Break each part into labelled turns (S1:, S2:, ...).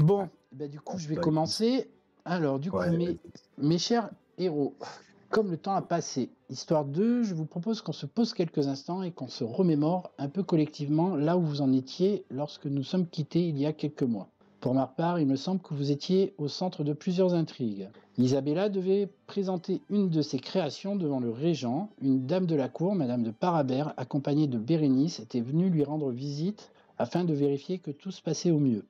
S1: Bon, du coup, je vais commencer. Alors, du coup, mes chers héros, comme le temps a passé, histoire 2, je vous propose qu'on se pose quelques instants et qu'on se remémore un peu collectivement là où vous en étiez lorsque nous sommes quittés il y a quelques mois. Pour ma part, il me semble que vous étiez au centre de plusieurs intrigues. Isabella devait présenter une de ses créations devant le régent. Une dame de la cour, Madame de Parabère, accompagnée de Bérénice, était venue lui rendre visite afin de vérifier que tout se passait au mieux.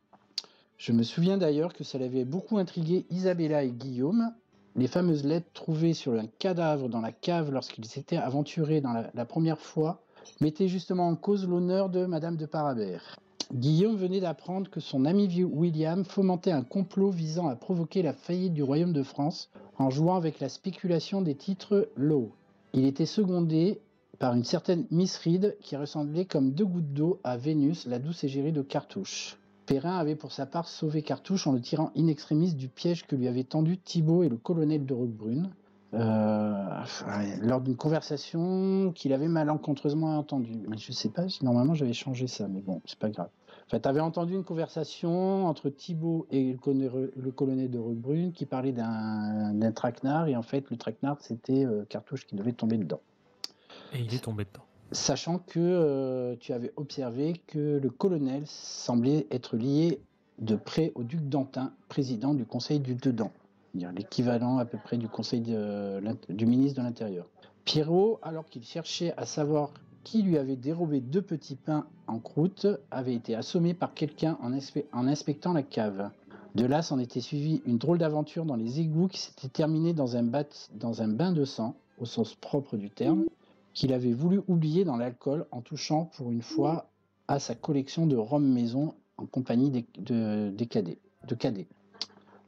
S1: Je me souviens d'ailleurs que ça l'avait beaucoup intrigué Isabella et Guillaume. Les fameuses lettres trouvées sur un cadavre dans la cave lorsqu'ils s'étaient aventurés dans la première fois mettaient justement en cause l'honneur de Madame de Parabère. Guillaume venait d'apprendre que son ami William fomentait un complot visant à provoquer la faillite du royaume de France en jouant avec la spéculation des titres Law. Il était secondé par une certaine Miss Reed qui ressemblait comme deux gouttes d'eau à Vénus, la douce égérie de Cartouche. Perrin avait pour sa part sauvé Cartouche en le tirant in extremis du piège que lui avaient tendu Thibaut et le colonel de Roquebrune lors d'une conversation qu'il avait malencontreusement entendue. Mais je sais pas, normalement j'avais changé ça, mais bon, c'est pas grave. Enfin, tu avais entendu une conversation entre Thibaut et le colonel de Roquebrune qui parlait d'un traquenard, et en fait le traquenard c'était Cartouche qui devait tomber dedans.
S2: Et il est tombé dedans.
S1: Sachant que tu avais observé que le colonel semblait être lié de près au duc d'Antin, président du conseil du Dedans, c'est-à-dire l'équivalent à peu près du conseil du ministre de l'Intérieur. Pierrot, alors qu'il cherchait à savoir qui lui avait dérobé 2 petits pains en croûte, avait été assommé par quelqu'un en inspectant la cave. De là s'en était suivi une drôle d'aventure dans les égouts qui s'était terminée dans un bain de sang, au sens propre du terme, qu'il avait voulu oublier dans l'alcool en touchant pour une fois à sa collection de rhum maison en compagnie de cadets.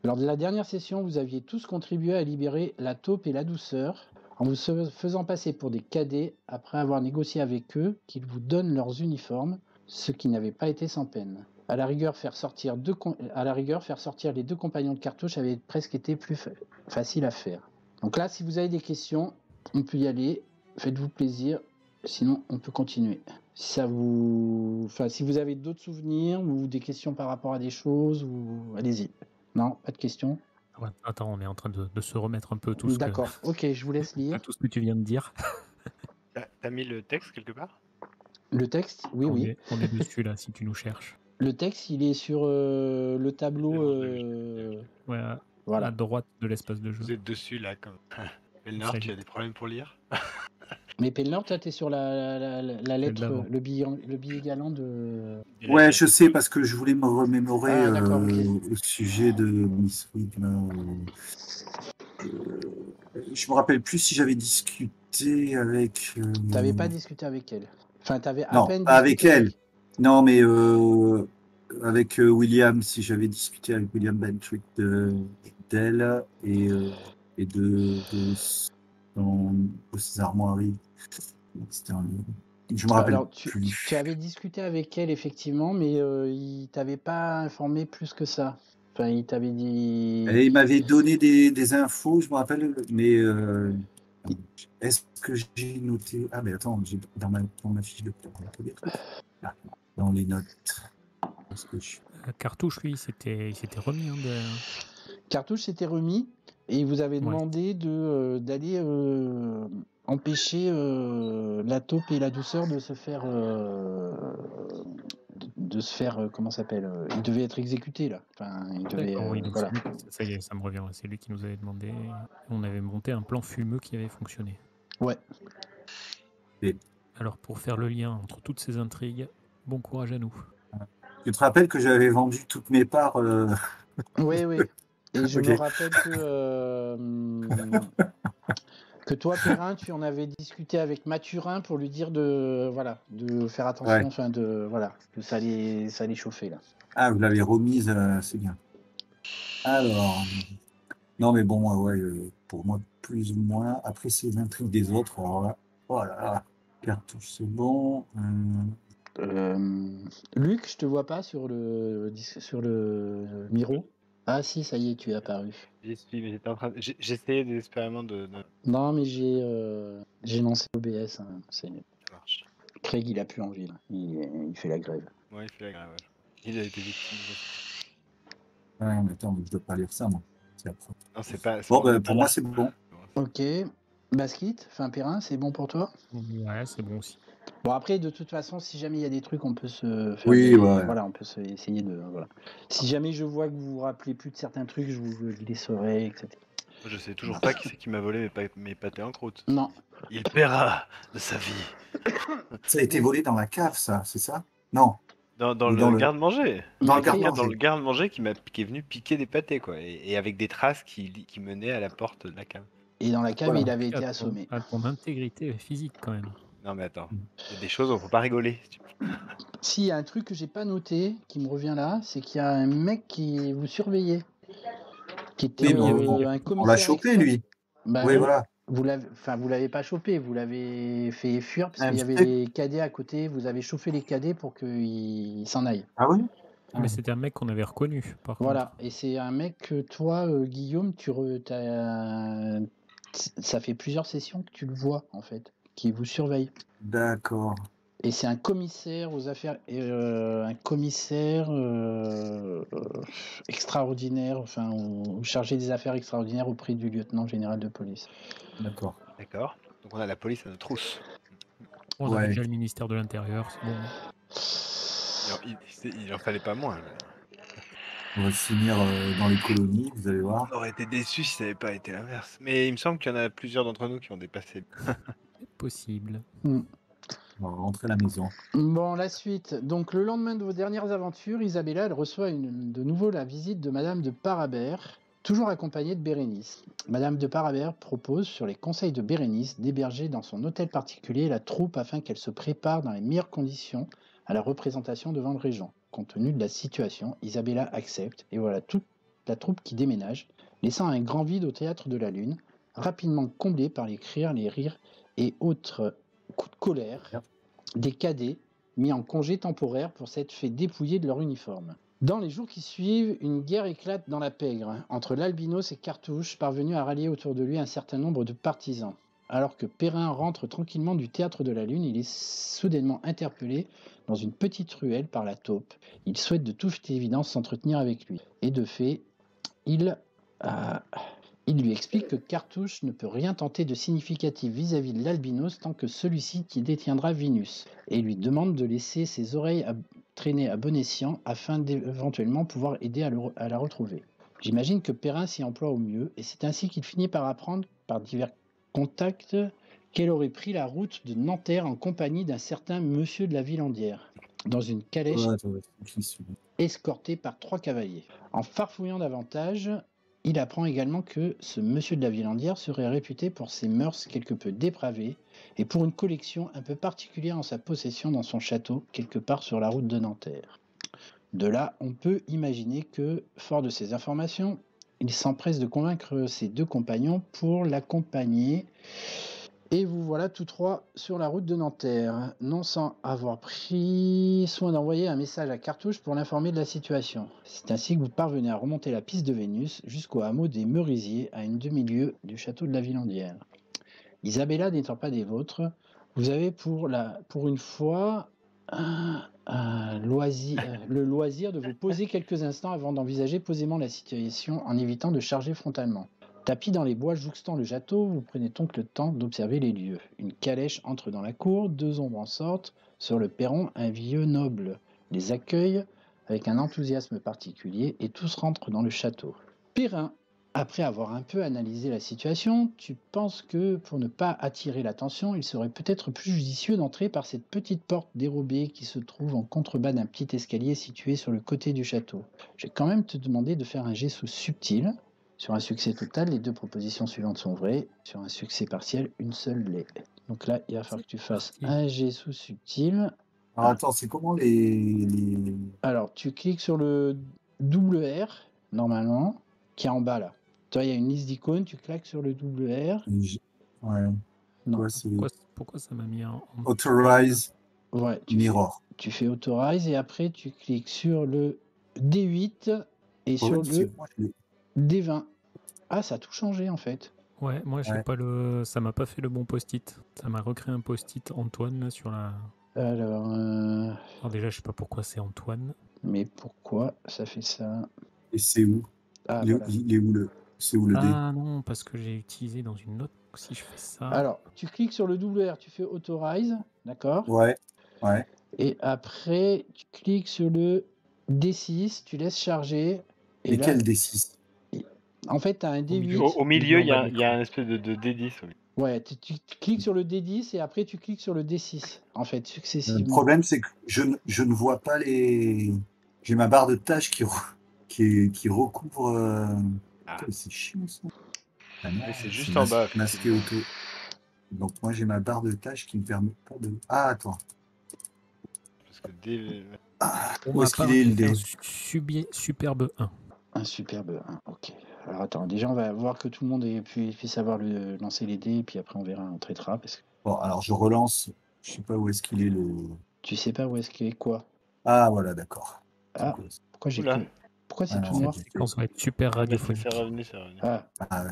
S1: Lors de la dernière session, vous aviez tous contribué à libérer la taupe et la douceur en vous faisant passer pour des cadets après avoir négocié avec eux qu'ils vous donnent leurs uniformes, ce qui n'avait pas été sans peine. À la rigueur, faire sortir les 2 compagnons de Cartouche avait presque été plus facile à faire. Donc là, si vous avez des questions, on peut y aller. Faites-vous plaisir, sinon on peut continuer. Si vous avez d'autres souvenirs ou des questions par rapport à des choses, allez-y. Non, pas de questions.
S2: Attends, on est en train de se remettre un peu tout ce
S1: D'accord, ok, je vous laisse lire.
S2: tout ce que tu viens de dire.
S3: T'as mis le texte quelque part?
S1: Le texte, oui.
S2: On est dessus là, si tu nous cherches.
S1: Le texte, il est sur le tableau.
S2: Ouais,
S1: voilà.
S2: à droite de l'espace de jeu.
S3: Vous êtes dessus là, comme. Pelnard, tu as des problèmes pour lire?
S1: Mais Pelnard, toi, t'es sur la lettre, le billet galant de.
S4: Ouais, je sais, parce que je voulais me remémorer
S1: okay.
S4: au sujet de Miss Reed. Je me rappelle plus si j'avais discuté avec.
S1: T'avais pas discuté avec elle. Enfin, t'avais à
S4: non,
S1: peine
S4: pas
S1: discuté
S4: avec elle. Non, mais avec William, si j'avais discuté avec William Bentrick d'elle et de ses armoiries. Je me rappelle plus.
S1: Tu avais discuté avec elle, effectivement, mais il t'avait pas informé plus que ça. Enfin, il t'avait dit.
S4: Et il m'avait donné des infos, je me rappelle, mais est-ce que j'ai noté? Ah, mais attends, j'ai dans ma fiche de dans les notes.
S2: Cartouche, lui, il s'était remis.
S1: Cartouche s'était remis et il vous avait demandé d'aller empêcher la taupe et la douceur de se faire comment ça s'appelle, il devait être exécuté là. Enfin, il devait voilà.
S2: Ça y est, ça me revient. C'est lui qui nous avait demandé. On avait monté un plan fumeux qui avait fonctionné.
S1: Ouais.
S4: Et...
S2: Alors pour faire le lien entre toutes ces intrigues, bon courage à nous.
S4: Tu te rappelles que j'avais vendu toutes mes parts
S1: Oui. Et je me rappelle que toi, Perrin, tu en avais discuté avec Mathurin pour lui dire de faire attention, que ça allait chauffer là.
S4: Ah, vous l'avez remise, c'est bien. Alors, non mais bon, pour moi plus ou moins. Après c'est l'intrigue des autres. Voilà, Cartouche, c'est bon.
S1: Luc, je te vois pas sur le Miro. Ah si, ça y est, tu es apparu.
S3: J'y suis, mais j'essayais désespérément de...
S1: Non, mais j'ai lancé OBS. Hein, ça
S3: marche.
S1: Craig, il a plus envie là. Il fait la grève.
S3: Ouais, il fait la grève. Ouais. Il a été victime.
S4: Ouais, mais attends, mais je dois pas lire ça, moi. C'est après.
S3: Non, c'est pas.
S4: Bon,
S3: on est
S4: bah,
S3: pas
S4: pour moi,
S3: là.
S4: c'est bon.
S1: Ok. Baskit, enfin Perrin, c'est bon pour toi?
S2: Ouais, c'est bon aussi.
S1: Bon, après, de toute façon, si jamais il y a des trucs, on peut se faire
S4: Oui,
S1: des.
S4: ouais.
S1: Voilà, on peut essayer de. Voilà. Si jamais je vois que vous vous rappelez plus de certains trucs, je vous laisserai, etc.
S3: Moi, je sais toujours pas qui c'est qui m'a volé mes pâtés en croûte.
S1: Non.
S3: Il paiera de sa vie.
S4: Ça a été volé dans la cave, ça, c'est ça? Non.
S3: Dans
S4: Ou
S3: le
S4: dans le
S3: garde-manger.
S4: dans le
S1: Écrit-
S3: Quelqu'un dans
S4: garde-manger.
S3: le garde-manger qui est venu piquer des pâtés, quoi. Et avec des traces qui menaient à la porte de la cave.
S1: Et dans la cave,
S4: Voilà.
S1: il avait été
S2: À
S1: assommé.
S2: ton intégrité physique quand même.
S3: Non, mais attends. Il y a des choses dont faut pas rigoler.
S1: Si, il y a un truc que j'ai pas noté, qui me revient là, c'est qu'il y a un mec qui vous surveillait. Qui était
S4: Oui, mais
S1: un
S4: on
S1: commissaire.
S4: l'a chopé, lui.
S1: Bah,
S4: Oui, voilà.
S1: vous l'avez pas chopé, vous l'avez fait fuir parce
S4: Un
S1: qu'il y avait
S4: petit-
S1: les cadets à côté. Vous avez chauffé les cadets pour qu'ils s'en aillent.
S4: Ah oui?
S2: Mais c'était un mec qu'on avait reconnu, par
S1: Voilà,
S2: contre.
S1: et c'est un mec que toi, Guillaume, ça fait plusieurs sessions que tu le vois, en fait, qui vous surveille.
S4: D'accord.
S1: Et c'est un commissaire aux affaires, extraordinaire, enfin, chargé des affaires extraordinaires auprès du lieutenant général de police.
S4: D'accord.
S3: D'accord. Donc on a la police à notre trousse.
S2: On
S4: Ouais.
S2: avait déjà le ministère de l'Intérieur, c'est bon.
S3: Il en fallait pas moins.
S4: On va finir dans les colonies, vous allez voir.
S3: On aurait été déçus si ça n'avait pas été l'inverse. Mais il me semble qu'il y en a plusieurs d'entre nous qui ont dépassé.
S2: C'est possible.
S4: On va rentrer à la maison.
S1: Bon, la suite. Donc, le lendemain de vos dernières aventures, Isabella, elle reçoit de nouveau la visite de Madame de Parabère, toujours accompagnée de Bérénice. Madame de Parabère propose, sur les conseils de Bérénice, d'héberger dans son hôtel particulier la troupe afin qu'elle se prépare dans les meilleures conditions à la représentation devant le régent. Compte tenu de la situation, Isabella accepte, et voilà toute la troupe qui déménage, laissant un grand vide au théâtre de la Lune, rapidement comblé par les cris, les rires et autres coups de colère des cadets mis en congé temporaire pour s'être fait dépouiller de leur uniforme. Dans les jours qui suivent, une guerre éclate dans la pègre entre l'albinos et Cartouche, parvenu à rallier autour de lui un certain nombre de partisans. Alors que Perrin rentre tranquillement du théâtre de la Lune, il est soudainement interpellé dans une petite ruelle par la taupe. Il souhaite de toute évidence s'entretenir avec lui. Et de fait, il lui explique que Cartouche ne peut rien tenter de significatif vis-à-vis de l'albinos tant que celui-ci qui détiendra Vénus, et lui demande de laisser ses oreilles traîner à bon escient afin d'éventuellement pouvoir aider à la retrouver. J'imagine que Perrin s'y emploie au mieux, et c'est ainsi qu'il finit par apprendre, par divers contacts, qu'elle aurait pris la route de Nanterre en compagnie d'un certain monsieur de la Villandière, dans une calèche escortée par 3 cavaliers. En farfouillant davantage, il apprend également que ce monsieur de la Villandière serait réputé pour ses mœurs quelque peu dépravées et pour une collection un peu particulière en sa possession dans son château, quelque part sur la route de Nanterre. De là, on peut imaginer que, fort de ces informations, il s'empresse de convaincre ses 2 compagnons pour l'accompagner. Et vous voilà tous 3 sur la route de Nanterre, non sans avoir pris soin d'envoyer un message à Cartouche pour l'informer de la situation. C'est ainsi que vous parvenez à remonter la piste de Vénus jusqu'au hameau des Merisiers, à une demi-lieue du château de la Villandière. Isabella n'étant pas des vôtres, vous avez pour une fois le loisir de vous poser quelques instants avant d'envisager posément la situation en évitant de charger frontalement. Tapis dans les bois jouxtant le château, vous prenez donc le temps d'observer les lieux. Une calèche entre dans la cour, 2 ombres en sortent. Sur le perron, un vieux noble les accueille avec un enthousiasme particulier et tous rentrent dans le château. Perrin, après avoir un peu analysé la situation, tu penses que pour ne pas attirer l'attention, il serait peut-être plus judicieux d'entrer par cette petite porte dérobée qui se trouve en contrebas d'un petit escalier situé sur le côté du château. Je vais quand même te demander de faire un jet sous subtil. Sur un succès total, les 2 propositions suivantes sont vraies. Sur un succès partiel, une seule l'est. Donc là, il va falloir que tu fasses un jet sous subtil.
S4: Alors attends, c'est comment les...
S1: Alors, tu cliques sur le double R, normalement, qui est en bas là. Toi, il y a une liste d'icônes, tu claques sur le double R.
S4: Ouais.
S1: Non.
S2: Pourquoi ça m'a mis en...
S4: Authorize
S1: Ouais,
S4: Mirror.
S1: Tu fais Authorize et après, tu cliques sur le D8 et sur le D20. Ah, ça a tout changé en fait.
S2: Ouais, moi j'ai pas le, ça m'a pas fait le bon post-it. Ça m'a recréé un post-it Antoine là, sur la. Alors
S1: Alors
S2: déjà je sais pas pourquoi c'est Antoine.
S1: mais pourquoi ça fait ça?
S4: Et c'est où?
S1: Ah,
S4: Il est,
S1: voilà.
S4: il est où le, c'est où le dé?
S2: Ah non, parce que j'ai utilisé dans une autre. Si je fais ça.
S1: Alors, tu cliques sur le double R, tu fais Authorize, d'accord?
S4: Ouais, ouais.
S1: Et après, tu cliques sur le D6, tu laisses charger. Et
S4: Mais
S1: là,
S4: quel D6?
S1: en fait, tu as un
S2: milieu.
S1: D8.
S3: Au milieu, il y
S2: en
S3: a,
S2: bas de
S3: il y a
S2: l'écran.
S3: un espèce de D10. oui.
S1: Ouais, tu cliques sur le D10 et après tu cliques sur le D6, en fait,
S4: Le
S1: successivement.
S4: problème, c'est que je ne vois pas les. J'ai ma barre de tâches qui recouvre.
S3: Ah.
S4: Putain, c'est chiant ça. Ah non,
S3: Oui, c'est juste en bas,
S4: Masqué
S3: effectivement.
S4: auto. Donc moi j'ai ma barre de tâches qui me permet pas de. Ah attends.
S3: Parce que dès...
S2: Pour
S4: Où
S2: ma
S4: est-ce qu'il
S2: part,
S4: est
S2: j'ai
S4: le
S2: fait un
S4: dé?
S2: superbe 1.
S1: Un superbe 1, ok. Alors attends, déjà on va voir que tout le monde puisse savoir lancer les dés, et puis après on verra, on traitera, parce que
S4: Bon, alors je relance. Je sais pas où est-ce qu'il est le.
S1: tu sais pas où est-ce qu'il est quoi.
S4: Ah voilà, d'accord.
S1: Ah, pourquoi j'ai
S3: Oula.
S1: que... Pourquoi c'est
S4: Ah
S1: tout
S4: non,
S1: noir?
S2: Cette séquence va être super
S3: Ah, bah,
S2: radiophonique.
S3: c'est revenu, c'est revenu.
S1: Ah,
S4: Ah,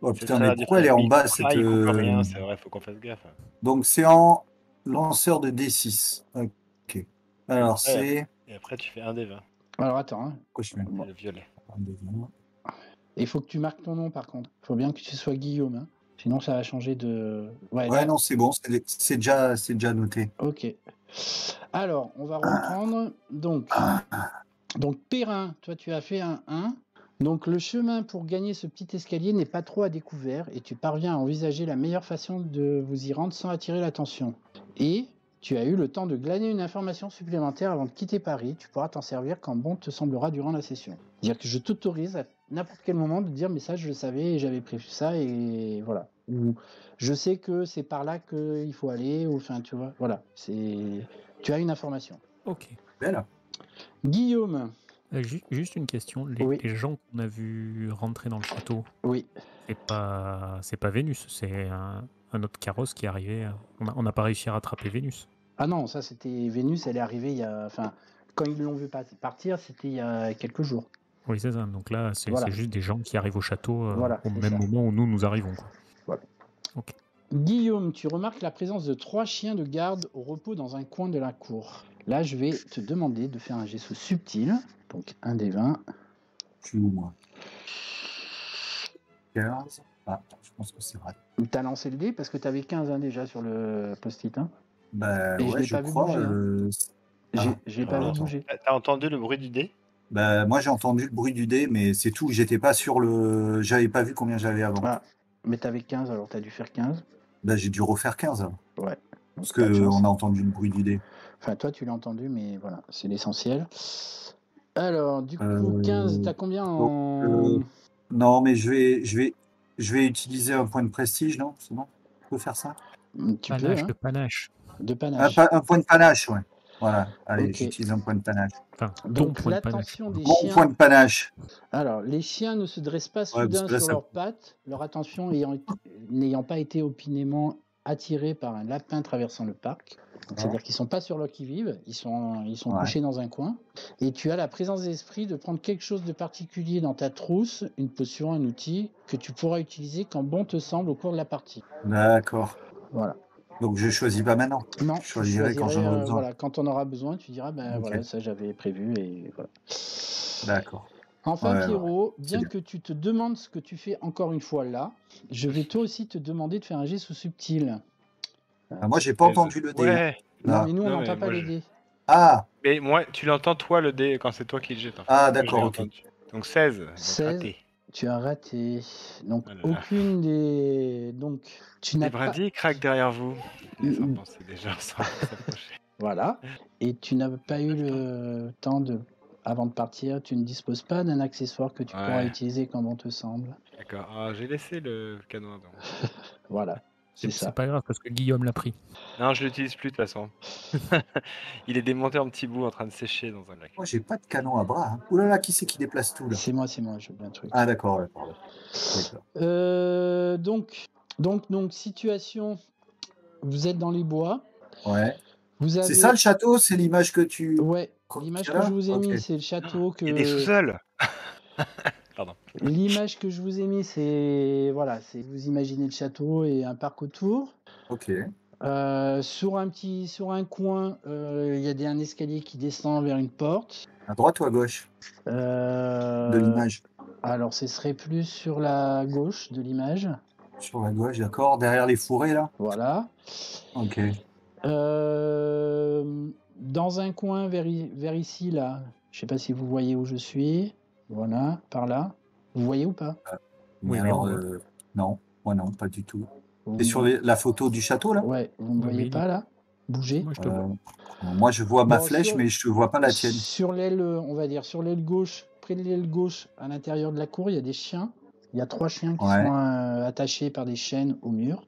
S4: oh
S3: C'est
S4: putain,
S3: très
S4: mais pourquoi elle est en
S3: radiophonique.
S4: bas
S3: Mais
S4: cette.
S3: il coupe rien, c'est vrai, faut qu'on fasse gaffe.
S4: Donc c'est en lanceur de D6. Ok. Alors c'est.
S3: Et après, tu fais un des 20.
S1: alors attends, hein.
S4: Pourquoi je fais
S1: Bon.
S3: Le violet.
S1: Il faut que tu marques ton nom par contre. Il faut bien que tu sois Guillaume, hein. Sinon ça va changer de...
S4: Ouais,
S1: là-
S4: non, c'est bon, c'est déjà noté.
S1: Ok. Alors, on va reprendre. Donc Perrin, toi tu as fait un 1. Donc le chemin pour gagner ce petit escalier n'est pas trop à découvert et tu parviens à envisager la meilleure façon de vous y rendre sans attirer l'attention. Et tu as eu le temps de glaner une information supplémentaire avant de quitter Paris. Tu pourras t'en servir quand bon te semblera durant la session. C'est-à-dire que je t'autorise à n'importe quel moment de dire mais ça je le savais et j'avais prévu ça et voilà. Ou je sais que c'est par là qu'il faut aller, ou enfin tu vois, voilà. Tu as une information.
S2: Ok.
S4: Belle.
S1: Guillaume.
S2: Juste une question.
S1: Oui.
S2: Les gens qu'on a vus rentrer dans le château,
S1: Oui.
S2: c'est pas Vénus, c'est un autre carrosse qui est arrivé. On n'a pas réussi à rattraper Vénus.
S1: Ah non, ça c'était Vénus, elle est arrivée il y a... Enfin, quand ils l'ont vu partir, c'était il y a quelques jours.
S2: Oui, c'est ça. Donc là, c'est
S1: Voilà.
S2: juste des gens qui arrivent au château
S1: Voilà,
S2: au
S1: c'est
S2: même
S1: ça.
S2: moment où nous arrivons, quoi.
S1: Voilà.
S2: Ok.
S1: Guillaume, tu remarques la présence de 3 chiens de garde au repos dans un coin de la cour. Là, je vais te demander de faire un jet subtil. Donc, un des 20.
S4: Je suis où, moi? 15. Ah, je pense que c'est raté.
S1: Tu as lancé le dé parce que tu avais 15 déjà sur le post-it. Hein.
S4: Bah
S1: Et je
S4: ouais,
S1: l'ai
S4: je
S1: pas vu
S4: crois.
S1: bouger, hein. Je l'ai pas vu
S4: attends.
S1: bouger.
S3: T'as entendu le bruit du dé?
S4: Bah moi j'ai entendu le bruit du dé, mais c'est tout. J'étais pas sur le. J'avais pas vu combien j'avais avant.
S1: Ah, mais tu avais 15, alors tu as dû faire 15.
S4: Bah j'ai dû refaire 15. Alors.
S1: Ouais.
S4: Parce
S1: Pas de chance.
S4: qu'on a entendu le bruit du dé.
S1: Enfin, toi, tu l'as entendu, mais voilà, c'est l'essentiel. Alors, du coup, 15, t'as combien en...
S4: Non, mais je vais utiliser un point de prestige, non? C'est bon? Je peux faire ça?
S1: Tu
S2: Panache,
S1: peux, hein.
S2: de panache.
S1: De panache.
S4: Un point de panache, ouais. Voilà, allez,
S1: Ok.
S4: j'utilise un point de panache.
S2: Enfin, ton
S1: Donc,
S2: point de panache.
S1: l'attention des
S4: Mon
S1: chiens...
S4: point de panache.
S1: Alors, les chiens ne se dressent pas
S4: parce
S1: soudain
S4: que là,
S1: sur
S4: ça-
S1: leurs pattes, leur attention n'ayant pas été opinément attirée par un lapin traversant le parc. C'est-à-dire qu'ils ne sont pas sur leur qui-vive, ils sont
S4: Ouais.
S1: couchés dans un coin. Et tu as la présence d'esprit de prendre quelque chose de particulier dans ta trousse, une potion, un outil, que tu pourras utiliser quand bon te semble au cours de la partie.
S4: D'accord.
S1: Voilà.
S4: Donc je choisis pas maintenant.
S1: Non,
S4: Je choisirai quand j'en aurai besoin.
S1: Voilà, quand on aura besoin, tu diras, ben
S4: Ok.
S1: voilà, ça j'avais prévu et voilà.
S4: D'accord.
S1: Enfin,
S4: Ouais,
S1: Pierrot,
S4: c'est
S1: bien
S4: bien.
S1: que tu te demandes ce que tu fais encore une fois là, je vais toi aussi te demander de faire un jet subtil.
S4: Ah, moi, j'ai pas entendu le dé.
S3: Ouais.
S1: Non,
S4: Là.
S1: mais nous, on
S3: Non, mais
S1: n'entend pas
S3: moi,
S1: les
S3: je-
S1: dés.
S4: Ah,
S3: Mais moi, tu l'entends toi le dé quand c'est toi qui le jettes. En fait.
S4: Ah,
S3: Moi,
S4: d'accord,
S3: je l'ai
S4: ok.
S3: entendu. Donc 16, donc
S1: 16.
S3: raté.
S1: Tu as raté. Donc,
S3: Oh là là.
S1: aucune des... Donc, tu n'as
S3: Les
S1: pas...
S3: brindilles craquent derrière vous. Les enfants, c'est déjà sans s'approcher.
S1: Voilà. Et tu n'as pas eu le temps de... Avant de partir, tu ne disposes pas d'un accessoire que tu pourras
S3: Ouais.
S1: utiliser quand bon te semble.
S3: D'accord. Ah, j'ai laissé le canon donc.
S1: Voilà. C'est
S2: C'est
S1: ça.
S2: pas grave parce que Guillaume l'a pris.
S3: Non, je l'utilise plus de toute façon. Il est démonté en petits bouts en train de sécher dans un lac.
S4: moi, j'ai pas de canon à bras. Hein. Ouh là là, qui c'est qui déplace tout là?
S1: C'est moi, je veux bien un truc.
S4: Ah, d'accord, ouais, pardon. D'accord.
S1: Donc, situation, vous êtes dans les bois.
S4: Ouais.
S1: Vous avez...
S4: C'est ça le château? C'est l'image que tu.
S1: Ouais, l'image que je vous ai
S4: Ok.
S1: mis, c'est le château que...
S3: Il y a des sous-sols. Pardon.
S1: L'image que je vous ai mis, c'est... Voilà, c'est vous imaginez le château et un parc autour.
S4: Ok.
S1: Sur un coin, il y a un escalier qui descend vers une porte.
S4: À droite ou à gauche de l'image?
S1: Alors, ce serait plus sur la gauche de l'image.
S4: Sur la gauche, d'accord. Derrière les fourrés, là?
S1: Voilà.
S4: Ok.
S1: Dans un coin vers ici, là, je sais pas si vous voyez où je suis. Voilà, par là. Vous voyez ou pas?
S4: Mais
S2: Oui,
S4: alors,
S2: on voit.
S4: non. Moi, non, pas du tout.
S1: Vous
S4: C'est
S1: me
S4: sur
S1: voyez-
S4: la photo du château, là?
S1: Ouais, vous me
S2: Oui,
S1: voyez
S2: oui.
S1: pas là? Bouger.
S2: Moi, je te vois.
S4: Moi, je vois ma
S1: Bon,
S4: flèche, mais je ne vois pas la tienne.
S1: Sur l'aile, on va dire, sur l'aile gauche, près de l'aile gauche, à l'intérieur de la cour, il y a des chiens. Il y a 3 chiens qui
S4: Ouais.
S1: sont attachés par des chaînes au mur.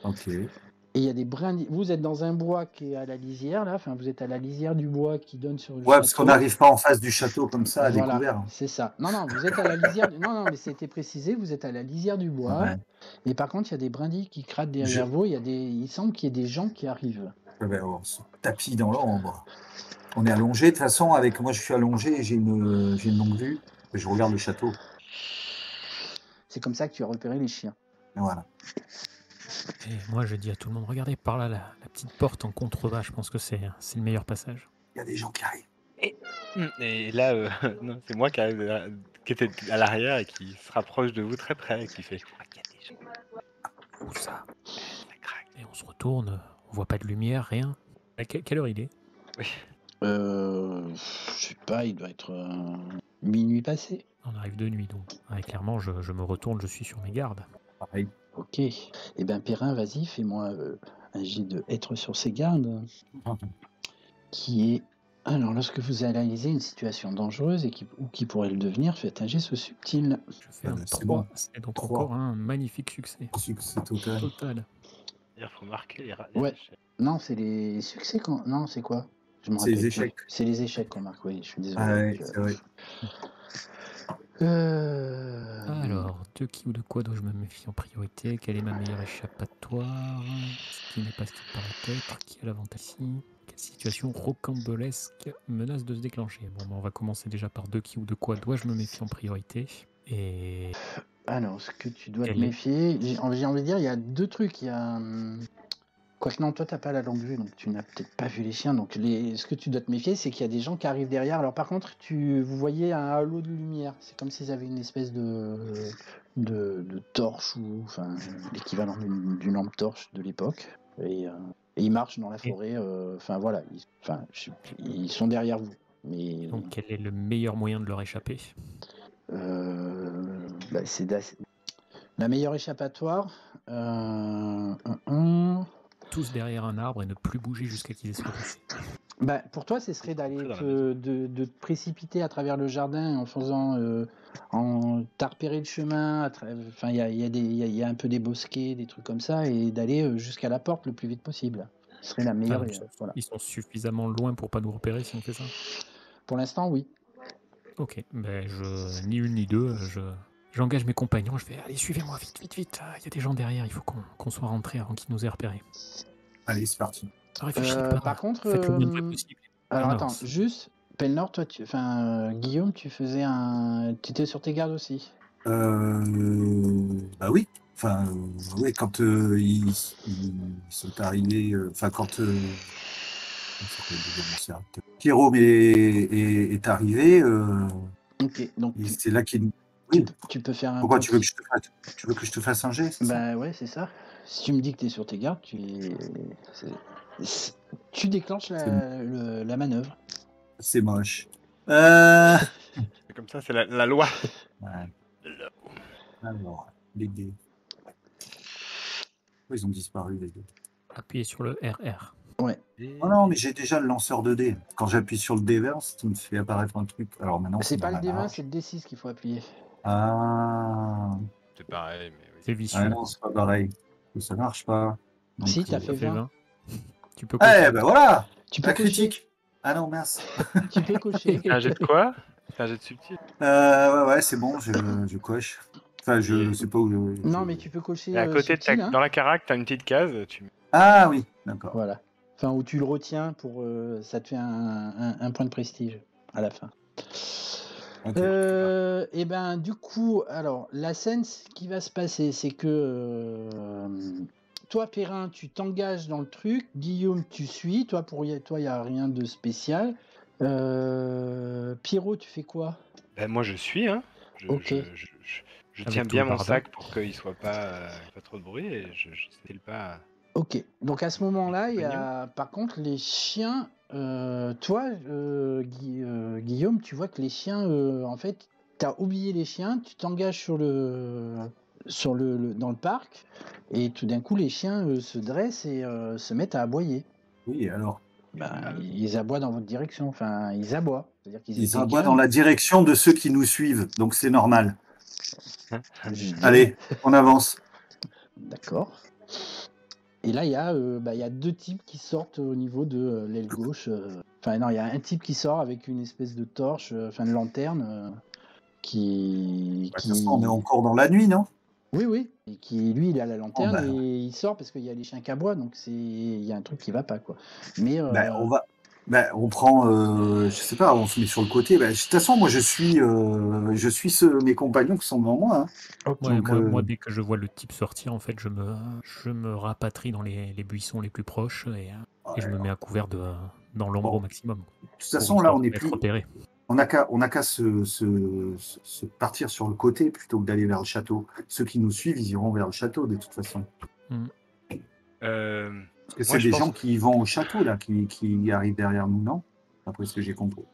S4: Ok.
S1: Et il y a des brindilles. Vous êtes dans un bois qui est à la lisière, là. Enfin, vous êtes à la lisière du bois qui donne sur le
S4: Ouais, parce qu'on
S1: château.
S4: n'arrive pas en face du château comme ça, à
S1: Voilà,
S4: découvert.
S1: c'est ça. Non, vous êtes à la lisière. Non, mais c'était précisé, vous êtes à la lisière du bois.
S4: Ouais.
S1: Et par contre, il y a des brindilles qui cratent derrière vous. Il semble qu'il y ait des gens qui arrivent.
S4: On se tapis dans l'ombre. On est allongé, de toute façon, moi je suis allongé et j'ai une longue vue. Je regarde le château.
S1: C'est comme ça que tu as repéré les chiens.
S4: Voilà.
S2: Et moi, je dis à tout le monde, regardez par là, la petite porte en contrebas, je pense que c'est le meilleur passage.
S4: Il y a des gens qui arrivent.
S3: Et là, non, c'est moi qui était à l'arrière et qui se rapproche de vous très près et qui fait. Ah, il y a des gens.
S2: Où ça?
S3: Ça craque.
S2: Et on se retourne, on voit pas de lumière, rien. À quelle heure il est?
S1: Je sais pas, il doit être minuit passé.
S2: On arrive de nuit, donc. Ouais, clairement, je me retourne, je suis sur mes gardes.
S4: Pareil.
S1: Ok. Eh ben, Perrin, vas-y, fais-moi un jet de être sur ses gardes. Qui est. Alors, lorsque vous analysez une situation dangereuse ou qui pourrait le devenir, faites un geste subtil.
S2: Je fais un
S4: c'est
S2: 3,
S4: bon.
S2: c'est donc
S4: 3.
S2: encore un magnifique succès.
S4: Succès total.
S2: Total.
S3: Il faut marquer les
S1: Ouais. Non, c'est les succès qu'on. Non, c'est quoi? Je me
S4: C'est les
S1: rappelle plus.
S4: échecs.
S1: C'est les échecs qu'on marque, oui, je suis désolé.
S4: Ah ouais, c'est vrai.
S2: Alors, de qui ou de quoi dois-je me méfier en priorité? Quelle est ma meilleure échappatoire? Ce qui n'est pas ce qu'il paraît être. Qui a l'avantage ici? Quelle situation rocambolesque menace de se déclencher? Bon, on va commencer déjà par de qui ou de quoi dois-je me méfier en priorité? Et
S1: Alors, ce que tu dois te
S2: Quel est-
S1: méfier, j'ai envie de dire, il y a 2 trucs. Il y a. Quoique non, toi, t'as pas la longue vue, donc tu n'as peut-être pas vu les chiens. Donc, ce que tu dois te méfier, c'est qu'il y a des gens qui arrivent derrière. Alors, par contre, vous voyez un halo de lumière. C'est comme s'ils avaient une espèce de torche, ou enfin, l'équivalent d'une lampe torche de l'époque. Et ils marchent dans la forêt. Enfin, voilà. Ils sont derrière vous. Mais
S2: donc, quel est le meilleur moyen de leur échapper?
S1: c'est la meilleure échappatoire.
S2: Tous derrière un arbre et ne plus bouger jusqu'à qu'ils aient se repoussé.
S1: Pour toi, ce serait d'aller
S3: Dans la
S1: de te précipiter à travers le jardin en faisant, t'as repéré le chemin. Enfin, il y a un peu des bosquets, des trucs comme ça, et d'aller jusqu'à la porte le plus vite possible. Ce serait la meilleure. Voilà.
S2: Ils sont suffisamment loin pour pas nous repérer si on fait ça?
S1: Pour l'instant, oui.
S2: Ok, ni une ni deux, j'engage mes compagnons, je fais allez, suivez-moi, vite, il y a des gens derrière, il faut qu'on soit rentré avant qu'ils nous aient repérés.
S4: Allez, c'est parti.
S2: Réfléchissez pas,
S1: Par contre,
S2: faites le moins de bruit possible.
S1: alors attends,
S2: Mince.
S1: juste, Pelnor, toi, Guillaume, tu étais sur tes gardes aussi.
S4: Bah oui. Enfin, oui, quand ils sont arrivés, enfin quand Pierrot est arrivé,
S1: Ok, donc
S4: c'est là qu'il.
S1: tu peux faire un.
S4: Pourquoi tu veux que je te fasse un geste?
S1: Bah ouais, c'est ça. Si tu me dis que tu es sur tes gardes, tu déclenches la manœuvre.
S4: C'est moche.
S3: C'est comme ça, c'est la loi.
S4: Ouais. Alors, les dés. Ils ont disparu, les dés.
S2: Appuyez sur le RR.
S1: Ouais.
S4: Oh non, mais j'ai déjà le lanceur de dés. Quand j'appuie sur le D20, ça me fait apparaître un truc. Alors maintenant,
S1: C'est pas le
S4: dans la
S1: D20,
S4: marge.
S1: c'est le D6 qu'il faut appuyer.
S4: Ah.
S3: C'est pareil, mais oui.
S2: C'est vicieux.
S4: Ah non, c'est pas pareil. Ça marche pas. Donc,
S1: Si, t'as
S2: Ça
S1: fait
S2: fait
S1: 20.
S2: 20. Tu peux
S4: Eh
S2: cocher.
S4: ben voilà.
S1: Tu peux
S4: La
S1: cocher.
S4: critique. Ah non, mince.
S1: Tu peux cocher.
S3: C'est un jet de quoi? C'est un jet de subtil.
S4: Ouais, c'est bon, je coche. Enfin, je
S3: Et-
S4: sais pas où.
S1: Non, mais tu peux cocher.
S3: Et à côté,
S1: subtil, hein.
S3: dans la carac, t'as une petite case.
S4: Ah oui, d'accord.
S1: Voilà. Enfin, où tu le retiens pour. Ça te fait un point de prestige à la fin.
S4: Ok.
S1: Et ben, du coup, alors, la scène, ce qui va se passer, c'est que toi, Perrin, tu t'engages dans le truc. Guillaume, tu suis. Toi, il n'y a rien de spécial. Pierrot, tu fais quoi?
S3: Ben, moi, je suis, hein.
S1: Ok.
S3: Je
S2: Avec
S3: tiens
S2: tout
S3: bien
S2: le
S3: mon
S2: bardin.
S3: sac pour qu'il soit pas trop de bruit et je style pas.
S1: Ok. Donc à ce moment-là, il y a par contre les chiens. Toi, Guillaume, tu vois que les chiens, en fait, t'as oublié les chiens, tu t'engages dans le parc, et tout d'un coup, les chiens se dressent et se mettent à aboyer.
S4: Oui, alors.
S1: Ils aboient dans votre direction. Enfin, ils aboient. C'est-à-dire qu'ils
S4: Ils
S1: étaient
S4: aboient dans
S1: calmes.
S4: la direction de ceux qui nous suivent, donc c'est normal.
S1: Génial.
S4: Allez, on avance.
S1: D'accord. Et là, il y a deux types qui sortent au niveau de l'aile gauche. Enfin, non, il y a un type qui sort avec une espèce de torche, enfin de lanterne,
S4: De toute façon, on est encore dans la nuit, non?
S1: Oui. Et qui, lui, il a la lanterne
S4: bah.
S1: et il sort parce qu'il y a les chiens qui aboient, donc il y a un truc qui va pas, quoi. Mais
S4: On prend, je sais pas, on se met sur le côté. De toute façon, moi, je suis mes compagnons qui sont devant moi. Hein.
S2: Ouais,
S4: Donc,
S2: moi, dès que je vois le type sortir, en fait, je me rapatrie dans les buissons les plus proches et je me mets à couvert dans l'ombre au maximum.
S4: De toute façon, là, on est plus.
S2: Repéré.
S4: On n'a qu'à se partir sur le côté plutôt que d'aller vers le château. Ceux qui nous suivent, ils iront vers le château de toute façon. Parce que c'est des gens qui vont au château, là, qui arrivent derrière nous, non? Après ce que j'ai compris.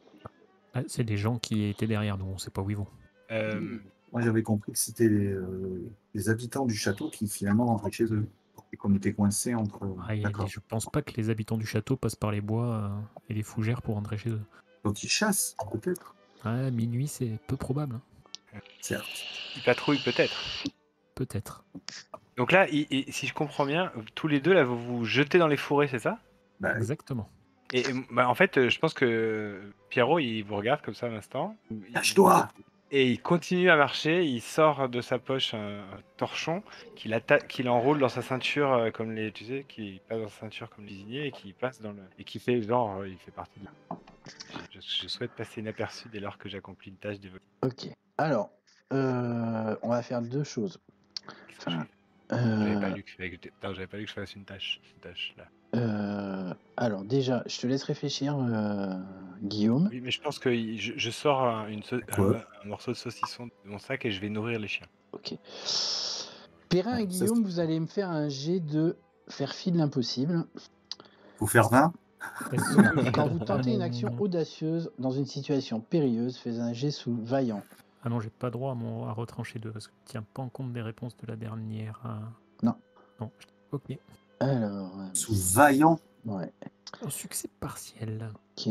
S2: Ah, c'est des gens qui étaient derrière nous, on ne sait pas où ils vont.
S4: Moi, j'avais compris que c'était les habitants du château qui finalement rentraient chez eux. Et qu'on était coincés entre...
S2: Je pense pas que les habitants du château passent par les bois et les fougères pour rentrer chez eux.
S4: Donc ils chassent, peut-être.
S2: À minuit, c'est peu probable.
S4: Certes.
S3: Ils patrouillent peut-être.
S2: Peut-être.
S3: Donc là, si je comprends bien, tous les deux, là, vous vous jetez dans les fourrés, c'est ça?
S2: Exactement.
S3: Et en fait, je pense que Pierrot, il vous regarde comme ça un instant.
S4: Lâche-toi!
S3: Et il continue à marcher, il sort de sa poche un torchon qu'il enroule dans sa ceinture comme les, tu sais, qui passe dans sa ceinture comme les cuisiniers et qui passe et qui fait genre, il fait partie de je souhaite passer inaperçu dès lors que j'accomplis une tâche d'évolution.
S1: ok. Alors, on va faire deux choses.
S3: J'avais pas lu que je fasse une tâche là.
S1: Alors déjà, je te laisse réfléchir, Guillaume.
S3: Oui, mais je pense que je sors un morceau de saucisson de mon sac et je vais nourrir les chiens.
S1: Ok. Perrin et Guillaume, vous allez me faire un jet de faire fi de l'impossible.
S4: Faut faire 20.
S1: Quand vous tentez une action audacieuse dans une situation périlleuse, faites un jet sous vaillant.
S2: Ah non, j'ai pas droit à retrancher 2 parce que je tiens pas en compte des réponses de la dernière.
S1: Non.
S2: Non. Ok.
S1: Alors.
S4: Sous vaillant.
S1: Ouais.
S2: Un succès partiel.
S1: Ok.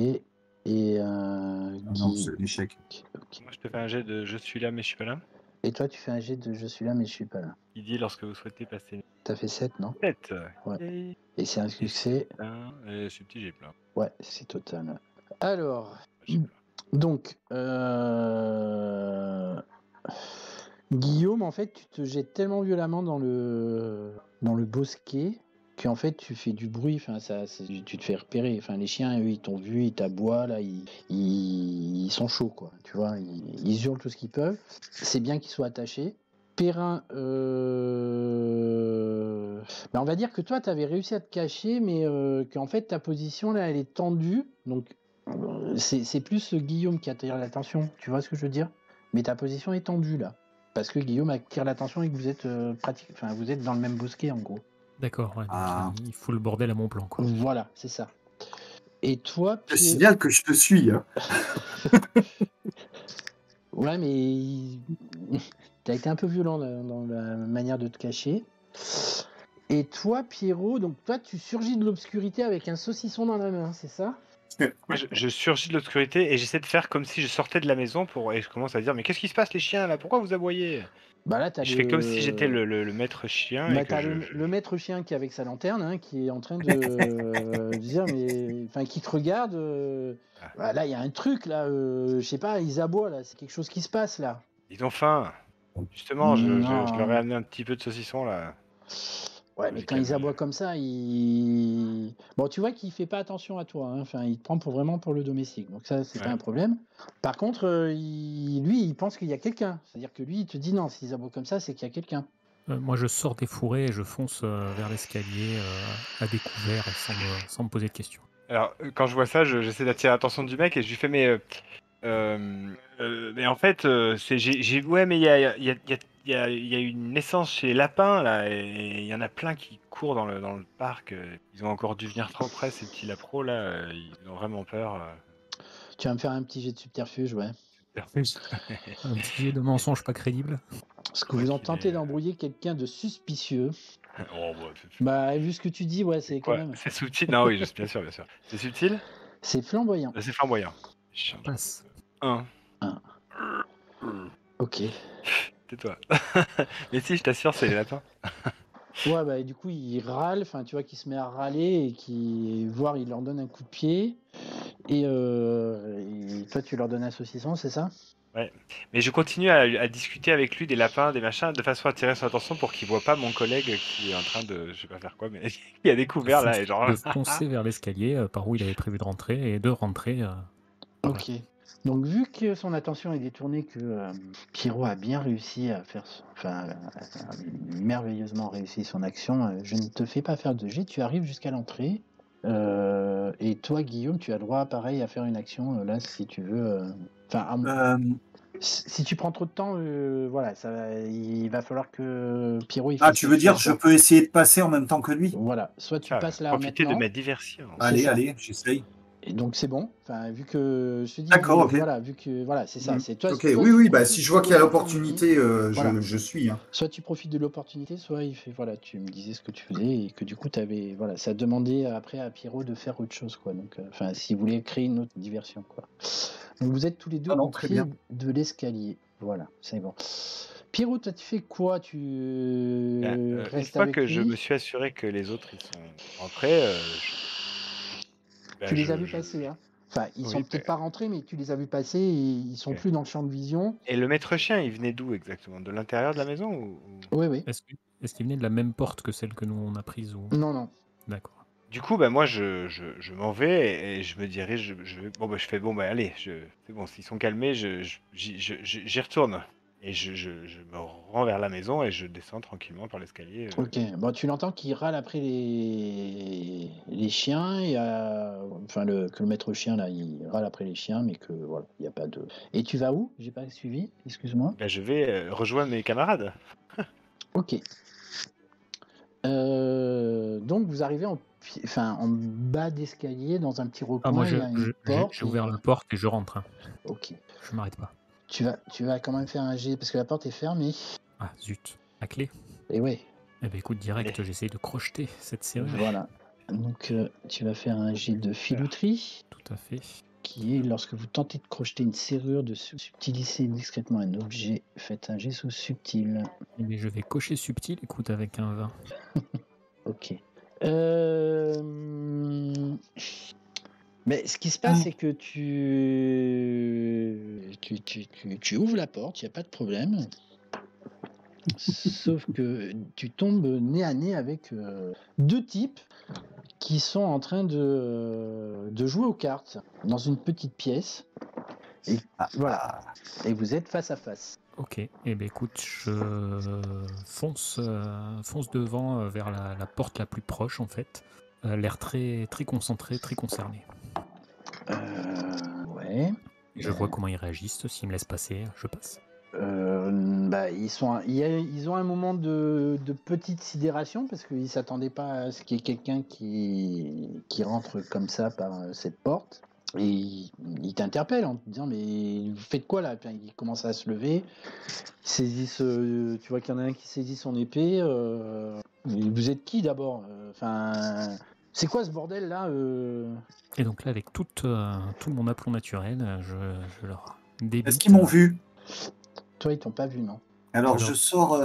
S1: Et
S4: non, c'est l'échec.
S1: Okay.
S3: Moi, je te fais un jet de je suis là, mais je suis pas là.
S1: Et toi, tu fais un jet de je suis là, mais je suis pas là.
S3: Il dit lorsque vous souhaitez passer.
S1: T'as fait 7, non?
S3: 7.
S1: Ouais. Et c'est un succès.
S3: Ce petit, j'ai plein.
S1: Ouais, c'est total. Alors. Donc, Guillaume, en fait, tu te jettes tellement violemment dans le bosquet qu'en fait, tu fais du bruit. Enfin, tu te fais repérer. Enfin, les chiens, eux, ils t'ont vu, ils t'aboient là, ils sont chauds, quoi. Tu vois, ils hurlent tout ce qu'ils peuvent. C'est bien qu'ils soient attachés. Perrin, on va dire que toi, tu avais réussi à te cacher, mais qu'en fait, ta position là, elle est tendue, donc. C'est plus Guillaume qui attire l'attention, tu vois ce que je veux dire? Mais ta position est tendue là. Parce que Guillaume attire l'attention et que vous êtes vous êtes dans le même bosquet en gros.
S2: D'accord, ouais, donc il fout le bordel à mon plan, quoi.
S1: Voilà, c'est ça. Et toi,
S4: Je signale que je te suis. Hein.
S1: Ouais, mais t'as été un peu violent dans la manière de te cacher. Et toi, Pierrot, donc toi, tu surgis de l'obscurité avec un saucisson dans la main, c'est ça?
S3: Moi, je surgis de l'obscurité et j'essaie de faire comme si je sortais de la maison et je commence à dire mais qu'est-ce qui se passe les chiens là? Pourquoi vous aboyez?
S1: Bah là,
S3: je fais comme si j'étais le maître chien.
S1: Bah, t'as le maître chien qui est avec sa lanterne, hein, qui est en train de dire qui te regarde. Bah, là, il y a un truc là, je sais pas, ils aboient là, c'est quelque chose qui se passe là.
S3: Ils ont faim. Justement, je leur ai amené un petit peu de saucisson là.
S1: Ouais, mais quand ils aboient comme ça, bon, tu vois qu'il fait pas attention à toi. Hein. Enfin, il te prend vraiment pour le domestique. Donc ça, c'est pas un problème. Par contre, lui, il pense qu'il y a quelqu'un. C'est-à-dire que lui, il te dit non, s'ils aboient comme ça, c'est qu'il y a quelqu'un.
S2: Moi, je sors des fourrés et je fonce vers l'escalier à découvert et sans me poser de questions.
S3: Alors, quand je vois ça, j'essaie d'attirer l'attention du mec et je lui fais mais en fait, ouais, mais il y a une naissance chez Lapin là, et il y en a plein qui courent dans le parc. Ils ont encore dû venir trop près, ces petits lapros là. Ils ont vraiment peur.
S1: Tu vas me faire un petit jet de subterfuge, ouais.
S2: Un petit jet de mensonge pas crédible.
S1: Parce que vous en tentez d'embrouiller quelqu'un de suspicieux.
S3: Oh, bah,
S1: Bah, vu ce que tu dis, ouais, c'est quand
S3: quoi,
S1: même.
S3: c'est subtil? Non, oui, bien sûr, bien sûr. C'est subtil?
S1: C'est flamboyant.
S3: C'est flamboyant. Chiant.
S2: Passe.
S3: 1.
S1: Ok.
S3: Tais-toi. Mais si, je t'assure, c'est les lapins.
S1: Ouais, bah, et du coup, il râle, enfin, tu vois qu'il se met à râler et voire il leur donne un coup de pied. Et toi, tu leur donnes un saucisson, c'est ça?
S3: Ouais. Mais je continue à discuter avec lui des lapins, des machins, de façon à attirer son attention pour qu'il voit pas mon collègue qui est en train de, je sais pas faire quoi, mais qui a découvert là et genre.
S2: De foncer vers l'escalier par où il avait prévu de rentrer et de rentrer. Voilà.
S1: Ok. Donc, vu que son attention est détournée, que Pierrot a bien réussi à faire, a merveilleusement réussi son action, je ne te fais pas faire de jet, tu arrives jusqu'à l'entrée. Et toi, Guillaume, tu as droit, pareil, à faire une action, là, si tu veux. Si tu prends trop de temps, voilà, il va falloir que Pierrot... il fasse
S4: tu veux dire, je peux essayer de passer en même temps que lui?
S1: Voilà, soit tu passes là
S3: Profiter
S1: maintenant...
S3: de ma diversion.
S4: Allez, j'essaye.
S1: Et donc c'est bon, enfin, vu que je te dis,
S4: D'accord, ok.
S1: voilà, vu que voilà, c'est ça, c'est toi.
S4: Ok,
S1: soit
S4: oui,
S1: tu
S4: bah,
S1: profites
S4: si je
S1: de
S4: vois qu'il y a
S1: l'opportunité,
S4: l'opportunité,
S1: voilà.
S4: je suis. Hein.
S1: Soit tu profites de l'opportunité, soit il fait, voilà, tu me disais ce que tu faisais et que du coup t'avais, voilà, ça demandait après à Pierrot de faire autre chose, quoi. Donc, enfin, s'il voulait créer une autre diversion, quoi. Donc vous êtes tous les deux
S4: Ah non,
S1: au
S4: très
S1: pied
S4: bien.
S1: de l'escalier, voilà, c'est bon. Pierrot, toi, tu fais quoi? Tu
S3: Une
S1: restes
S3: fois
S1: avec
S3: que je
S1: lui?
S3: me suis assuré que les autres ils sont rentrés,
S1: Tu les as vus passer, hein? Enfin, ils sont peut-être pas rentrés, mais tu les as vus passer et ils sont plus dans le champ de vision.
S3: Et le maître chien, il venait d'où exactement? De l'intérieur de la maison
S1: Oui, oui.
S2: Est-ce qu'il venait de la même porte que celle que nous on a prise ou...
S1: Non.
S2: D'accord.
S3: Du coup, bah moi, je m'en vais et je me dirige. Je fais bon, bah allez, c'est bon, s'ils sont calmés, j'y retourne. Et je me rends vers la maison et je descends tranquillement par l'escalier.
S1: Ok, bon, tu l'entends qui râle après les chiens, et enfin que le maître chien là, il râle après les chiens, mais que voilà, il n'y a pas de. Et tu vas où? J'ai pas suivi, excuse-moi.
S3: Bah, je vais rejoindre mes camarades.
S1: Ok. Donc vous arrivez en bas d'escalier dans un petit recoin,
S2: Moi,
S1: il y a une porte.
S2: j'ai ouvert la porte et je rentre. Hein.
S1: Ok.
S2: Je m'arrête pas.
S1: Tu vas quand même faire un jet parce que la porte est fermée.
S2: Ah zut, la clé.
S1: Et ouais.
S2: Eh ben écoute, direct, j'essaye de crocheter cette serrure.
S1: Voilà. Donc tu vas faire un jet de filouterie.
S2: Tout à fait.
S1: Qui est lorsque vous tentez de crocheter une serrure, de subtiliser discrètement un objet, faites un jet sous subtil.
S2: Mais je vais cocher subtil, écoute, avec un 20.
S1: Ok. Mais ce qui se passe, c'est que tu ouvres la porte, il n'y a pas de problème. Sauf que tu tombes nez à nez avec deux types qui sont en train de jouer aux cartes dans une petite pièce. Et voilà. Et vous êtes face à face.
S2: Ok. Eh ben écoute, je fonce devant vers la porte la plus proche en fait. L'air très très concentré, très concerné.
S1: Ouais.
S2: Et je vois comment ils réagissent. S'ils me laissent passer, je passe.
S1: Ils ont un moment de petite sidération parce qu'ils ne s'attendaient pas à ce qu'il y ait quelqu'un qui rentre comme ça par cette porte. Et ils t'interpellent en te disant mais vous faites quoi là? Ils commencent à se lever, ils saisissent, tu vois qu'il y en a un qui saisit son épée. Vous êtes qui d'abord? C'est quoi ce bordel là?
S2: Et donc là, avec tout mon aplomb naturel, je leur débite.
S4: Est-ce qu'ils m'ont vu?
S1: Toi, ils t'ont pas vu, non?
S4: Alors je sors.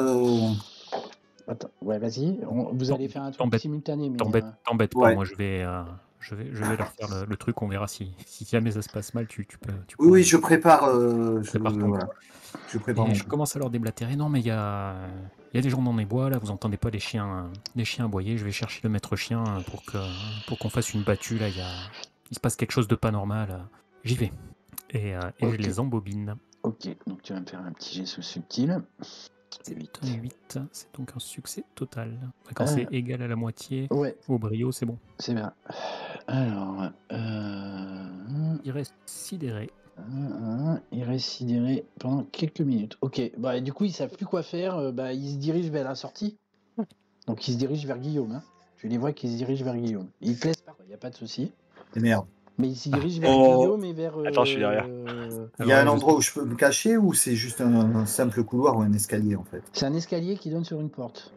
S1: Attends, ouais, vas-y. Vous allez faire un truc simultané.
S2: T'embête pas, moi je vais leur faire le truc, on verra si jamais ça se passe mal, tu peux.
S4: Oui, je prépare.
S2: Je prépare. Et je commence à leur déblatérer. Non, mais il y a des gens dans les bois là. Vous entendez pas les chiens aboyer. Je vais chercher le maître chien pour qu'on fasse une battue là. Il se passe quelque chose de pas normal. J'y vais. Et je les embobine.
S1: Ok, donc tu vas me faire un petit jet sous subtil.
S2: C'est 8, c'est donc un succès total. Quand c'est égal à la moitié,
S1: Ouais,
S2: au brio, c'est bon.
S1: c'est bien. Alors,
S2: Il reste sidéré.
S1: il reste sidéré pendant quelques minutes. Ok, bah, du coup, ils savent plus quoi faire. Bah, ils se dirigent vers la sortie. Donc, ils se dirigent vers Guillaume. Hein. Tu les vois qu'ils se dirigent vers Guillaume. Ils te laissent pas, il n'y a pas de souci.
S4: Et merde.
S1: Mais ils se dirigent vers
S4: Oh.
S1: Guillaume et vers.
S3: Attends, je suis derrière.
S4: Il y a un
S2: Alors,
S4: endroit où je peux me cacher ou c'est juste un simple couloir ou un escalier en fait?
S1: C'est un escalier qui donne sur une porte.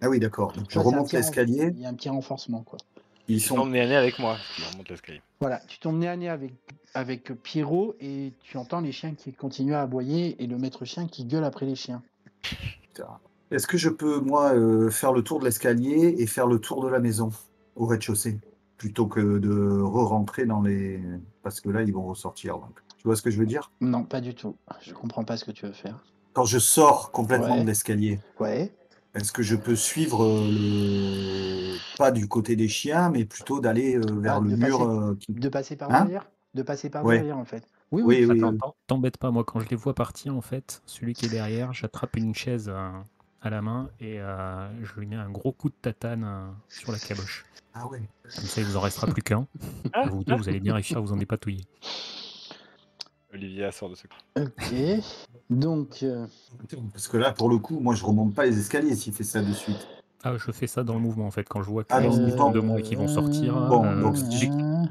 S4: Ah oui, d'accord. Donc je
S1: Toi, c'est un
S4: remonte
S1: petit
S4: l'escalier.
S1: Il y a un petit renforcement, quoi.
S4: Ils
S3: Tu
S4: sont.
S3: tombes nez à nez avec moi, si tu remontes l'escalier.
S1: Voilà, tu tombes nez à nez avec Pierrot et tu entends les chiens qui continuent à aboyer et le maître chien qui gueule après les chiens.
S4: Putain. Est-ce que je peux, moi, faire le tour de l'escalier et faire le tour de la maison au rez-de-chaussée plutôt que de re-rentrer dans les. Parce que là, ils vont ressortir. Donc. Tu vois ce que je veux dire?
S1: Non, pas du tout. Je comprends pas ce que tu veux faire.
S4: Quand je sors complètement
S1: Ouais.
S4: de l'escalier,
S1: Ouais.
S4: est-ce que je peux suivre pas du côté des chiens, mais plutôt d'aller vers le mur qui.
S1: De passer par
S4: Hein?
S1: derrière. De passer par
S4: Ouais.
S1: derrière, en fait. Oui.
S4: Oui, oui.
S2: Attends, t'embête pas, moi quand je les vois partir, en fait, celui qui est derrière, j'attrape une chaise à la main et je lui mets un gros coup de tatane sur la caboche.
S4: Ah ouais.
S2: Comme ça, il vous en restera plus qu'un. Et vous deux, vous allez bien réussir à vous en dépatouiller.
S3: Olivia sort de ce corps.
S1: Ok. Donc,
S4: Parce que là, pour le coup, moi, je remonte pas les escaliers s'il fait ça de suite.
S2: Ah, je fais ça dans le mouvement, en fait, quand je vois
S4: Ah,
S2: qu'ils
S4: dans le
S2: sont
S4: mouvement.
S2: de moi et qu'ils vont sortir.
S4: Bon, donc,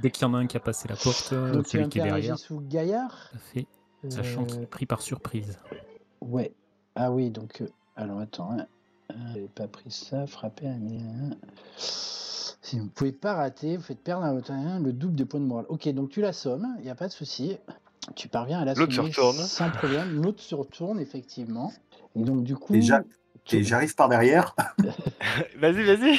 S2: Dès qu'il y en a un qui a passé la porte,
S1: donc tu
S2: celui
S1: vas me
S2: qui est
S1: faire un jet
S2: derrière,
S1: sous Gaillard.
S2: ça fait, sachant qu'il est pris par surprise.
S1: Ouais. Ah oui, donc. Alors attends. Hein. J'avais pas pris ça. Frapper un. Si vous pouvez pas rater, vous faites perdre à votre le double de points de morale. Ok, donc tu l'assommes, il n'y a pas de souci. Tu parviens à
S3: L'autre se
S1: l'assommer
S3: retourne.
S1: sans problème. L'autre se retourne, effectivement. Et donc, du coup.
S4: Et j'arrive par derrière.
S3: Vas-y.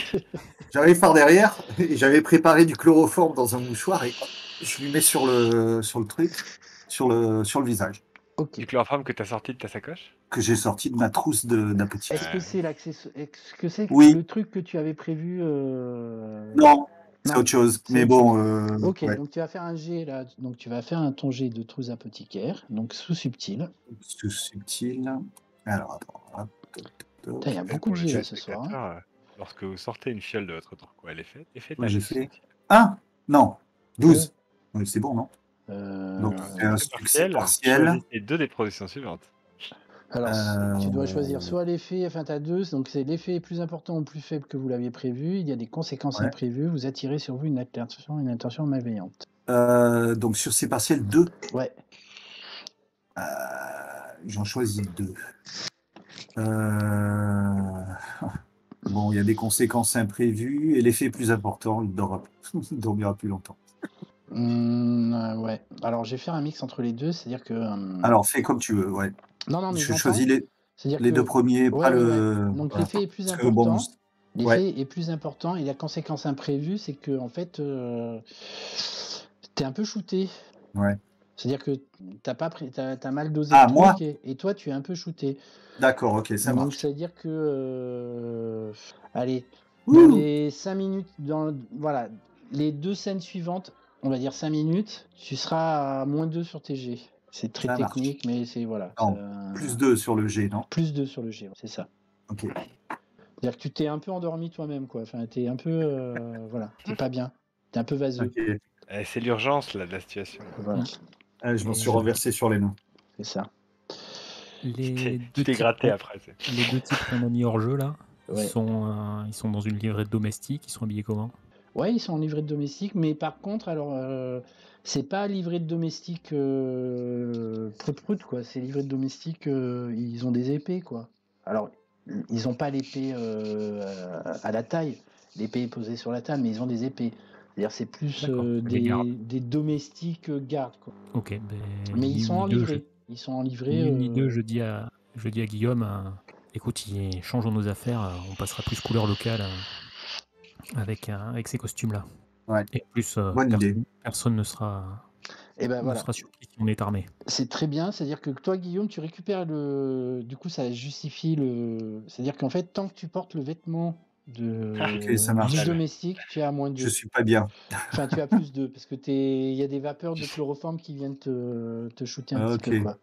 S4: J'arrive par derrière et j'avais préparé du chloroforme dans un mouchoir et je lui mets sur le truc, sur le visage,
S1: Ok.
S3: Du chloroforme que tu as sorti de ta sacoche.
S4: que j'ai sorti de ma trousse d'un petit
S1: Est-ce
S4: frère.
S1: que c'est Est-ce que c'est
S4: Oui.
S1: le truc que tu avais prévu
S4: Non, c'est
S1: Non,
S4: autre chose.
S1: c'est
S4: Mais
S1: autre
S4: bon,
S1: Ok,
S4: ouais.
S1: donc tu vas faire un jet là. Donc tu vas faire un ton jet de trousse apothicaire, donc sous subtil.
S4: C'est subtil. Alors, attends. Hop, top.
S1: Putain, il y a beaucoup de
S3: Pour le
S1: jets là ce soir. Hein.
S3: téléspectateur, lorsque vous sortez une fiole de votre quoi elle est faite. Et faites
S4: Moi,
S3: la
S4: j'ai
S3: liste.
S4: fait 1. Non, 12. Oui, c'est bon, non? Donc, c'est un
S3: C'est
S4: succès partiel.
S3: Choisissez deux des propositions suivantes.
S1: Alors, tu dois choisir soit l'effet, enfin tu as deux, donc c'est l'effet est plus important ou plus faible que vous l'aviez prévu, il y a des conséquences
S4: Ouais.
S1: imprévues, vous attirez sur vous une intention malveillante.
S4: Donc, sur ces partiels, 2.
S1: Ouais.
S4: J'en choisis 2. Bon, il y a des conséquences imprévues et l'effet plus important, il dormira plus longtemps.
S1: Ouais. Alors, je vais faire un mix entre les deux, c'est-à-dire que.
S4: Alors, fais comme tu veux, ouais.
S1: Non, mais
S4: Je choisis
S1: c'est-à-dire
S4: les
S1: que...
S4: deux premiers,
S1: Ouais,
S4: pas
S1: ouais,
S4: le.
S1: ouais. Donc,
S4: Voilà.
S1: l'effet est plus
S4: Parce que,
S1: important.
S4: bon,
S1: L'effet est plus important et la conséquence imprévue, c'est que, en fait, t'es un peu shooté.
S4: Ouais.
S1: C'est-à-dire que t'as mal dosé
S4: Ah,
S1: le
S4: moi
S1: truc et toi, tu es un peu shooté.
S4: D'accord, ok, ça
S1: Donc,
S4: marche.
S1: c'est-à-dire que. Allez,
S4: Ouh.
S1: dans les 5 minutes, voilà, les 2 scènes suivantes, on va dire 5 minutes, tu seras à -2 sur tes G. C'est très
S4: Ça marche.
S1: technique, mais c'est voilà.
S4: Non, plus 2 sur le G, non?
S1: Plus 2 sur le G, c'est ça.
S4: Ok.
S1: C'est-à-dire que tu t'es un peu endormi toi-même, quoi. Enfin, t'es un peu, voilà, t'es pas bien, t'es un peu vaseux.
S4: Ok.
S3: C'est l'urgence là de la situation.
S1: Voilà,
S4: Je m'en suis renversé sur les mains.
S1: c'est ça.
S2: Les
S3: Tu t'es gratté après.
S2: Les deux types qu'on a mis hors jeu là,
S1: Ouais.
S2: ils sont dans une livrée domestique, ils sont habillés comment?
S1: Ouais, ils sont en livret de domestique, mais par contre, alors, c'est pas livret de domestique prout-prout, quoi. C'est livret de domestique, ils ont des épées, quoi. Alors, ils ont pas l'épée à la taille. L'épée est posée sur la table, mais ils ont des épées. C'est-à-dire, c'est plus
S2: D'accord, des gardes.
S1: des domestiques gardes, quoi.
S2: Ok, ben,
S1: Mais
S2: ni
S1: ils sont
S2: une
S1: en
S2: ni deux,
S1: livret. Ils sont en
S2: Ni
S1: livret.
S2: une ni deux, je dis à Guillaume, écoute, changeons nos affaires, on passera plus couleur locale avec ces costumes-là.
S4: Ouais.
S2: Et plus,
S4: Bonne idée.
S2: personne ne sera,
S1: Et ben voilà.
S2: sera surpris si on est armé.
S1: C'est très bien, c'est-à-dire que toi, Guillaume, tu récupères le. Du coup, ça justifie le. C'est-à-dire qu'en fait, tant que tu portes le vêtement
S4: Ok, ça
S1: du
S4: marche.
S1: domestique, tu es à moins
S4: Je
S1: 2.
S4: suis pas bien.
S1: Enfin, tu as plus 2, parce que il y a des vapeurs de chloroforme qui viennent te shooter un petit peu,
S4: Ok.
S1: quoi.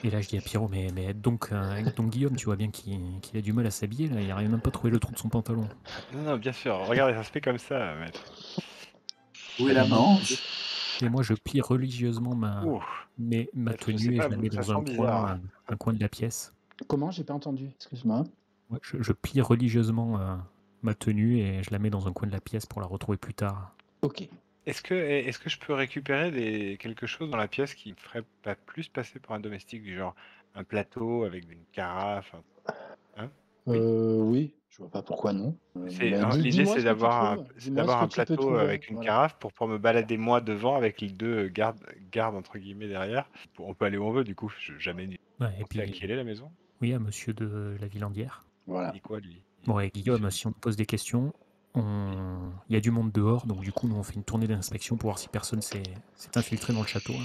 S2: Et là, je dis à Pierrot, mais donc Guillaume, tu vois bien qu'il a du mal à s'habiller, là. Il n'arrive même pas à trouver le trou de son pantalon.
S3: Non, bien sûr. Regardez, ça se fait comme ça, maître.
S4: Où est la manche?
S2: Et moi, je plie religieusement ma
S3: Ouh, maître, je sais
S2: tenue et
S3: pas,
S2: je la mets
S3: ça
S2: dans
S3: sent bizarre. Hein.
S2: un coin de la pièce.
S1: Comment? J'ai pas entendu, excuse-moi.
S2: Ouais, je plie religieusement ma tenue et je la mets dans un coin de la pièce pour la retrouver plus tard.
S1: Ok.
S3: Est-ce que je peux récupérer quelque chose dans la pièce qui me ferait pas plus passer pour un domestique, du genre un plateau avec une carafe, hein? Oui.
S1: Oui, je vois pas pourquoi non.
S3: L'idée,
S1: Dis-moi
S3: c'est
S1: ce que tu
S3: d'avoir
S1: trouves. Dis-moi ce que
S3: un
S1: tu peux
S3: plateau
S1: trouver.
S3: avec une
S1: Voilà.
S3: carafe pour pouvoir me balader moi devant avec les deux gardes entre guillemets derrière. On peut aller où on veut, du coup. Jamais ni
S2: Ouais, et
S3: pensé à
S2: puis,
S3: qui elle est la maison.
S2: oui, à monsieur de la Villandière.
S1: Voilà.
S3: Il dit quoi, lui?
S2: Bon, et Guillaume, si on te pose des questions, il y a du monde dehors, donc du coup, nous, on fait une tournée d'inspection pour voir si personne s'est infiltré dans le château. Hein.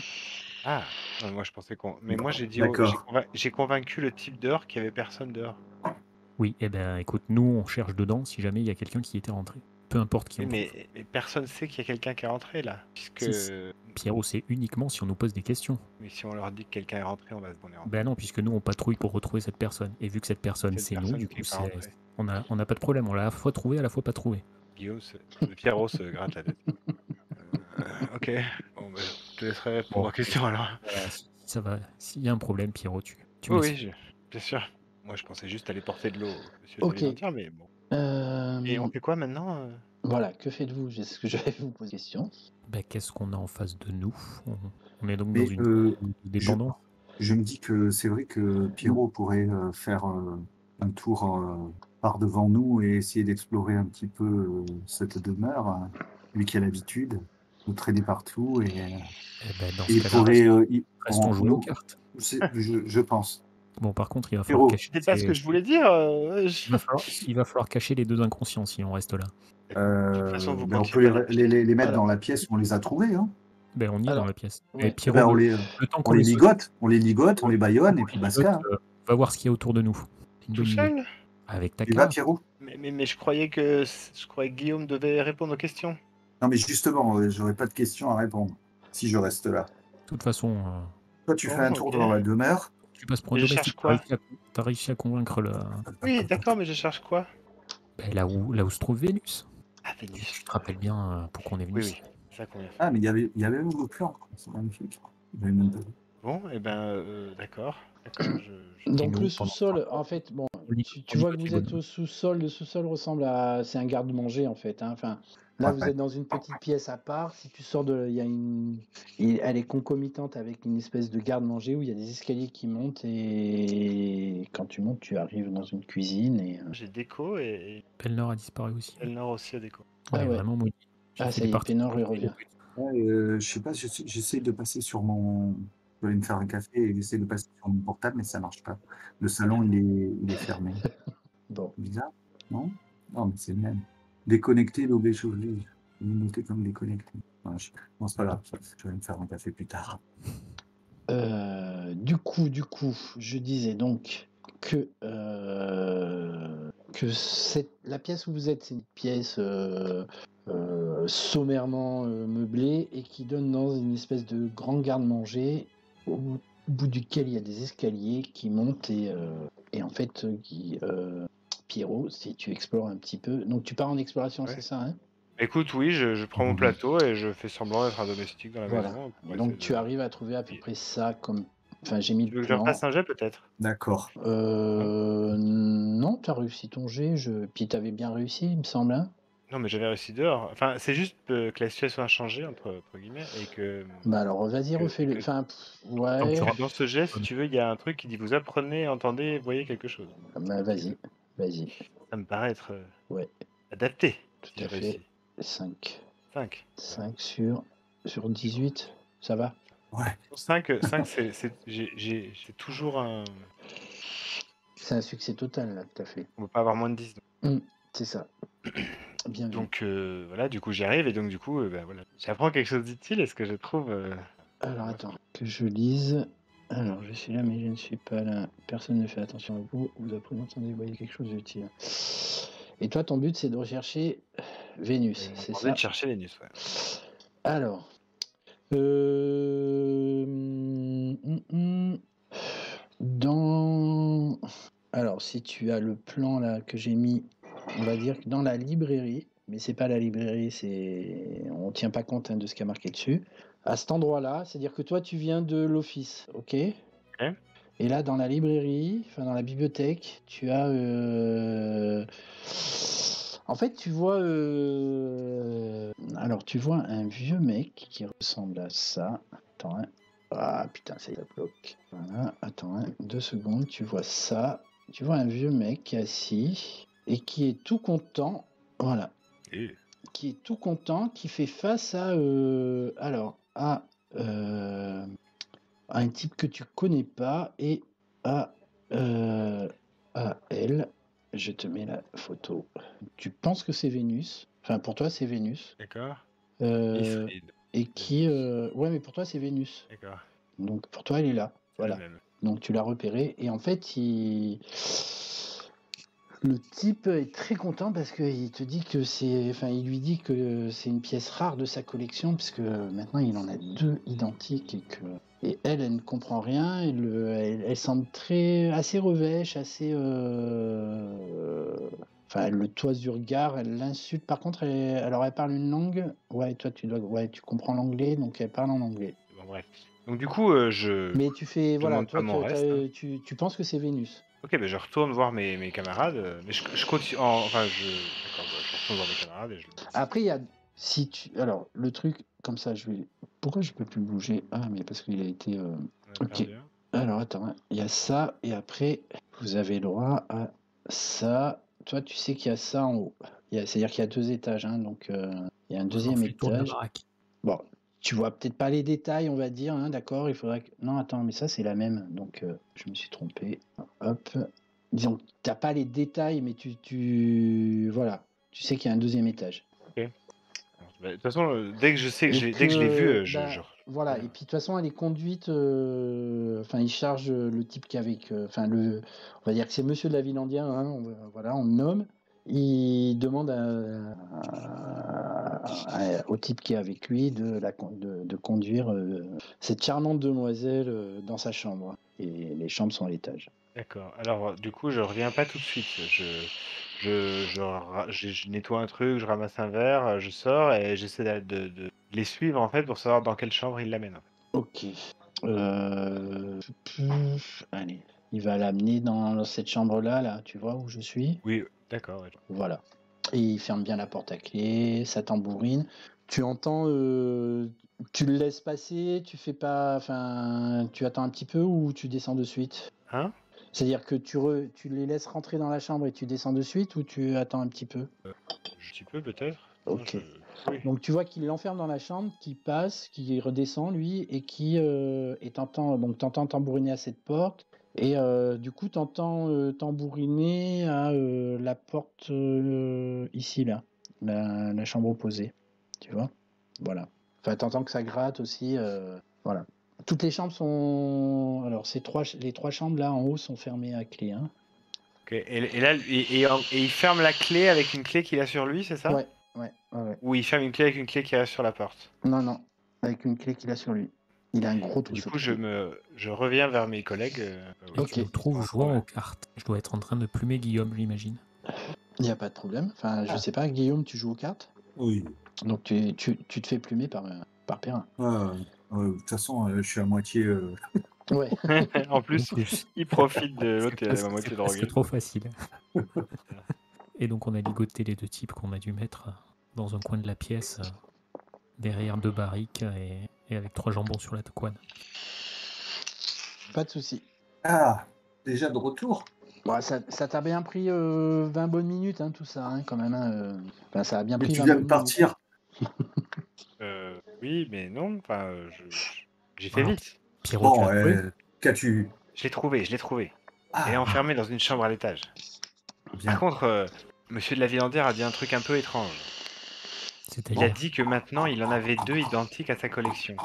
S3: Ah, non, moi je pensais qu'on. Mais moi j'ai dit,
S4: D'accord.
S3: j'ai convaincu le type dehors qu'il y avait personne dehors.
S2: Oui, eh ben, écoute, nous, on cherche dedans si jamais il y a quelqu'un qui était rentré. Peu importe qui
S3: Oui,
S2: on trouve.
S3: mais personne sait qu'il y a quelqu'un qui est rentré là, puisque.
S2: Si, Pierrot, c'est uniquement si on nous pose des questions.
S3: Mais si on leur dit que quelqu'un est rentré, on va se donner rentré.
S2: Ben non, puisque nous, on patrouille pour retrouver cette personne. Et vu que cette personne,
S3: Cette
S2: c'est nous,
S3: personne
S2: du
S3: qui
S2: coup,
S3: est pas rentrée.
S2: on n'a pas de problème. On l'a à la fois trouvé, à la fois pas trouvé.
S3: Pierrot se gratte la tête. Ok, bon, bah, je te laisserai répondre
S2: Bon,
S3: aux questions alors.
S2: voilà, si ça va, s'il y a un problème, Pierrot, tu
S3: Oui,
S2: me
S3: oui,
S2: signes.
S3: bien sûr. Moi je pensais juste aller porter de l'eau au monsieur de la
S1: Ok.
S3: Villandière, mais bon. Et on fait quoi maintenant
S1: Voilà, que faites-vous? C'est ce que j'allais vous poser question.
S2: Ben, qu'est-ce qu'on a en face de nous? On est donc dans
S4: Mais
S2: une dépendance.
S4: je me dis que c'est vrai que Pierrot pourrait faire un tour par devant nous et essayer d'explorer un petit peu cette demeure, hein, lui qui a l'habitude de traîner partout et
S2: Eh ben, dans ce
S4: il
S2: cas-là,
S4: pourrait.
S2: restons jouer aux cartes.
S4: Je pense.
S2: Bon, par contre, il va falloir
S4: Pierrot,
S2: cacher.
S3: C'est pas ce que je voulais dire.
S2: Il va falloir cacher les deux inconscients si on reste là.
S3: De toute façon, vous
S4: ben, on
S3: continuez
S4: peut
S3: pas
S4: les mettre
S1: Alors.
S4: dans la pièce où on les a trouvés. Hein.
S2: Ben, on y est
S1: Alors,
S2: dans la pièce.
S1: ouais.
S2: Et Pierrot,
S4: Ben,
S2: le temps
S4: on
S2: qu'on
S4: les
S2: les
S4: ligote, on les baillonne et puis basta.
S2: va voir ce qu'il y a autour de nous. C'est une
S3: tout
S2: bonne idée.
S3: seul.
S2: Avec ta
S4: Tu vas,
S2: carte.
S4: Pierrot?
S3: Mais je croyais que Guillaume devait répondre aux questions.
S4: Non, mais justement, j'aurais pas de questions à répondre si je reste là.
S2: De toute façon,
S4: Toi, tu
S3: Bon,
S4: fais un tour
S3: ok.
S4: dans la demeure.
S2: tu passes pour un
S3: Et je
S2: domestique.
S3: cherche quoi?
S2: T'as réussi à convaincre le.
S3: Oui, d'accord, mais je cherche quoi?
S2: Ben, là où se trouve Vénus.
S3: Ah,
S2: Tu
S3: Vénus.
S2: te rappelles bien pourquoi on est venu
S3: Oui,
S2: ici.
S3: oui, c'est ça qu'on vient faire.
S4: Ah, mais il y avait même le plan. C'est magnifique. J'avais même pas vu.
S3: Bon, et ben, d'accord. D'accord,
S1: Donc
S2: nous,
S1: le
S2: pendant
S1: sous-sol,
S2: ce temps,
S1: en fait, bon,
S2: on
S1: tu vois que vous êtes au sous-sol. Le sous-sol ressemble à, c'est un garde-manger en fait. Hein. Enfin, là vous
S4: Ouais.
S1: êtes dans une petite pièce à part. Si tu sors il y a elle est concomitante avec une espèce de garde-manger où il y a des escaliers qui montent et quand tu montes, tu arrives dans une cuisine et.
S3: J'ai déco et
S2: Pelnor a disparu aussi.
S3: Elnor aussi a déco.
S2: On
S1: Ah
S2: est
S1: ouais.
S2: vraiment maudits.
S1: Ah ça y est, Pénor il revient.
S4: Ouais, je sais pas, j'essaie de passer sur mon. Je vais aller me faire un café et j'essaie de passer sur mon portable, mais ça marche pas. Le salon, il est fermé.
S1: Bon.
S4: Bizarre, non? Non, mais c'est le même. Déconnecté, l'objet chauffé. Il est noté comme déconnecté. Ouais, bon, c'est pas grave, je vais me faire un café plus tard.
S1: Du coup, je disais donc que la pièce où vous êtes, c'est une pièce sommairement meublée et qui donne dans une espèce de grand garde-manger au bout duquel il y a des escaliers qui montent et en fait, Pierrot, si tu explores un petit peu, donc tu pars en exploration,
S3: Ouais.
S1: c'est ça, hein?
S3: Écoute, oui, je prends mon plateau et je fais semblant d'être un domestique dans la
S1: Voilà.
S3: maison.
S1: Et donc tu arrives à trouver à peu près ça comme. Enfin, j'ai mis
S3: Tu veux
S1: le
S3: que je
S1: plan.
S3: refasse un jet peut-être?
S4: D'accord.
S1: Non, t'as réussi ton jet. Puis t'avais bien réussi, il me semble. Hein.
S3: Non, mais j'avais réussi dehors. Enfin, c'est juste que la situation a changé, entre guillemets, et que.
S1: Bah alors, vas-y, refais-le. Enfin, ouais.
S3: Dans ce jet, si tu veux, il y a un truc qui dit vous apprenez, entendez, voyez quelque chose.
S1: Bah, vas-y.
S3: Ça me paraît être
S1: Ouais,
S3: adapté.
S1: tout à fait. 5.
S3: 5.
S1: 5 sur 18, ça va?
S4: Ouais.
S3: 5, c'est toujours un.
S1: C'est un succès total, là, tout à fait.
S3: On ne peut pas avoir moins de 10.
S1: C'est ça. Bien vu.
S3: Donc voilà, du coup j'y arrive et donc du coup bah, voilà. J'apprends quelque chose d'utile et ce que je trouve.
S1: Alors attends, que je lise. Alors je suis là mais je ne suis pas là. Personne ne fait attention à vous. Vous apprenez, entendez, voyez quelque chose d'utile. Et toi, ton but, c'est de rechercher Vénus,
S3: On
S1: c'est
S3: demandait
S1: ça?
S3: de chercher Vénus, ouais.
S1: Alors, dans... Alors, si tu as le plan là que j'ai mis, on va dire que dans la librairie, mais c'est pas la librairie, on tient pas compte de ce qui a marqué dessus. À cet endroit-là, c'est-à-dire que toi, tu viens de l'office, ok?
S3: Ok.
S1: Et là, dans la librairie, enfin dans la bibliothèque, tu as... En fait, tu vois... Alors, tu vois un vieux mec qui ressemble à ça. Attends, hein. Ah, putain, ça y bloque. Voilà, attends, hein, 2 secondes, tu vois ça. Tu vois un vieux mec qui est assis et qui est tout content. Voilà.
S3: Et-
S1: Qui est tout content, qui fait face à... à un type que tu connais pas et à elle. Je te mets la photo. Tu penses que c'est Vénus. Enfin, pour toi, c'est Vénus.
S3: D'accord.
S1: Euh,
S3: Ifrid.
S1: et qui... Ouais, mais pour toi, c'est Vénus.
S3: D'accord.
S1: Donc, pour toi, elle est là.
S3: C'est le
S1: Voilà.
S3: même.
S1: Donc, tu l'as repéré. Et en fait, le type est très content parce qu'il te dit que c'est... Enfin, il lui dit que c'est une pièce rare de sa collection puisque maintenant, il en a 2 identiques et que... Et elle ne comprend rien. Elle semble assez revêche, assez... Enfin, elle le toise du regard, elle l'insulte. Par contre, alors elle parle une langue. Ouais, toi, tu comprends l'anglais, donc elle parle en anglais.
S3: Bon, bref. Donc du coup, je
S1: Mais tu fais... Voilà,
S3: demande pas
S1: toi,
S3: mon reste. Hein.
S1: tu penses que c'est Vénus.
S3: Ok, ben je retourne voir mes camarades, mais je continue. Enfin, d'accord, bah, je retourne voir mes camarades et je.
S1: Après, il y a... Si tu... Alors, le truc, comme ça, je vais... Pourquoi je peux plus bouger? Ah, mais parce qu'il a été...
S3: On a
S1: Ok.
S3: perdu un.
S1: Alors, attends, hein. Il y a ça, et après, vous avez le droit à ça. Toi, tu sais qu'il y a ça en haut. C'est-à-dire qu'il y a 2 étages, hein, donc il y a un
S2: On
S1: deuxième
S2: fait le tour de la
S1: étage.
S2: baraque.
S1: Bon, tu vois peut-être pas les détails, on va dire, hein, d'accord, il faudrait que... Non, attends, mais ça, c'est la même, donc je me suis trompé. Hop. Disons, t'as pas les détails, mais Voilà, tu sais qu'il y a un 2e étage.
S3: Ok. Bah, de toute façon, dès que je sais que
S1: Et
S3: dès que je l'ai vu,
S1: voilà, et puis de toute façon, elle est conduite. Enfin, il charge le type qui est avec. Enfin, on va dire que c'est Monsieur de la Villandière, hein, voilà, on le nomme. Il demande au type qui est avec lui de conduire cette charmante demoiselle dans sa chambre. Et les chambres sont à l'étage.
S3: D'accord. Alors, du coup, je reviens pas tout de suite. Je nettoie un truc, je ramasse un verre, je sors et j'essaie de les suivre en fait pour savoir dans quelle chambre ils l'amènent.
S1: Ok. Allez, il va l'amener dans cette chambre-là, là, tu vois où je suis.
S3: Oui, d'accord. Ouais.
S1: Voilà. Et il ferme bien la porte à clé, ça tambourine. Tu entends, tu le laisses passer, tu fais pas, enfin, tu attends un petit peu ou tu descends de suite.
S3: Hein?
S1: C'est-à-dire que tu les laisses rentrer dans la chambre et tu descends de suite ou tu attends un petit peu.
S3: Un petit peu peut-être. Non,
S1: Ok.
S3: Oui.
S1: Donc tu vois qu'il l'enferme dans la chambre, qu'il passe, qu'il redescend lui et qui et t'entends tambouriner à cette porte et du coup t'entends tambouriner à la porte ici là, la chambre opposée, tu vois. Voilà. Enfin t'entends que ça gratte aussi, voilà. Toutes les chambres sont alors les 3 chambres là en haut sont fermées à clé, hein.
S3: Ok. Et là, et il ferme la clé avec une clé qu'il a sur lui, c'est ça?
S1: Ouais.
S3: Ou il ferme une clé avec une clé qu'il a sur la porte?
S1: Non, avec une clé qu'il a sur lui. Il a un gros
S3: Du
S1: trousseau
S3: coup,
S1: de clés.
S3: je reviens vers mes collègues.
S2: Et
S1: Ok.
S2: tu me trouves jouant aux cartes. Je dois être en train de plumer Guillaume, j'imagine.
S1: Il n'y a pas de problème. Enfin, je sais pas, Guillaume, tu joues aux cartes?
S4: Oui.
S1: Donc tu te fais plumer par Perrin.
S4: De toute façon, je suis à moitié.
S1: Ouais.
S3: En plus, il profite de l'autre qui est à moitié
S2: C'est
S3: drogué.
S2: trop facile. Et donc on a ligoté les 2 types qu'on a dû mettre dans un coin de la pièce, derrière 2 barriques et avec 3 jambons sur la couenne.
S1: Pas de souci.
S4: Ah, déjà de retour?
S1: Bon, ça t'a bien pris 20 bonnes minutes, hein, tout ça, hein, quand même. Hein, Enfin, ça a bien
S4: Mais
S1: pris
S4: tu
S1: 20
S4: viens de
S1: bonnes
S4: partir.
S3: Oui, mais non. Enfin, j'ai fait vite.
S2: Pierrot, tu
S4: Bon,
S2: l'as trouvé
S4: qu'as-tu?
S3: Je l'ai trouvé.
S4: Ah,
S3: Elle est enfermée dans une chambre à l'étage.
S4: bien.
S3: Par contre, Monsieur de la Villandière a dit un truc un peu étrange. Il a
S2: C'est-à-dire,
S3: dit que maintenant, il en avait 2 identiques à sa collection.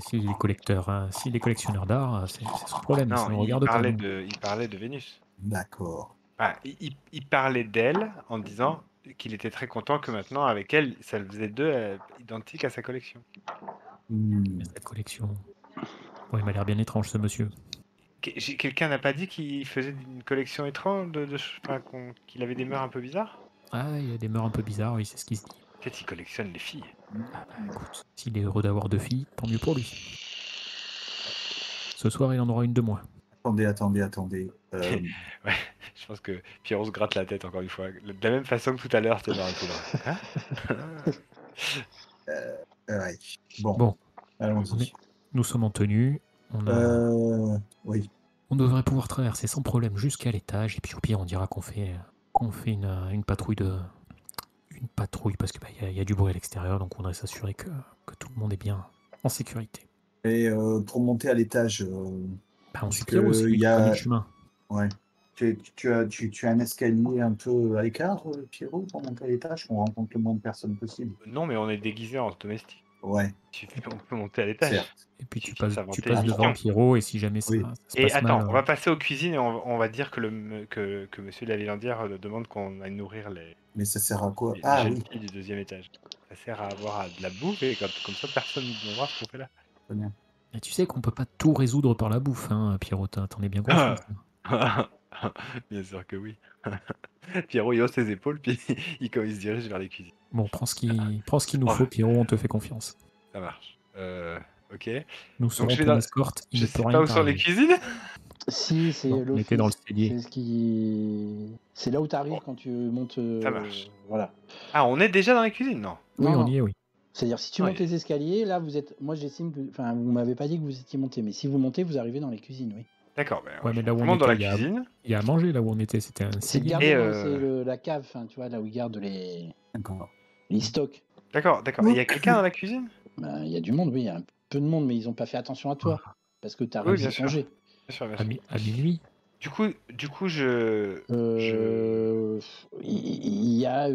S2: si les collecteurs, si les collectionneurs d'art, c'est son problème, ça
S3: Non,
S2: ne regarde pas nous.
S3: il parlait de Vénus.
S4: D'accord.
S3: il parlait d'elle en disant qu'il était très content que maintenant, avec elle, ça le faisait deux identiques à sa collection.
S4: Hmm.
S2: Cette collection. Bon, il m'a l'air bien étrange, ce monsieur.
S3: Quelqu'un n'a pas dit qu'il faisait une collection étrange, qu'il avait des mœurs un peu bizarres?
S2: Ah, il y a des mœurs un peu bizarres, oui, c'est ce qu'il se dit.
S3: Peut-être qu'il collectionne les filles.
S2: Ah bah écoute, s'il est heureux d'avoir 2 filles, tant mieux pour lui. Ce soir, il en aura une de moins.
S4: Attendez.
S3: Ouais, je pense que Pierrot se gratte la tête encore une fois. De la même façon que tout à l'heure, c'était genre un peu là.
S4: Ouais. Bon,
S2: Bon,
S4: allons-y.
S2: nous sommes en tenue.
S4: Oui.
S2: On devrait pouvoir traverser sans problème jusqu'à l'étage. Et puis au pire, on dira qu'on fait une patrouille Une patrouille, parce qu'il y a du bruit à l'extérieur, donc on voudrait s'assurer que tout le monde est bien en sécurité.
S4: Et pour monter à l'étage,
S2: Bah, on
S4: parce
S2: suit Pierrot, c'est
S4: que
S2: lui
S4: il
S2: qui
S4: y
S2: connaît le
S4: a...
S2: chemin.
S4: Ouais. Tu as un escalier un peu à l'écart, Pierrot, pour monter à l'étage, qu'on rencontre le moins de personnes possible.
S3: Non, mais on est déguisé en domestique.
S4: Ouais,
S3: On peut monter à l'étage.
S4: certes.
S2: Et puis
S3: Il
S2: tu
S3: suffit de
S2: passes
S3: s'inventer
S2: devant
S3: une mission.
S2: Pierrot, et si jamais ça,
S4: Oui.
S2: ça se
S3: Et
S2: passe
S3: attends,
S2: mal...
S3: on va passer aux cuisines et on va dire que monsieur la viandière demande qu'on aille nourrir les
S4: Mais ça sert à quoi?
S3: les
S4: Ah
S3: jeunes
S4: oui,
S3: filles du deuxième étage. Ça sert à avoir de la bouffe et comme ça, personne ne demandera ce qu'on fait là.
S4: très bien.
S2: Et tu sais qu'on peut pas tout résoudre par la bouffe, hein, Pierrot, t'en es bien conscient.
S3: Bien sûr que oui. Pierrot, il hausse ses épaules, puis il se dirige vers les cuisines.
S2: Bon, prends ce qu'il nous faut, Pierrot, on te fait confiance.
S3: Ça marche. Ok.
S2: Nous
S3: Donc
S2: serons
S3: je vais
S2: ton
S3: dans...
S2: escorte, il
S3: Je
S2: ne peut
S3: sais
S2: rien
S3: pas où sont les
S2: t'arriver.
S3: cuisines.
S1: Si, c'est
S2: Non, on était dans le
S1: l'office.
S2: cellier.
S1: C'est ce qui. C'est là où tu arrives
S3: Bon,
S1: quand tu montes.
S3: ça marche.
S1: Voilà.
S3: Ah, on est déjà dans les cuisines, non?
S2: Oui,
S1: Non,
S2: on
S1: non.
S2: y est, oui.
S1: C'est-à-dire, si tu
S3: Non,
S1: montes les escaliers, là, vous êtes. Moi, j'estime que. Enfin, vous m'avez pas dit que vous étiez monté, mais si vous montez, vous arrivez dans les cuisines, oui.
S3: D'accord, ben,
S2: Ouais, mais là où
S3: je
S2: on
S3: monte dans
S2: était,
S3: la cuisine.
S2: il y a à manger là où on était, c'était un
S1: C'est le
S2: cellier.
S1: garde-main, c'est la cave, enfin, tu vois, là où ils gardent
S4: D'accord.
S1: les stocks.
S3: D'accord. Et il y a quelqu'un dans la cuisine?
S1: Ben, il y a du monde, oui, il y a un peu de monde, mais ils ont pas fait attention à toi. Parce que tu as
S3: Oui, bien
S1: réussi ton
S3: sûr.
S1: jet.
S3: Bien sûr, bien
S2: À,
S3: sûr.
S2: à minuit.
S3: Du coup, je...
S1: Il y a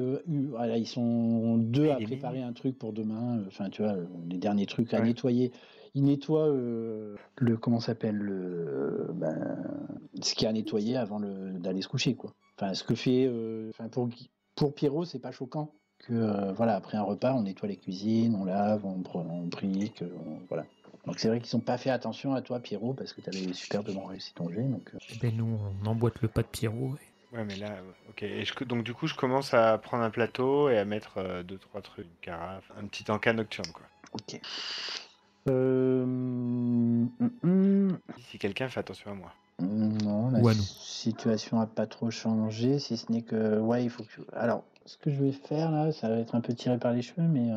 S1: voilà, ils sont deux
S3: Ah,
S1: à
S3: il est
S1: préparer
S3: minuit.
S1: un truc pour demain. Enfin, tu vois, les derniers trucs à
S3: Ouais.
S1: nettoyer. Ils nettoient le comment ça s'appelle ce qu'il y a à nettoyer avant d'aller se coucher, quoi. Enfin, ce que fait enfin, pour Pierrot, c'est pas choquant que voilà, après un repas, on nettoie les cuisines, on lave, on brique, voilà. Donc c'est vrai qu'ils n'ont pas fait attention à toi, Pierrot, parce que tu avais superbement réussi ton jet. Donc,
S2: Eh ben nous, on emboîte le pas de Pierrot.
S3: Ouais, mais là, ok. Donc du coup, je commence à prendre un plateau et à mettre 2-3 trucs, une carafe, un petit encas nocturne, quoi.
S1: ok.
S3: Si quelqu'un fait attention à moi.
S1: Non, la
S2: Ou à nous.
S1: situation n'a pas trop changé, si ce n'est que, ouais, il faut que... Alors, ce que je vais faire là, ça va être un peu tiré par les cheveux, mais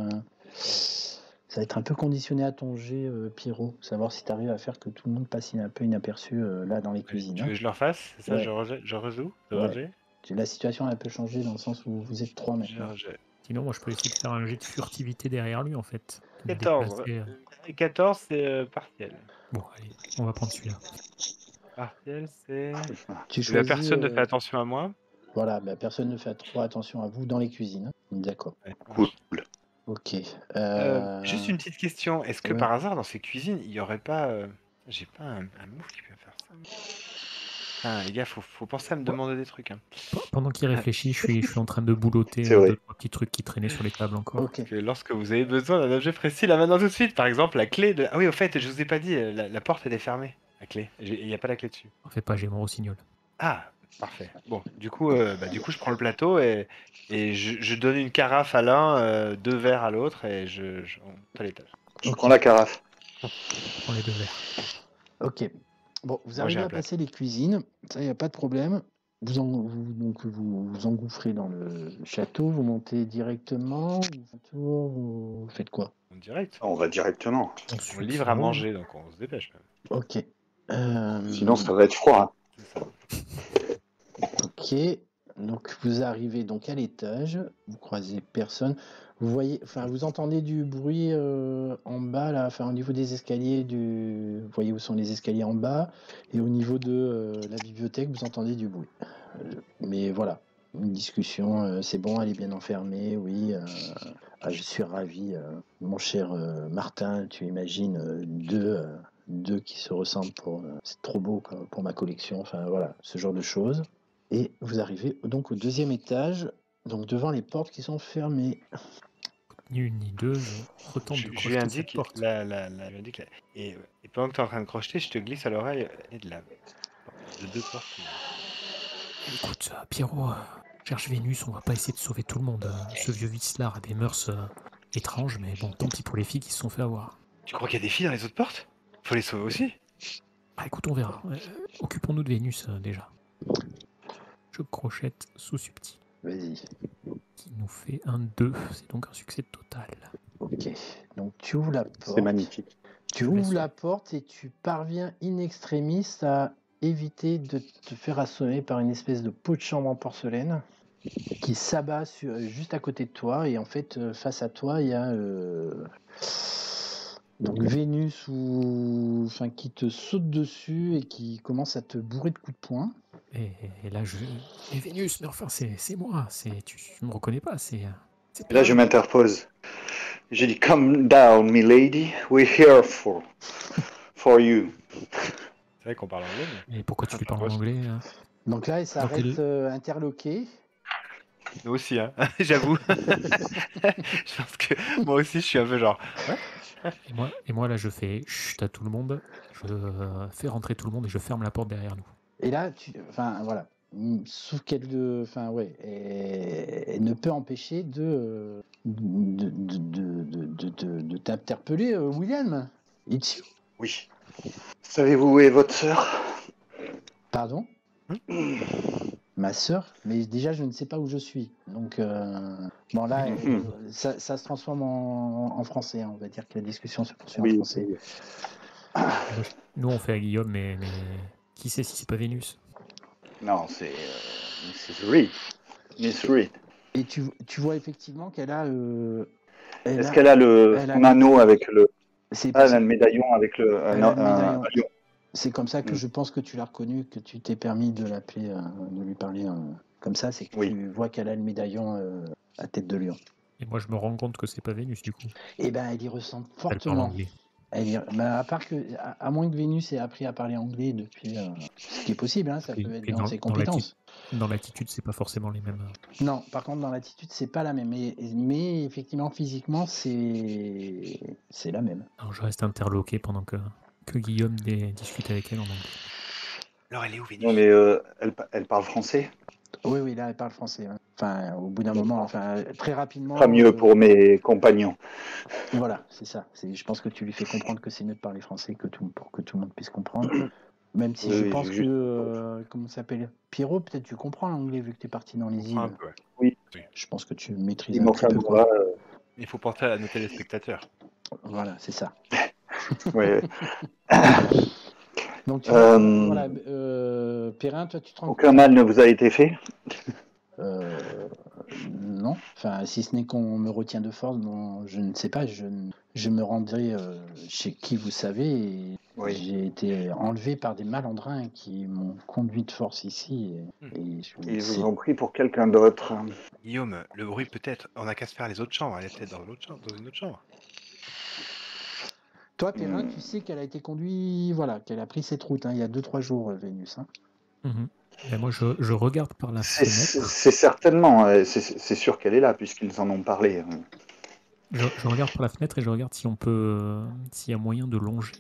S1: ça va être un peu conditionné à ton jet, Pierrot. Savoir si tu arrives à faire que tout le monde passe un peu inaperçu là dans les cuisines.
S3: Tu veux que je le refasse? C'est ça,
S1: Ouais.
S3: je rejoue?
S1: Ouais. La situation a un peu changé dans le sens où vous êtes 3 maintenant.
S2: Sinon, moi, je peux essayer de faire un jet de furtivité derrière lui, en fait.
S3: 14. 14, c'est partiel.
S2: Bon, allez, on va prendre celui-là.
S3: Partiel, c'est...
S1: Tu
S3: La
S1: choisis...
S3: personne ne fait attention à moi?
S1: Voilà, bah, personne ne fait trop attention à vous dans les cuisines. Hein. D'accord.
S3: Ouais.
S5: Cool.
S1: Ok.
S3: Juste une petite question. Est-ce que
S1: ouais.
S3: par hasard, dans ces cuisines, il n'y aurait pas... J'ai pas un move qui peut faire ça. Ah, les gars, faut penser à me demander des trucs. Hein.
S2: Pendant qu'il réfléchit, je suis en train de boulotter
S5: C'est vrai.
S2: 2-3 petits trucs qui traînaient sur les tables encore.
S1: Ok.
S3: Que lorsque vous avez besoin d'un objet précis, là maintenant tout de suite, par exemple, la clé de... Ah oui, au fait, je vous ai pas dit, la porte elle est fermée. La clé. Il n'y a pas la clé dessus.
S2: En fait, pas, j'ai mon rossignol.
S3: Ah, parfait. Bon, du coup, je prends le plateau et je donne une carafe à l'un, 2 verres à l'autre et on monte à l'étage.
S5: Je prends la carafe.
S2: Je prends les 2 verres.
S1: Ok. Bon, vous
S3: Moi,
S1: arrivez
S3: j'ai un
S1: à
S3: plat.
S1: passer les cuisines, ça, il n'y a pas de problème. Vous vous engouffrez dans le château, vous montez directement, vous faites quoi?
S3: En direct.
S5: On va directement.
S3: On livre à manger, donc on se dépêche même.
S1: Ok.
S5: Sinon, ça va être froid.
S3: C'est ça.
S1: Ok. Donc vous arrivez donc à l'étage, vous croisez personne. Vous voyez, enfin vous entendez du bruit en bas là, enfin au niveau des escaliers vous voyez où sont les escaliers en bas, et au niveau de la bibliothèque vous entendez du bruit. Mais voilà, une discussion, c'est bon, elle est bien enfermée, oui. Je suis ravi, mon cher Martin. Tu imagines deux qui se ressemblent c'est trop beau quoi, pour ma collection. Enfin voilà, ce genre de choses. Et vous arrivez donc au 2e étage, donc devant les portes qui sont fermées.
S2: Ni une ni deux, je retente de
S3: Je lui
S2: crocheter cette
S3: indique
S2: porte.
S3: je lui indique et pendant que tu es en train de crocheter, je te glisse à l'oreille de 2 portes.
S2: Écoute, Pierrot, cherche Vénus, on va pas essayer de sauver tout le monde. Ce vieux Vislar a des mœurs étranges, mais bon, tant pis pour les filles qui se sont fait avoir.
S3: Tu crois qu'il y a des filles dans les autres portes? Faut les sauver aussi.
S2: Ah, écoute, on verra. Occupons-nous de Vénus déjà. Je crochette sous subtil,
S1: Vas-y.
S2: qui nous fait un 2. C'est donc un succès total.
S1: Ok. Donc tu ouvres la porte.
S5: C'est magnifique.
S1: Tu ouvres la porte et tu parviens in extremis à éviter de te faire assommer par une espèce de pot de chambre en porcelaine qui s'abat juste à côté de toi. Et en fait, face à toi, il y a donc Vénus qui te saute dessus et qui commence à te bourrer de coups de poing.
S2: Et là, mais Vénus, mais enfin, c'est moi. Tu me reconnais pas. C'est
S5: Là, je m'interpose. Je dis, come down, milady. We're here for you.
S3: C'est vrai qu'on parle anglais, mais
S2: Et pourquoi tu lui parles en anglais
S1: Donc là, il s'arrête interloqué.
S3: nous aussi, hein. J'avoue. Je pense que moi aussi, je suis un peu genre. Ouais.
S2: Et moi, là, je fais chut à tout le monde. Je fais rentrer tout le monde et je ferme la porte derrière nous.
S1: Et là, voilà. Sauf qu'elle elle ne peut empêcher de t'interpeller, William. It's you.
S5: Oui. Savez-vous où est votre sœur?
S1: Pardon? Ma sœur? Mais déjà, je ne sais pas où je suis. Donc, bon, là, ça se transforme en français. Hein. On va dire que la discussion se poursuit en français.
S2: Nous, on fait à Guillaume, mais qui sait si c'est pas Vénus?
S5: Non, c'est Mrs. Reed. Miss Reed.
S1: Et tu vois effectivement qu'elle a...
S5: Est-ce qu'elle a son anneau avec le... elle a le médaillon avec le lion.
S1: C'est comme ça que je pense que tu l'as reconnu, que tu t'es permis de l'appeler, de lui parler comme ça, c'est que tu vois qu'elle a le médaillon à tête de lion.
S2: Et moi, je me rends compte que c'est pas Vénus, du coup.
S1: Eh ben, elle y ressemble
S2: Elle parle
S1: fortement.
S2: anglais.
S1: À moins que Vénus ait appris à parler anglais depuis, ce qui est possible, hein, ça peut être dans ses compétences.
S2: Dans l'attitude, c'est pas forcément les mêmes.
S1: Non, par contre, dans l'attitude, c'est pas la même. Mais effectivement, physiquement, c'est la même.
S2: Alors, je reste interloqué pendant que Guillaume discute avec elle en anglais.
S3: Alors, elle est où, Vénus?
S5: Non, mais elle parle français?
S1: Oui, là, elle parle français. Hein. Enfin, au bout d'un moment, très rapidement.
S5: Pas mieux pour mes compagnons.
S1: Voilà, c'est ça. Je pense que tu lui fais comprendre que c'est mieux de parler français pour que tout le monde puisse comprendre. Même si je pense que, comment ça s'appelle, Pierrot, peut-être tu comprends l'anglais vu que tu es parti dans les îles.
S3: Un peu, ouais.
S5: Oui.
S1: Je pense que tu maîtrises un petit peu. Quoi.
S3: Il faut penser à nos téléspectateurs.
S1: Voilà, c'est ça.
S5: Ouais.
S1: Donc, voilà, Perrin, toi, tu te rends
S5: Aucun mal ne vous a été fait?
S1: Non, enfin, si ce n'est qu'on me retient de force, bon, je ne sais pas, je me rendrai chez qui vous savez, et j'ai été enlevé par des malandrins qui m'ont conduit de force ici.
S5: Ils vous ont pris pour quelqu'un d'autre.
S3: Guillaume, le bruit peut-être, on n'a qu'à se faire les autres chambres, elle est peut-être dans une autre chambre.
S1: Toi, Perrin, tu sais qu'elle a été conduite, voilà, qu'elle a pris cette route, hein, il y a 2-3 jours, Vénus. Hein.
S2: Et moi, je regarde par la fenêtre.
S5: C'est certainement, c'est sûr qu'elle est là, puisqu'ils en ont parlé.
S2: Je regarde par la fenêtre et je regarde si on peut, s'il y a moyen de longer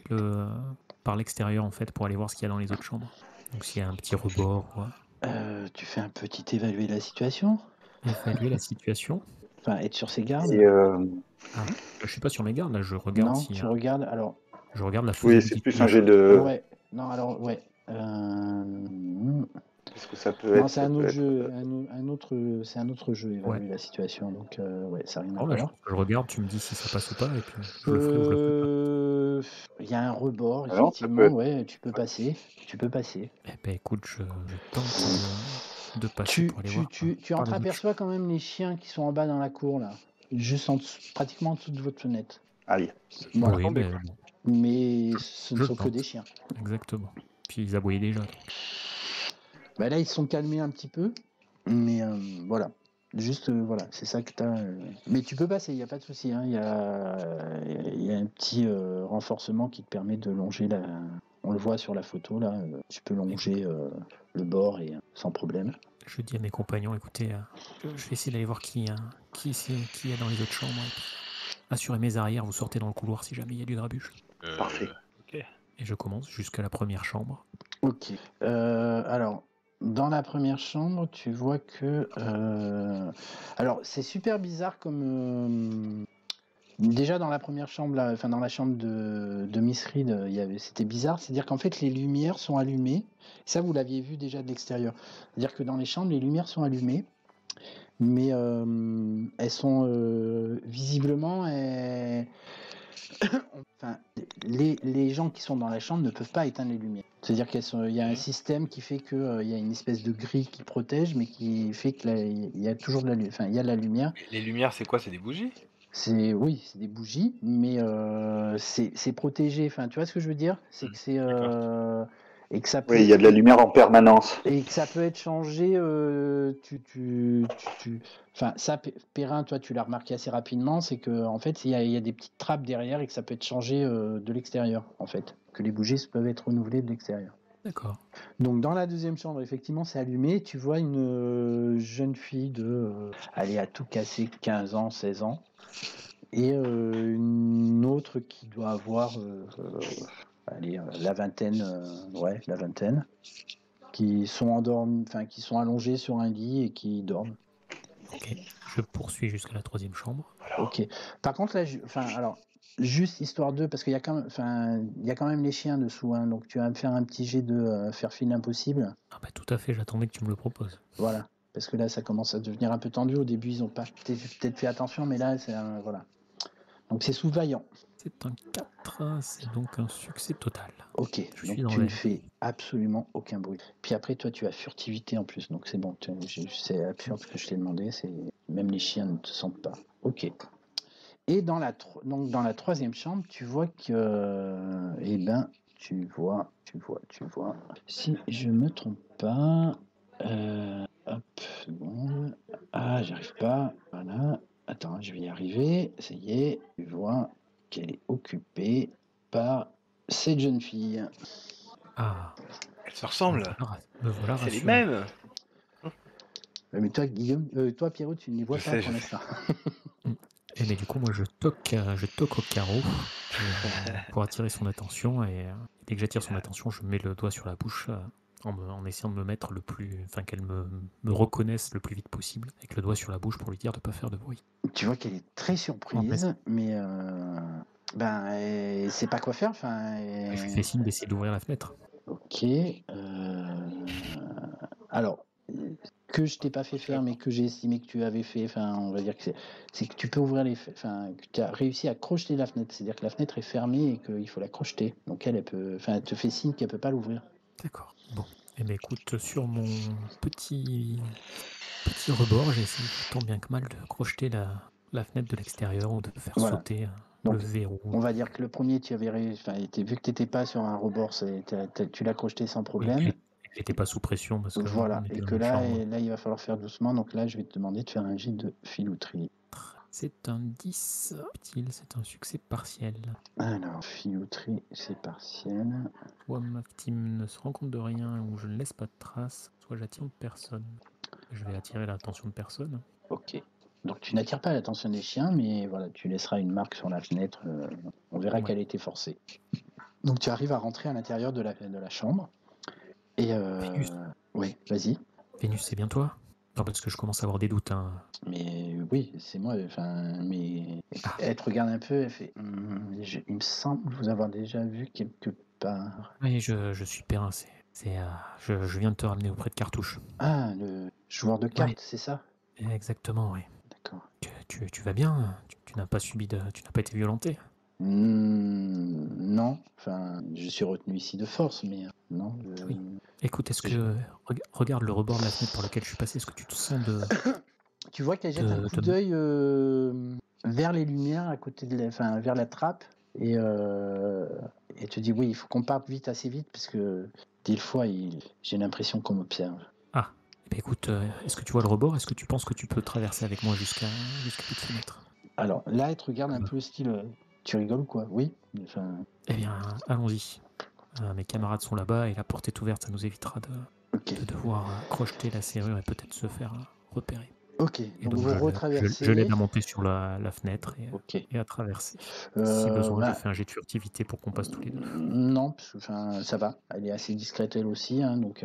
S2: par l'extérieur, en fait, pour aller voir ce qu'il y a dans les autres chambres. Donc, s'il y a un petit rebord.
S1: Tu fais un petit évaluer la situation?
S2: Évaluer la situation.
S1: Enfin, être sur ses gardes.
S2: Je suis pas sur mes gardes, là, je regarde.
S1: Non, tu regardes, alors...
S2: Je regarde la faisabilité.
S5: Oui, c'est plus un jeu de...
S1: Ouais, non, alors, ouais.
S5: Qu'est-ce que ça peut être?
S1: C'est un autre jeu, c'est un autre jeu, évaluer la situation, donc ouais, ça n'a rien à voir.
S2: Je regarde, tu me dis si ça passe ou pas, et puis je le ferai ou je le ferai pas.
S1: Il y a un rebord, effectivement, ouais, tu peux passer. Eh
S2: ben écoute, je tente de passer pour aller voir.
S1: Tu entreaperçois quand même les chiens qui sont en bas dans la cour, là, juste pratiquement en dessous de votre fenêtre.
S5: Allez.
S1: Voilà.
S2: Oui,
S1: mais ce ne sont que des chiens.
S2: Exactement. Puis ils aboyaient déjà.
S1: Bah là, ils se sont calmés un petit peu, mais voilà. Juste, voilà, c'est ça que tu as. Mais tu peux passer, il n'y a pas de souci. Hein. Il y a un petit renforcement qui te permet de longer on le voit sur la photo là, tu peux longer le bord et sans problème.
S2: Je dis à mes compagnons, écoutez, je vais essayer d'aller voir qui y a dans les autres chambres. Et puis, assurez mes arrières, vous sortez dans le couloir si jamais il y a du grabuge.
S5: Parfait.
S3: Ok.
S2: Et je commence jusqu'à la première chambre.
S1: Ok. Alors, dans la première chambre, tu vois que... Alors, c'est super bizarre comme... Déjà dans la première chambre, là, enfin dans la chambre de Miss Reed, c'était bizarre. C'est-à-dire qu'en fait, les lumières sont allumées. Ça, vous l'aviez vu déjà de l'extérieur. C'est-à-dire que dans les chambres, les lumières sont allumées. Mais elles sont visiblement... Enfin, les gens qui sont dans la chambre ne peuvent pas éteindre les lumières. C'est-à-dire qu'il y a un système qui fait qu'il y a une espèce de grille qui protège, mais qui fait qu'il y a toujours de la lumière. Enfin, il y a de la lumière.
S3: Les lumières, c'est quoi? C'est des bougies?
S1: Oui, c'est des bougies, mais c'est protégé. Enfin, tu vois ce que je veux dire? C'est que c'est et que ça peut
S5: Oui, il y a de la lumière en permanence.
S1: et que ça peut être changé. Enfin, ça, Perrin, toi, tu l'as remarqué assez rapidement, c'est que en fait, il y a des petites trappes derrière et que ça peut être changé de l'extérieur, en fait, que les bougies peuvent être renouvelées de l'extérieur.
S2: D'accord.
S1: Donc dans la deuxième chambre, effectivement, c'est allumé. Tu vois une jeune fille elle est à tout casser 15 ans, 16 ans. Et une autre qui doit avoir la vingtaine, la vingtaine, qui sont endormis, enfin qui sont allongés sur un lit et qui dorment.
S2: Ok. Je poursuis jusqu'à la troisième chambre.
S1: Ok. Par contre là, alors juste histoire de, parce qu'il y a quand même les chiens dessous, hein, donc tu vas me faire un petit jet de faire fil impossible.
S2: Ah bah tout à fait, j'attendais que tu me le proposes.
S1: Voilà. Parce que là, ça commence à devenir un peu tendu. Au début, ils n'ont pas peut-être fait attention, mais là, voilà. Donc c'est sous vaillant.
S2: C'est un 4, c'est donc un succès total.
S1: Ok,
S2: Je suis
S1: donc
S2: dans
S1: tu ne
S2: l'air.
S1: fais absolument aucun bruit. Puis après, toi, tu as furtivité en plus, donc c'est bon. C'est absurde ce que je t'ai demandé, même les chiens ne te sentent pas. Ok. Et dans la troisième chambre, tu vois que, tu vois. Si je me trompe pas, hop, seconde. Ah, j'arrive pas. Voilà. Attends, je vais y arriver. Ça y est, tu vois qu'elle est occupée par cette jeune fille.
S2: Ah,
S3: Elles se ressemblent.
S2: me voilà
S3: C'est les
S2: rassuré.
S3: mêmes.
S1: Mais toi, Guillaume, toi, Pierrot, tu ne les vois
S3: Je
S1: pas
S3: sais,
S1: pour
S3: je
S1: l'instant.
S2: Et mais du coup, moi, je toque au carreau pour attirer son attention. Et dès que j'attire son attention, je mets le doigt sur la bouche en essayant de me mettre enfin qu'elle me reconnaisse le plus vite possible, avec le doigt sur la bouche pour lui dire de ne pas faire de bruit.
S1: Tu vois qu'elle est très surprise, mais elle sait pas quoi faire. Enfin,
S2: Je lui fais signe d'essayer d'ouvrir la fenêtre.
S1: Ok. Alors, que je t'ai pas fait faire, mais que j'ai estimé que tu avais fait, enfin, on va dire que c'est que tu peux ouvrir enfin, que tu as réussi à crocheter la fenêtre. C'est-à-dire que la fenêtre est fermée et qu'il faut la crocheter. Donc elle peut, enfin, elle te fait signe qu'elle peut pas l'ouvrir.
S2: D'accord. Bon. Eh bien, écoute, sur mon petit rebord, j'ai essayé tant bien que mal de crocheter la fenêtre de l'extérieur ou de faire
S1: Voilà.
S2: sauter
S1: Donc,
S2: le verrou.
S1: On va dire que le premier, tu avais vu que tu n'étais pas sur un rebord, tu l'as crocheté sans problème.
S2: Oui, j'étais pas sous pression parce que
S1: Voilà,
S2: on était
S1: et
S2: dans
S1: que
S2: la
S1: là,
S2: chambre.
S1: il va falloir faire doucement. Donc là, je vais te demander de faire un jet de filouterie.
S2: C'est un 10, c'est un succès partiel.
S1: Alors, filouterie, c'est partiel.
S2: Soit ma victime ne se rend compte de rien ou je ne laisse pas de traces, soit j'attire personne. Je vais attirer l'attention de personne.
S1: Ok. Donc tu n'attires pas l'attention des chiens, mais voilà, tu laisseras une marque sur la fenêtre. On verra qu'elle a été forcée. Donc tu arrives à rentrer à l'intérieur de la chambre. Et
S2: Vénus.
S1: oui, vas-y.
S2: Vénus, c'est bien toi? Non, parce que je commence à avoir des doutes. Hein.
S1: Mais oui, c'est moi. Enfin, mais elle te regarde un peu. Elle fait. Il me semble vous avoir déjà vu quelque part.
S2: Oui, je suis Perrin. Je viens de te ramener auprès de Cartouche.
S1: Ah, le joueur de cartes,
S2: Ouais.
S1: c'est ça?
S2: Exactement, oui.
S1: D'accord.
S2: Tu vas bien? Tu n'as pas été violenté?
S1: Non, enfin, je suis retenu ici de force, mais non.
S2: Oui. Écoute, est-ce que regarde le rebord de la fenêtre par lequel je suis passé, est-ce que tu te sens de...
S1: Tu vois qu'elle jette un coup d'œil vers les lumières à côté vers la trappe et te dit oui, il faut qu'on parte vite, assez vite, parce que des fois, j'ai l'impression qu'on m'observe.
S2: Ah, eh bien, écoute, est-ce que tu vois le rebord? Est-ce que tu penses que tu peux traverser avec moi jusqu'à cette fenêtre?
S1: Alors là, elle te regarde un peu style, tu rigoles ou quoi? Oui.
S2: Eh bien, allons-y. Mes camarades sont là-bas et la porte est ouverte, ça nous évitera
S1: Ok.
S2: de devoir crocheter la serrure et peut-être se faire repérer.
S1: Ok.
S2: Et
S1: Donc
S2: donc
S1: vous
S2: je
S1: retraversez.
S2: l'aide à monter sur la fenêtre
S1: Ok.
S2: et à traverser. Si besoin,
S1: Bah,
S2: je fais un jet de furtivité pour qu'on passe tous les deux.
S1: non, parce que, enfin, ça va. Elle est assez discrète elle aussi, hein, donc.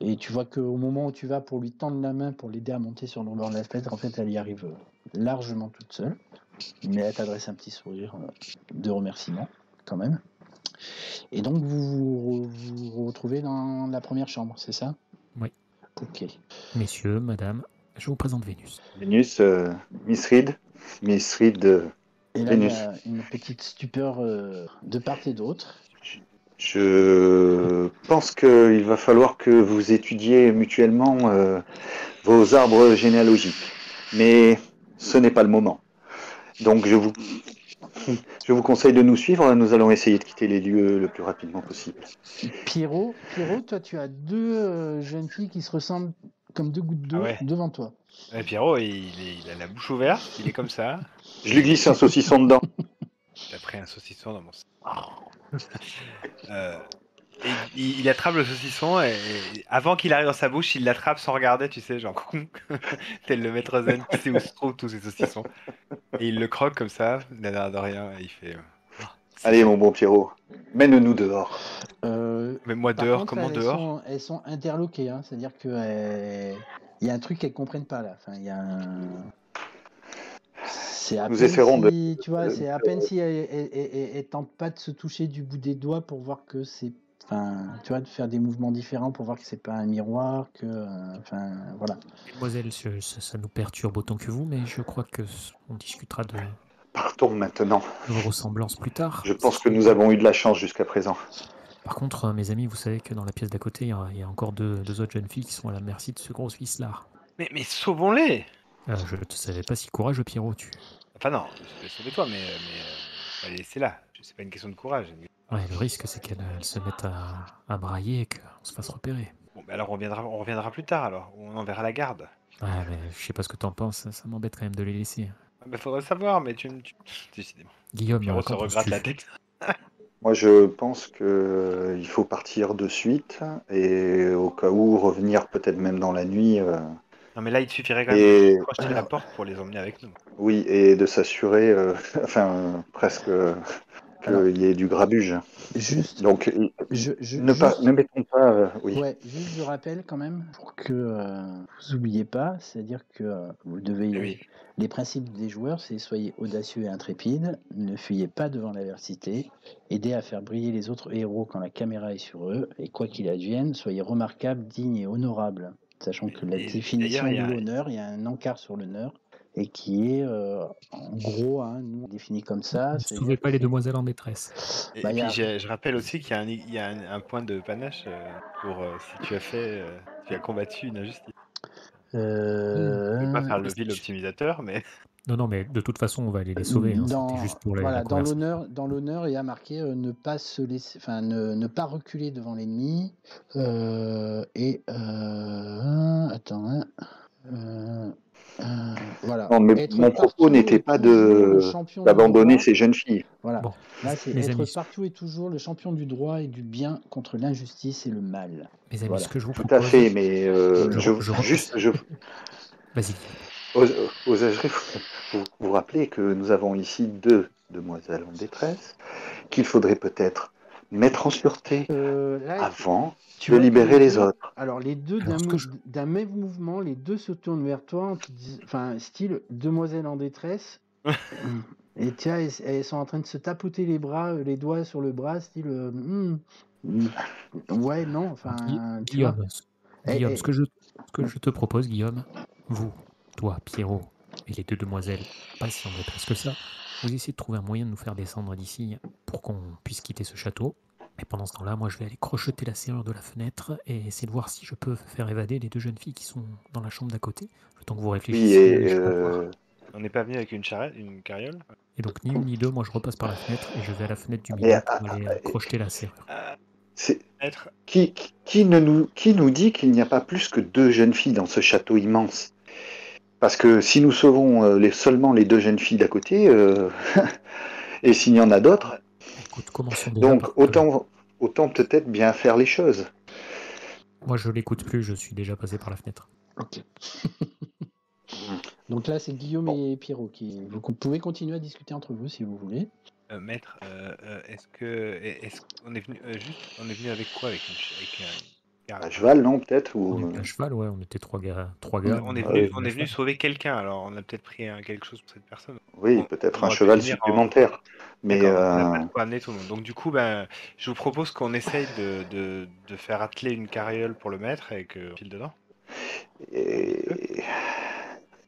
S1: Et tu vois qu'au moment où tu vas pour lui tendre la main pour l'aider à monter sur le bord de la fenêtre, en fait, elle y arrive largement toute seule. Mais elle t'adresse un petit sourire de remerciement, quand même. Et donc vous vous retrouvez dans la première chambre, c'est ça?
S2: Oui.
S1: Ok.
S2: Messieurs, madame, je vous présente Vénus.
S5: Vénus, Miss Reed. Miss Reed,
S1: Et là, il y
S5: Vénus.
S1: a une petite stupeur de part et d'autre.
S5: Je pense qu'il va falloir que vous étudiez mutuellement vos arbres généalogiques. Mais ce n'est pas le moment. Donc je vous conseille de nous suivre. Nous allons essayer de quitter les lieux le plus rapidement possible.
S1: Pierrot, toi, tu as deux jeunes filles qui se ressemblent comme deux gouttes d'eau
S3: Ah ouais.
S1: devant toi.
S3: Et Pierrot, il a la bouche ouverte, il est comme ça.
S5: Je lui glisse un saucisson dedans.
S3: T'as pris un saucisson dans mon... Et il attrape le saucisson et avant qu'il arrive dans sa bouche, il l'attrape sans regarder, tu sais, genre tel le maître zen qui sait où se trouvent tous ces saucissons. Et il le croque comme ça, il n'a l'air de rien, et il fait...
S5: Allez, mon bon Pierrot, mène-nous dehors.
S3: Mais moi
S1: Par
S3: dehors,
S1: contre,
S3: comment dehors?
S1: elles sont interloquées, hein, c'est-à-dire que il y a un truc qu'elles comprennent pas là. Enfin, il y a c'est à
S5: Nous
S1: peine
S5: essaierons
S1: si, tu vois, c'est à peine si elles tentent pas de se toucher du bout des doigts pour voir que c'est, enfin, tu vois, de faire des mouvements différents pour voir que c'est pas un miroir, que, enfin, voilà.
S2: Mesdemoiselles, ça nous perturbe autant que vous, mais je crois que on discutera de
S5: Partons maintenant.
S2: vos ressemblances plus tard.
S5: Je pense que nous avons eu de la chance jusqu'à présent.
S2: Par contre, mes amis, vous savez que dans la pièce d'à côté, il y a encore deux autres jeunes filles qui sont à la merci de ce gros Suisse-là.
S3: Mais sauvons-les!
S2: Je ne savais pas si courageux, Pierrot, tu...
S3: Enfin non, sauve-toi, mais pas les laisser là. C'est pas une question de courage.
S2: Ouais, le risque, c'est qu'elles se mettent à brailler et qu'on se fasse repérer.
S3: Bon, bah alors on reviendra plus tard alors, on enverra la garde.
S2: Ouais, mais je sais pas ce que t'en penses, ça m'embête quand même de les laisser.
S3: Bah faudrait savoir, mais décidément.
S2: Guillaume,
S3: Pierrot se
S2: qu'en
S3: regratte
S2: penses-tu?
S3: la tête.
S5: Moi, je pense qu'il faut partir de suite et au cas où revenir peut-être même dans la nuit.
S3: Non mais là il te suffirait quand même
S5: Et
S3: de crocheter la porte pour les emmener avec nous.
S5: oui, et de s'assurer, enfin presque
S1: Alors,
S5: qu'il y ait du grabuge.
S1: juste,
S5: Donc ne mettons pas. Oui.
S1: ouais, juste je rappelle quand même pour que vous oubliez pas, c'est-à-dire que vous devez,
S3: Eh oui.
S1: les principes des joueurs, c'est soyez audacieux et intrépides, ne fuyez pas devant l'adversité, aidez à faire briller les autres héros quand la caméra est sur eux, et quoi qu'il advienne, soyez remarquables, dignes et honorables. Sachant que la
S3: Et
S1: définition
S3: d'ailleurs,
S1: de l'honneur, il y a un encart sur l'honneur, et qui est, en gros, hein, nous on définit comme ça.
S2: Ne
S1: c'est-à-dire
S2: sauvez pas
S1: que
S2: les
S1: c'est-
S2: demoiselles en détresse.
S3: Et
S1: Bah,
S3: puis
S1: y a-
S3: je rappelle aussi qu'il y a un point de panache pour si tu as combattu une injustice. Je ne vais pas faire le vil optimisateur, mais
S2: Non, mais de toute façon, on va aller les sauver. Hein. C'était juste pour la
S1: voilà,
S2: conversation.
S1: dans l'honneur, il y a marqué ne pas se laisser, enfin ne pas reculer devant l'ennemi. Attends, hein, voilà.
S5: Non, mais
S1: Être
S5: mon
S1: partout
S5: propos
S1: et
S5: n'était pas
S1: toujours le champion du
S5: d'abandonner
S1: droit.
S5: ces jeunes filles.
S1: Voilà.
S2: Bon,
S1: Là, c'est
S2: mes
S1: être
S2: amis,
S1: partout et toujours le champion du droit et du bien contre l'injustice et le mal.
S2: mes amis,
S1: Voilà.
S2: ce que je vous
S5: Tout à
S2: propose...
S5: fait, mais
S2: je- Vas-y.
S5: oserais vous rappeler que nous avons ici deux demoiselles en détresse, qu'il faudrait peut-être mettre en sûreté
S1: Là,
S5: avant
S1: tu
S5: de
S1: vois que
S5: libérer les
S1: deux-
S5: autres.
S1: Alors, les deux,
S2: Alors,
S1: d'un même mouvement, les deux se tournent vers toi, en te enfin, style demoiselle en détresse. Et tiens, elles sont en train de se tapoter les bras, les doigts sur le bras, style. Ouais, non, enfin. Tu vois.
S2: Guillaume, ce que je te propose, Guillaume, vous, toi, Pierrot, et les deux demoiselles, pas si en détresse que ça, vous essayez de trouver un moyen de nous faire descendre d'ici pour qu'on puisse quitter ce château. Et pendant ce temps-là, moi, je vais aller crocheter la serrure de la fenêtre et essayer de voir si je peux faire évader les deux jeunes filles qui sont dans la chambre d'à côté. Le temps que vous
S5: Oui,
S2: réfléchissiez à
S5: et
S2: l'échappatoire.
S3: on n'est pas venu avec une charrette, une carriole.
S2: Et donc, ni une ni deux, moi, je repasse par la fenêtre et je vais à la fenêtre du
S5: Mais,
S2: milieu pour aller crocheter la serrure.
S5: c'est qui nous dit qu'il n'y a pas plus que deux jeunes filles dans ce château immense? Parce que si nous sauvons seulement les deux jeunes filles d'à côté, et s'il y en a d'autres,
S2: Écoute, commençons déjà
S5: donc
S2: par...
S5: autant peut-être bien faire les choses.
S2: Moi, je l'écoute plus, je suis déjà passé par la fenêtre.
S1: Ok. Donc là, c'est Guillaume et Pierrot qui. Vous pouvez continuer à discuter entre vous si vous voulez.
S3: Maître, est-ce qu'on est venu on est venu avec quoi? Avec
S5: À cheval, non, peut-être
S2: On
S5: ou...
S2: était à cheval, ouais, on était trois gars.
S3: on est
S2: on
S3: venu,
S2: était
S3: on
S2: à
S3: est venu
S2: cheval.
S3: sauver quelqu'un, alors on a peut-être pris quelque chose pour cette personne.
S5: Oui, peut-être un
S3: aurait pu
S5: cheval
S3: venir
S5: supplémentaire. Mais
S3: D'accord, on n'a pas de quoi amener tout le monde. Donc du coup, ben, je vous propose qu'on essaye de faire atteler une carriole pour le maître et qu'on file dedans.
S5: et-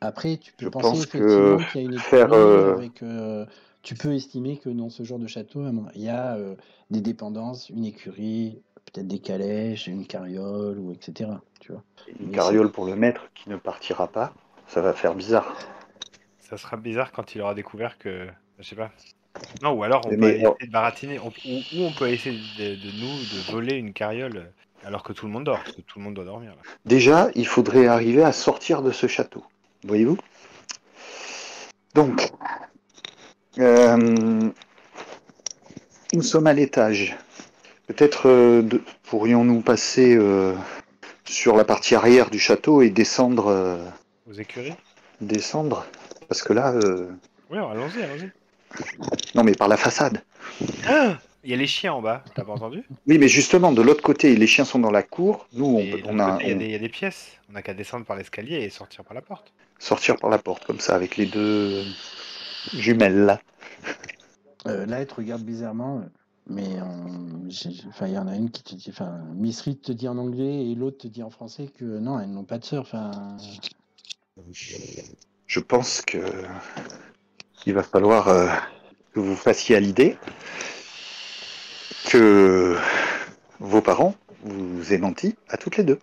S1: Après, tu peux
S5: je
S1: penser
S5: pense que
S1: effectivement qu'il y a une
S5: faire...
S1: écurie avec. Tu peux estimer que dans ce genre de château, il y a des dépendances, une écurie, peut-être des calèches, une carriole, ou etc. Tu vois.
S5: une
S1: Mais
S5: carriole pour le maître qui ne partira pas, ça va faire bizarre.
S3: Ça sera bizarre quand il aura découvert que, je sais pas. Non, ou alors on peut
S5: Mais
S3: essayer de baratiner, ou on peut essayer de voler une carriole alors que tout le monde dort, parce que tout le monde doit dormir là.
S5: déjà, il faudrait arriver à sortir de ce château. Voyez-vous? Donc, nous sommes à l'étage. Peut-être pourrions-nous passer sur la partie arrière du château et descendre,
S3: Aux écuries?
S5: parce que là,
S3: Oui, allons-y, allons-y.
S5: non mais par la façade.
S3: Ah, il y a les chiens en bas, t'as pas entendu?
S5: Oui, mais justement, de l'autre côté, les chiens sont dans la cour. Nous,
S3: Et de
S5: on
S3: l'autre
S5: a,
S3: côté, il y a des pièces. On n'a qu'à descendre par l'escalier et sortir par la porte.
S5: sortir par la porte comme ça avec les deux jumelles là.
S1: Là, elle te regarde bizarrement, mais enfin, il y en a une qui te dit, enfin, Miss Reed te dit en anglais et l'autre te dit en français que non, elles n'ont pas de sœur. Enfin,
S5: Je pense que il va falloir que vous fassiez à l'idée que vos parents vous aient menti à toutes les deux.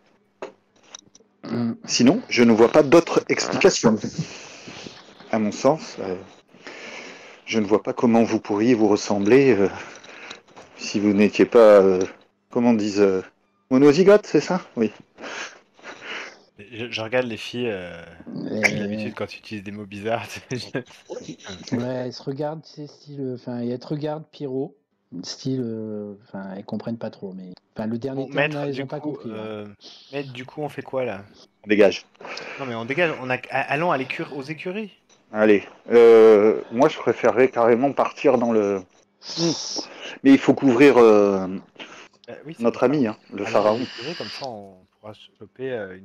S5: Sinon, je ne vois pas d'autre explication. À mon sens, je ne vois pas comment vous pourriez vous ressembler si vous n'étiez pas, comment on dit, monozygote, c'est ça? Oui.
S3: Je regarde les filles, comme d'habitude, quand tu utilises des mots bizarres.
S1: ouais, elle se regarde, c'est style, enfin, et elle te regarde Pierrot, style, enfin, elles comprennent pas trop, mais, enfin, le dernier
S3: Bon,
S1: terme là,
S3: maître,
S1: elles ont pas compris.
S3: maître, du coup, on fait quoi là?
S5: On dégage.
S3: Non, mais on dégage. Allons aux écuries.
S5: Allez. Moi, je préférerais carrément partir dans le... Mais il faut couvrir
S3: Oui, c'est pour
S5: notre
S3: ça.
S5: ami, hein, le
S3: Allons aux
S5: pharaon.
S3: écuries, comme ça, on pourra choper un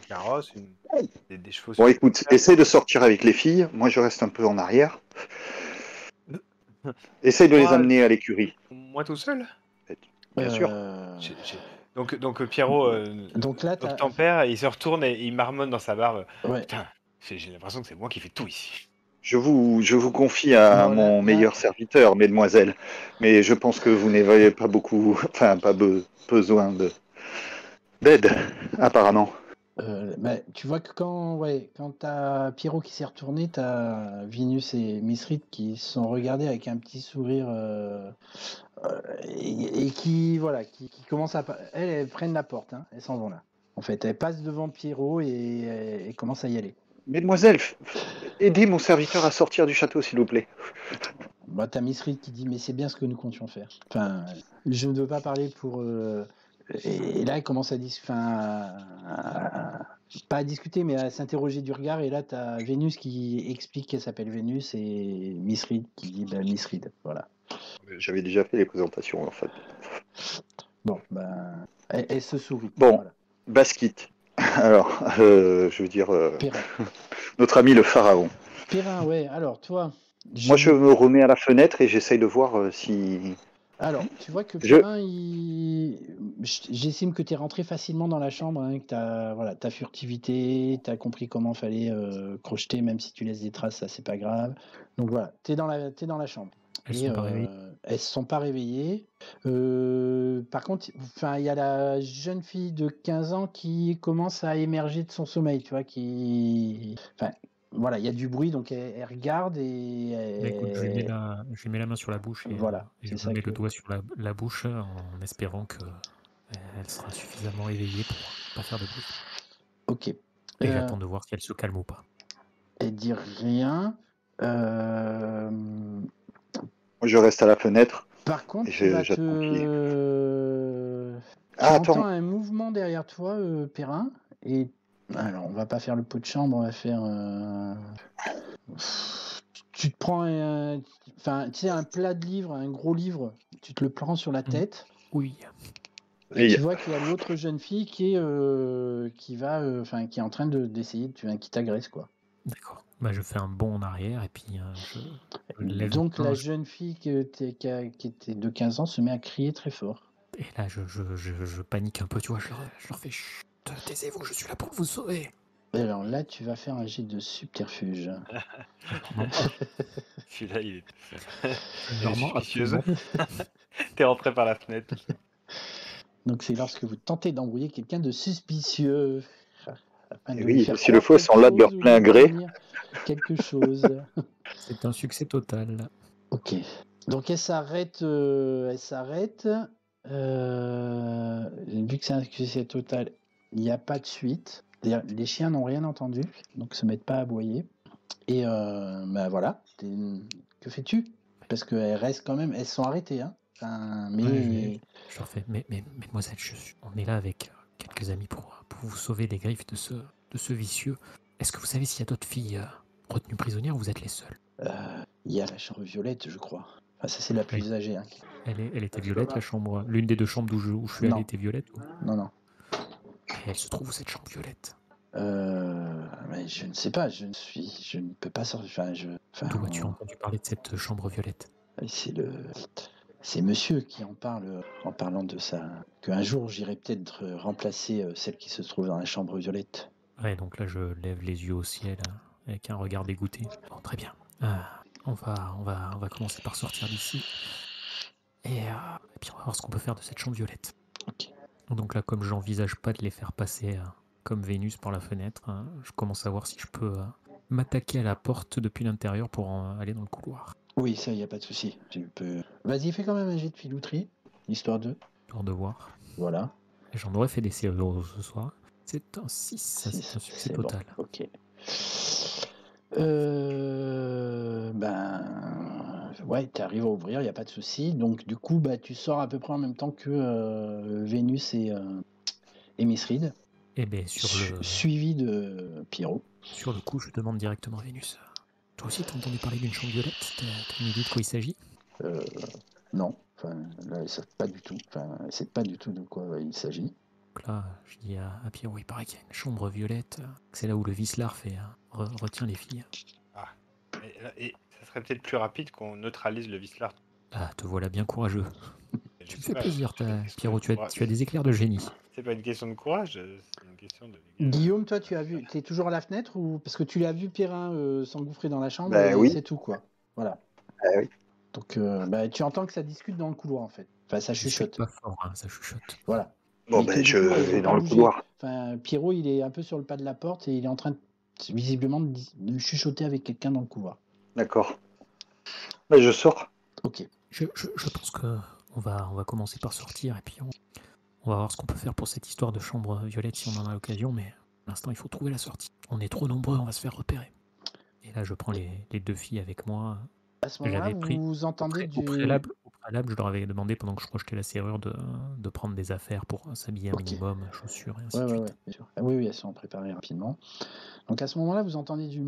S3: carrosse, des chevaux
S5: Bon,
S3: supplémentaires.
S5: écoute, essaye de sortir avec les filles. Moi, je reste un peu en arrière. Essaye de les amener à l'écurie.
S3: Moi tout seul?
S5: Bien sûr.
S3: Donc Pierrot
S1: Donc là, t'as,
S3: obtempère, il se retourne et il marmonne dans sa barbe.
S1: ouais.
S3: Putain, j'ai l'impression que c'est moi qui fais tout ici.
S5: Je vous confie à
S1: Non,
S5: mon meilleur serviteur, mesdemoiselles. Mais je pense que vous n'avez pas beaucoup, enfin, pas besoin d'aide, apparemment.
S1: Bah, tu vois que quand t'as Pierrot qui s'est retourné, t'as Vinus et Miss Reed qui se sont regardés avec un petit sourire et qui voilà, qui commencent à elles prennent la porte, hein, elles s'en vont là. En fait, elles passent devant Pierrot et commencent à y aller.
S5: Mesdemoiselles, aidez mon serviteur à sortir du château, s'il vous plaît.
S1: Bah, t'as Miss Reed qui dit mais c'est bien ce que nous comptions faire. Enfin, je ne veux pas parler pour. Et là, elle commence à pas à discuter, mais à s'interroger du regard. Et là, tu as Vénus qui explique qu'elle s'appelle Vénus et Miss Reed qui dit Miss Reed. Voilà.
S5: J'avais déjà fait les présentations, en fait.
S1: Bon, ben, elle se sourit.
S5: Bon,
S1: Voilà.
S5: Basquit. Alors, je veux dire,
S1: Perrin.
S5: notre ami le pharaon.
S1: Perrin, ouais. Alors, toi.
S5: Moi, je me remets à la fenêtre et j'essaye de voir si...
S1: Alors, tu vois que Perrin, j'estime que tu es rentré facilement dans la chambre, hein, que tu as voilà, ta furtivité, tu as compris comment fallait crocheter, même si tu laisses des traces, ça c'est pas grave. Donc voilà, tu es dans la chambre.
S2: Elles sont pas réveillées.
S1: Elles se sont pas réveillées. Par contre, il y a la jeune fille de 15 ans qui commence à émerger de son sommeil, tu vois, voilà, il y a du bruit, donc elle regarde et
S2: Bah, écoute, je lui mets la main sur la bouche et,
S1: voilà,
S2: et
S1: c'est
S2: je
S1: ça
S2: mets
S1: que...
S2: le doigt sur la bouche en espérant que elle sera suffisamment éveillée pour pas faire de bruit.
S1: Ok.
S2: Et j'attends de voir si elle se calme ou pas.
S1: Elle dit rien.
S5: Moi, je reste à la fenêtre.
S1: Par contre,
S5: Et
S1: tu vas
S5: j'attends qu'il-
S1: Tu
S5: Ah,
S1: entends
S5: attends.
S1: un mouvement derrière toi, Perrin, et alors on va pas faire le pot de chambre, on va faire. Tu te prends enfin, tu sais, un plat de livre, un gros livre, tu te le prends sur la tête,
S2: Oui.
S1: et
S5: Et-
S1: tu vois qu'il y a l'autre jeune fille qui est qui est en train d'essayer, qui t'agresse quoi.
S2: D'accord. Bah, je fais un bond en arrière et puis je lève
S1: Donc
S2: la main,
S1: la jeune fille qui était de 15 ans se met à crier très fort.
S2: et là je panique un peu, tu vois, je leur fais chut, taisez-vous, je suis là pour vous sauver.
S1: Et alors là, tu vas faire un jet de subterfuge.
S2: Non,
S3: Celui-là, il est
S2: non,
S3: suspicieuse.
S2: absolument.
S3: T'es rentré par la fenêtre.
S1: Donc c'est lorsque vous tentez d'embrouiller quelqu'un de suspicieux. Afin de
S5: oui,
S1: lui faire
S5: s'il le
S1: croire
S5: faut,
S1: quelque
S5: sont là de leur
S1: chose ou
S5: plein
S1: lui
S5: gré.
S1: prévenir quelque chose.
S2: C'est un succès total.
S1: Ok. Donc elle s'arrête. Vu que c'est un succès total, il n'y a pas de suite. C'est-à-dire, les chiens n'ont rien entendu, donc se mettent pas à aboyer. Et bah voilà. Que fais-tu? Parce qu'elles restent quand même. Elles sont arrêtées, hein. Enfin, mais
S2: Ouais, je leur fais, mais mademoiselle, on est là avec quelques amis pour vous sauver des griffes de ce vicieux. Est-ce que vous savez s'il y a d'autres filles retenues prisonnières ou vous êtes les seules?
S1: il y a la chambre violette, je crois. Enfin, ça c'est la plus âgée. Hein.
S2: Elle était violette, la chambre. L'une des deux chambres où je suis
S1: Non.
S2: allé était violette.
S1: Non.
S2: Et elle se trouve où cette chambre violette?
S1: Mais je ne sais pas. Je ne peux pas sortir.
S2: D'où as-tu entendu parler de cette chambre violette?
S1: C'est monsieur qui en parle en parlant de ça. Qu'un jour j'irai peut-être remplacer celle qui se trouve dans la chambre violette.
S2: Ouais, donc là je lève les yeux au ciel avec un regard dégoûté. Bon, très bien. On va commencer par sortir d'ici. Et puis on va voir ce qu'on peut faire de cette chambre violette.
S1: Ok.
S2: Donc là, comme j'envisage pas de les faire passer comme Vénus par la fenêtre, je commence à voir si je peux m'attaquer à la porte depuis l'intérieur pour aller dans le couloir.
S1: Oui, ça, il n'y a pas de souci. Tu peux. Vas-y, fais quand même un jet de filouterie, histoire de.
S2: Histoire de voir.
S1: Voilà.
S2: Et j'en aurais fait des CE ce soir. C'est un 6, ça c'est un succès
S1: C'est
S2: total.
S1: Bon. Ok. Ouais, tu arrives à ouvrir, il n'y a pas de souci. Donc du coup, tu sors à peu près en même temps que Vénus et Miss Reed,
S2: Et bien
S1: suivi de Pierrot.
S2: sur le coup, je demande directement à Vénus. Toi aussi, t'as entendu parler d'une chambre violette? T'as une idée de quoi il s'agit?
S1: Non, enfin, là, elle sait pas du tout. Enfin, elle sait pas du tout de quoi il s'agit.
S2: Donc là, je dis à Pierrot, il paraît qu'il y a une chambre violette. C'est là où le vicelard retient les filles.
S3: Et ça serait peut-être plus rapide qu'on neutralise le vicelard.
S2: Ah, te voilà bien courageux.
S3: Je
S2: Tu me
S3: sais
S2: fais
S3: pas,
S2: plaisir,
S3: c'est pas une question
S2: Pierrot.
S3: de
S2: Tu
S3: courage.
S2: as des éclairs de génie.
S3: C'est pas une question de courage, c'est une question de.
S1: Guillaume, toi, tu es toujours à la fenêtre ou parce que tu l'as vu Perrin s'engouffrer dans la chambre et
S5: oui.
S1: c'est tout quoi. Voilà.
S5: Oui.
S1: Donc, tu entends que ça discute dans le couloir en fait. Enfin, ça chuchote.
S2: Pas fort, hein, ça chuchote.
S1: Voilà.
S5: Bon,
S1: Mais que,
S5: je
S1: du coup, elles
S5: vais
S1: ont
S5: dans
S1: pas
S5: le
S1: bougé.
S5: couloir.
S1: Enfin, Pierrot, il est un peu sur le pas de la porte et il est en train visiblement de chuchoter avec quelqu'un dans le couloir.
S5: D'accord. Mais je sors.
S1: Ok.
S2: Je pense que on va commencer par sortir et puis on va voir ce qu'on peut faire pour cette histoire de chambre violette si on en a l'occasion, mais pour l'instant il faut trouver la sortie. On est trop nombreux, on va se faire repérer. Et là je prends les deux filles avec moi.
S1: À ce moment-là, vous entendez
S2: Au préalable, je leur avais demandé pendant que je projetais la serrure de prendre des affaires pour s'habiller un minimum, chaussures et ainsi de suite.
S1: Ouais, bien sûr. Oui, elles sont préparées rapidement. Donc à ce moment-là, vous entendez du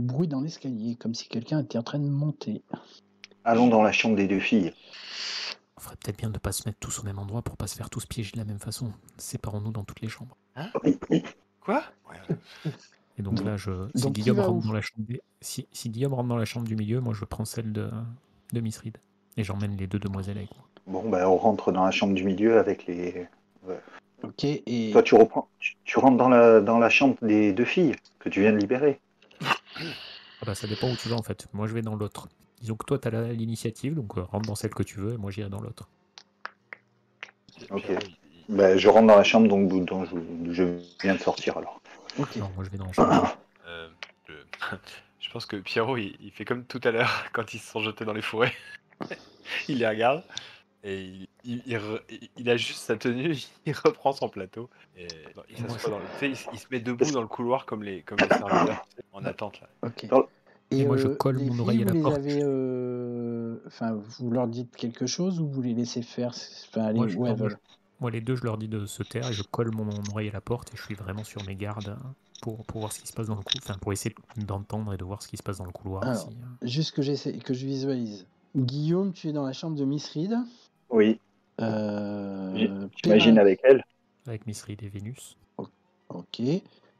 S1: bruit dans l'escalier, comme si quelqu'un était en train de monter.
S5: Allons dans la chambre des deux filles.
S2: On ferait peut-être bien de ne pas se mettre tous au même endroit pour pas se faire tous piéger de la même façon. Séparons-nous dans toutes les chambres.
S3: Hein? Quoi?
S2: Et donc là, si Guillaume rentre dans la chambre du milieu, moi je prends celle de Miss Reed. Et j'emmène les deux demoiselles avec moi.
S5: Bon, on rentre dans la chambre du milieu avec les...
S1: Ok, et...
S5: Toi, tu rentres dans la chambre des deux filles que tu viens de libérer.
S2: Ça dépend où tu vas en fait. Moi je vais dans l'autre. Disons que toi tu as l'initiative, donc rentre dans celle que tu veux et moi j'irai dans l'autre.
S5: Ok. Je rentre dans la chambre dont je viens de sortir alors.
S1: Ok.
S2: Non, moi je vais dans la chambre.
S3: Je pense que Pierrot il fait comme tout à l'heure quand ils se sont jetés dans les fourrés. Il les regarde et il ajuste sa tenue, il reprend son plateau et il s'assoit il se met debout dans le couloir comme les serviteurs en attente là.
S1: Ok.
S2: Et moi je colle mon oreille à la porte.
S1: enfin, vous leur dites quelque chose ou vous les laissez faire, enfin, aller
S2: Moi,
S1: où elles veulent.
S2: moi, les deux, je leur dis de se taire et je colle mon oreille à la porte et je suis vraiment sur mes gardes pour voir ce qui se passe dans le couloir, enfin pour essayer d'entendre et de voir ce qui se passe dans le couloir.
S1: Alors, juste que je visualise. Guillaume, tu es dans la chambre de Miss Reed.
S5: Oui, j'imagine
S1: Perrin,
S5: avec elle.
S2: Avec Miss Reed et Vénus.
S1: ok.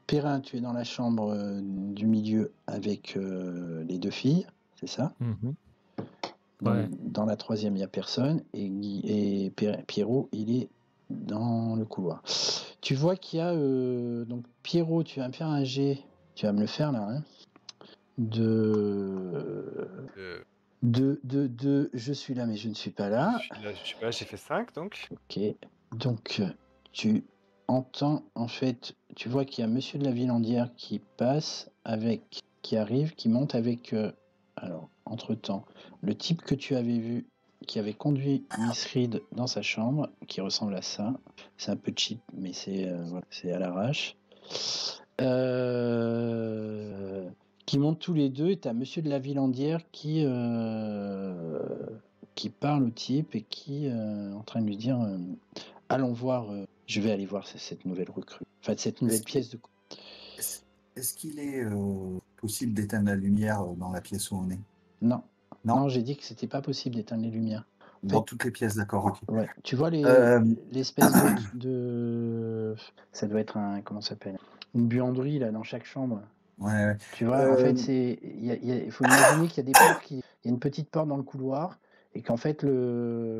S1: Perrin, tu es dans la chambre du milieu avec les deux filles, c'est ça?
S2: Mhm.
S1: Donc,
S2: Ouais.
S1: dans la troisième, il n'y a personne. Et Pierrot, il est dans le couloir. Tu vois qu'il y a... donc, Pierrot, tu vas me faire un jet. Tu vas me le faire, là. Hein, je suis là, mais je ne suis pas là.
S3: Je sais pas, j'ai fait 5 donc.
S1: Ok. Donc, tu entends, en fait... Tu vois qu'il y a Monsieur de la Villandière qui passe avec... Qui arrive, qui monte avec... alors, entre-temps, le type que tu avais vu, qui avait conduit Miss Reed dans sa chambre, qui ressemble à ça. C'est un peu cheap, mais c'est voilà, c'est à l'arrache. Qui montent tous les deux, et tu as Monsieur de la Villandière qui parle au type et qui est en train de lui dire allons voir, je vais aller voir cette nouvelle recrue. Enfin, cette nouvelle pièce de...
S4: Est-ce qu'il est possible d'éteindre la lumière dans la pièce où on est?
S1: Non.
S4: Non.
S1: Non, j'ai dit que c'était pas possible d'éteindre les lumières.
S4: Dans toutes les pièces, d'accord, ok.
S1: Ouais. Tu vois l'espèce de... Ça doit être un... Comment ça s'appelle? Une buanderie, là, dans chaque chambre.
S4: Ouais.
S1: Tu vois, en fait, il faut imaginer qu'il y a des portes il y a une petite porte dans le couloir et qu'en fait,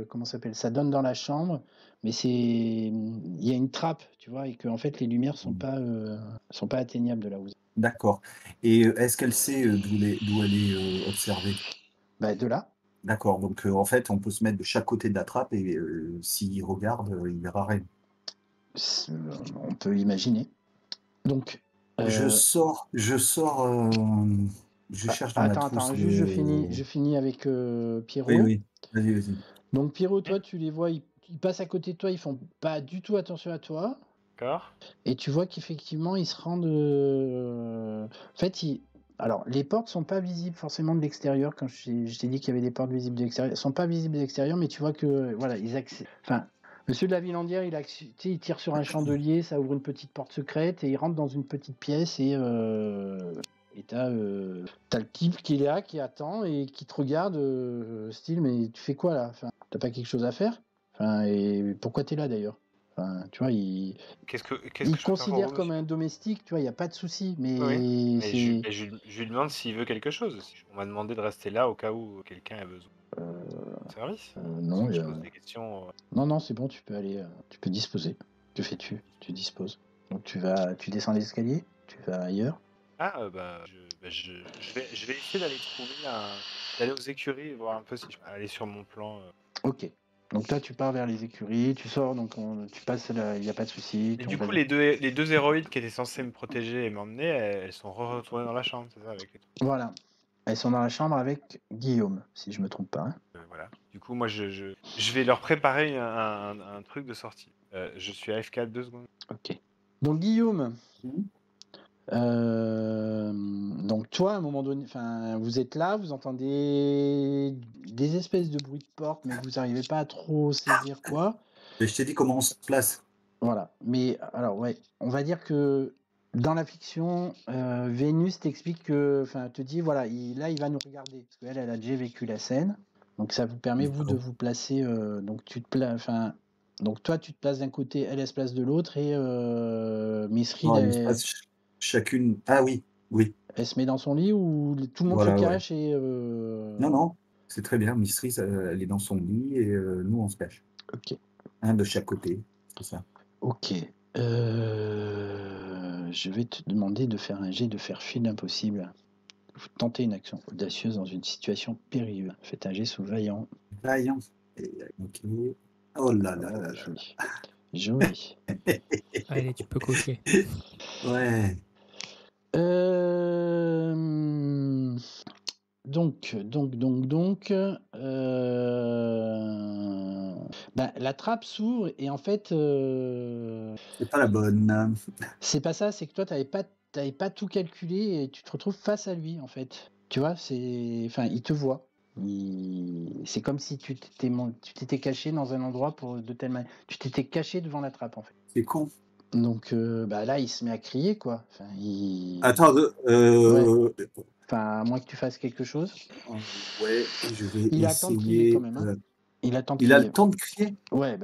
S1: comment ça s'appelle? Ça donne dans la chambre, mais il y a une trappe, tu vois, et que en fait, les lumières sont pas atteignables de là où vous êtes.
S4: D'accord. Et est-ce qu'elle sait d'où elle est observée?
S1: Bah, de là.
S4: D'accord. Donc, en fait, on peut se mettre de chaque côté de la trappe et s'il regarde, il verra rien.
S1: On peut imaginer. Donc,
S4: je sors, je cherche dans la trousse.
S1: Attends, juste je finis avec Pierrot.
S4: Oui, vas-y.
S1: Donc Pierrot, toi, tu les vois, ils passent à côté de toi, ils font pas du tout attention à toi.
S3: D'accord.
S1: Et tu vois qu'effectivement, ils se rendent... En fait, alors, les portes sont pas visibles forcément de l'extérieur. Quand je t'ai dit qu'il y avait des portes visibles de l'extérieur, elles sont pas visibles de l'extérieur, mais tu vois que, voilà, enfin, Monsieur de la Villandière, il tire sur un chandelier, ça ouvre une petite porte secrète, et il rentre dans une petite pièce, et t'as le type qui est là, qui attend, et qui te regarde, style, mais tu fais quoi là? Enfin, t'as pas quelque chose à faire? Enfin, et pourquoi t'es là d'ailleurs? Enfin, tu vois, il
S3: Qu'est-ce que je
S1: il
S3: peux
S1: te
S3: faire pour
S1: considère
S3: vous,
S1: comme
S3: monsieur?
S1: un domestique, tu vois, il n'y a pas de souci, mais
S3: Oui. Mais
S1: c'est...
S3: je lui demande s'il veut quelque chose. On m'a demandé de rester là au cas où quelqu'un a besoin de service.
S1: non,
S3: Je pose des questions.
S1: non, c'est bon, tu peux aller, tu peux disposer. Que fais-tu? Tu disposes. Donc tu descends les escaliers, tu vas ailleurs.
S3: Ah, je vais essayer d'aller aux écuries et voir un peu si je peux aller sur mon plan.
S1: Ok. Donc toi, tu pars vers les écuries, tu sors, donc tu passes là, il n'y a pas de souci.
S3: Et du coup, les deux héroïnes qui étaient censées me protéger et m'emmener, elles sont retournées dans la chambre, c'est ça, avec les trucs.
S1: Voilà. Elles sont dans la chambre avec Guillaume, si je me trompe pas. Hein.
S3: Voilà. Du coup, moi, je vais leur préparer un truc de sortie. Je suis AFK 2 secondes.
S1: Ok. Donc Guillaume, donc toi, à un moment donné, vous êtes là, vous entendez des espèces de bruits de porte, mais vous n'arrivez pas à trop saisir quoi.
S4: Et je t'ai dit comment on se place.
S1: Voilà. Mais alors ouais, on va dire que dans la fiction, Vénus t'explique que, te dit voilà, là il va nous regarder parce qu'elle, elle a déjà vécu la scène, donc ça vous permet vous de vous placer. Donc donc toi tu te places d'un côté, elle se place de l'autre et Miss Reed,
S4: Non, on se place chacune. Ah oui.
S1: elle se met dans son lit ou tout le monde se cache et.
S4: Non, c'est très bien. Miss Reed, elle est dans son lit et nous on se cache.
S1: Ok.
S4: Un de chaque côté, c'est ça.
S1: Ok. Je vais te demander de faire un jet de faire fi de l'impossible. Vous tentez une action audacieuse dans une situation périlleuse. Faites un jet sous vaillant.
S4: Vaillant. Ok. Oh là là.
S1: Joli.
S2: Allez, tu peux cocher.
S4: Ouais.
S1: Donc, la trappe s'ouvre et en fait,
S4: c'est pas la bonne.
S1: C'est pas ça, c'est que toi, t'avais pas tout calculé et tu te retrouves face à lui en fait. Tu vois, il te voit. C'est comme si tu t'étais caché dans un endroit de telle manière. Tu t'étais caché devant la trappe, en fait.
S4: C'est con.
S1: Donc là, il se met à crier, quoi. Enfin,
S4: Attends,
S1: Enfin, à moins que tu fasses quelque chose.
S4: ouais, je vais
S1: Il a le temps de crier quand
S4: essayer.
S1: même. Hein. Il a le temps de
S4: Il a
S1: crier.
S4: le temps de crier?
S1: Ouais,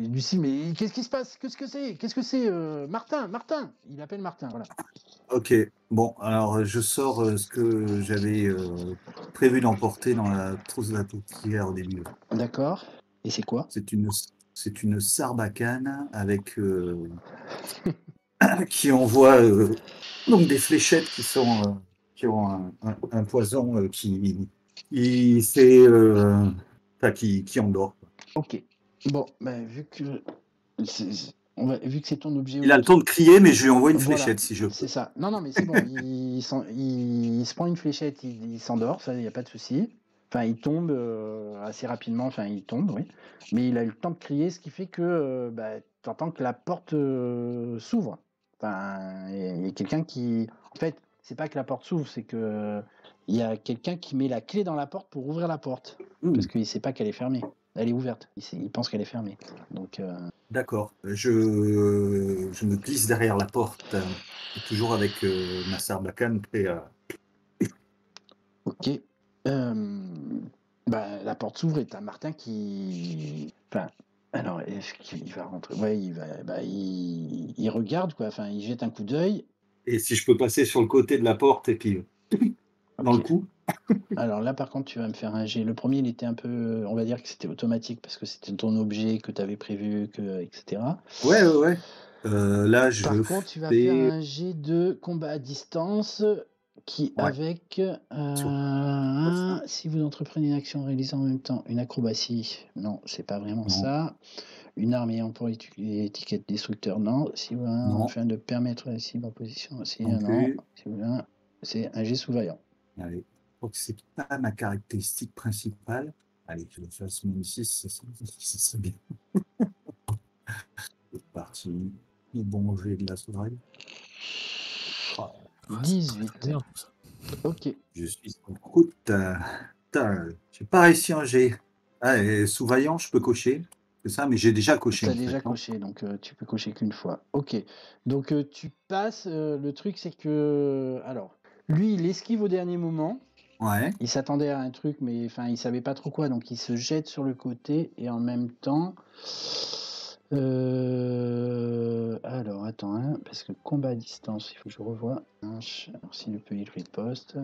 S1: Lucie, mais qu'est-ce qui se passe? Qu'est-ce que c'est Martin, Martin! Il appelle Martin, voilà.
S4: Ok, bon, alors je sors ce que j'avais prévu d'emporter dans la trousse de la tourtière au début.
S1: D'accord. Et c'est quoi?
S4: C'est une sarbacane avec qui envoie donc des fléchettes qui ont un poison qui endort.
S1: Ok. Bon, vu que vu que c'est ton objet
S4: Il a le temps de crier, mais je lui envoie une fléchette si je peux.
S1: C'est ça. Non, mais c'est bon. il se prend une fléchette, il s'endort, ça, il n'y a pas de souci. Enfin, il tombe assez rapidement, enfin, il tombe, oui. Mais il a eu le temps de crier, ce qui fait que tu entends que la porte s'ouvre. Enfin, il y a quelqu'un qui. En fait, c'est pas que la porte s'ouvre, c'est que il y a quelqu'un qui met la clé dans la porte pour ouvrir la porte. Parce qu'il sait pas qu'elle est fermée. Elle est ouverte. Il pense qu'elle est fermée. Donc.
S4: D'accord. Je me glisse derrière la porte, toujours avec ma sarbacane prêt à.
S1: Ok. La porte s'ouvre et t'as Martin qui. Enfin, alors, est-ce qu'il va rentrer? Ouais, il regarde, quoi. Enfin, il jette un coup d'œil.
S4: Et si je peux passer sur le côté de la porte et puis dans le
S1: Ok.
S4: cou.
S1: Alors là, par contre, tu vas me faire un jet. Le premier, il était un peu. On va dire que c'était automatique parce que c'était ton objet que tu avais prévu, etc.
S4: Ouais. Là, je
S1: Par contre, tu vas faire un jet de combat à distance qui,
S4: Ouais.
S1: avec. Si vous entreprenez une action réalisant en même temps une acrobatie. Non, c'est pas vraiment
S4: Non.
S1: ça. Une arme ayant pour étiquette destructeur, non. Si vous
S4: Non.
S1: afin de permettre la cible en position aussi,
S4: Non
S1: non.
S4: plus.
S1: Si vous c'est un jet sous-vaillant.
S4: Allez. Je crois que c'est pas ma caractéristique principale. Allez, je le fasse mon 6, c'est bien. C'est parti. Le bon jet de la soirée.
S2: Oh,
S1: 18.
S2: c'est bien, tout ça.
S1: Ok.
S4: Je suis en route. Putain, j'ai pas réussi un jet. Ah, et sous-vaillant, je peux cocher. C'est ça, mais j'ai déjà coché.
S1: T'as déjà coché, donc tu peux cocher qu'une fois. Ok. Donc tu passes. Le truc, c'est que. Alors, lui, il esquive au dernier moment.
S4: Ouais.
S1: Il s'attendait à un truc, mais enfin, il savait pas trop quoi, donc il se jette sur le côté et en même temps. Alors, attends, hein, parce que combat à distance, il faut que je revoie. Alors, si le pays riposte.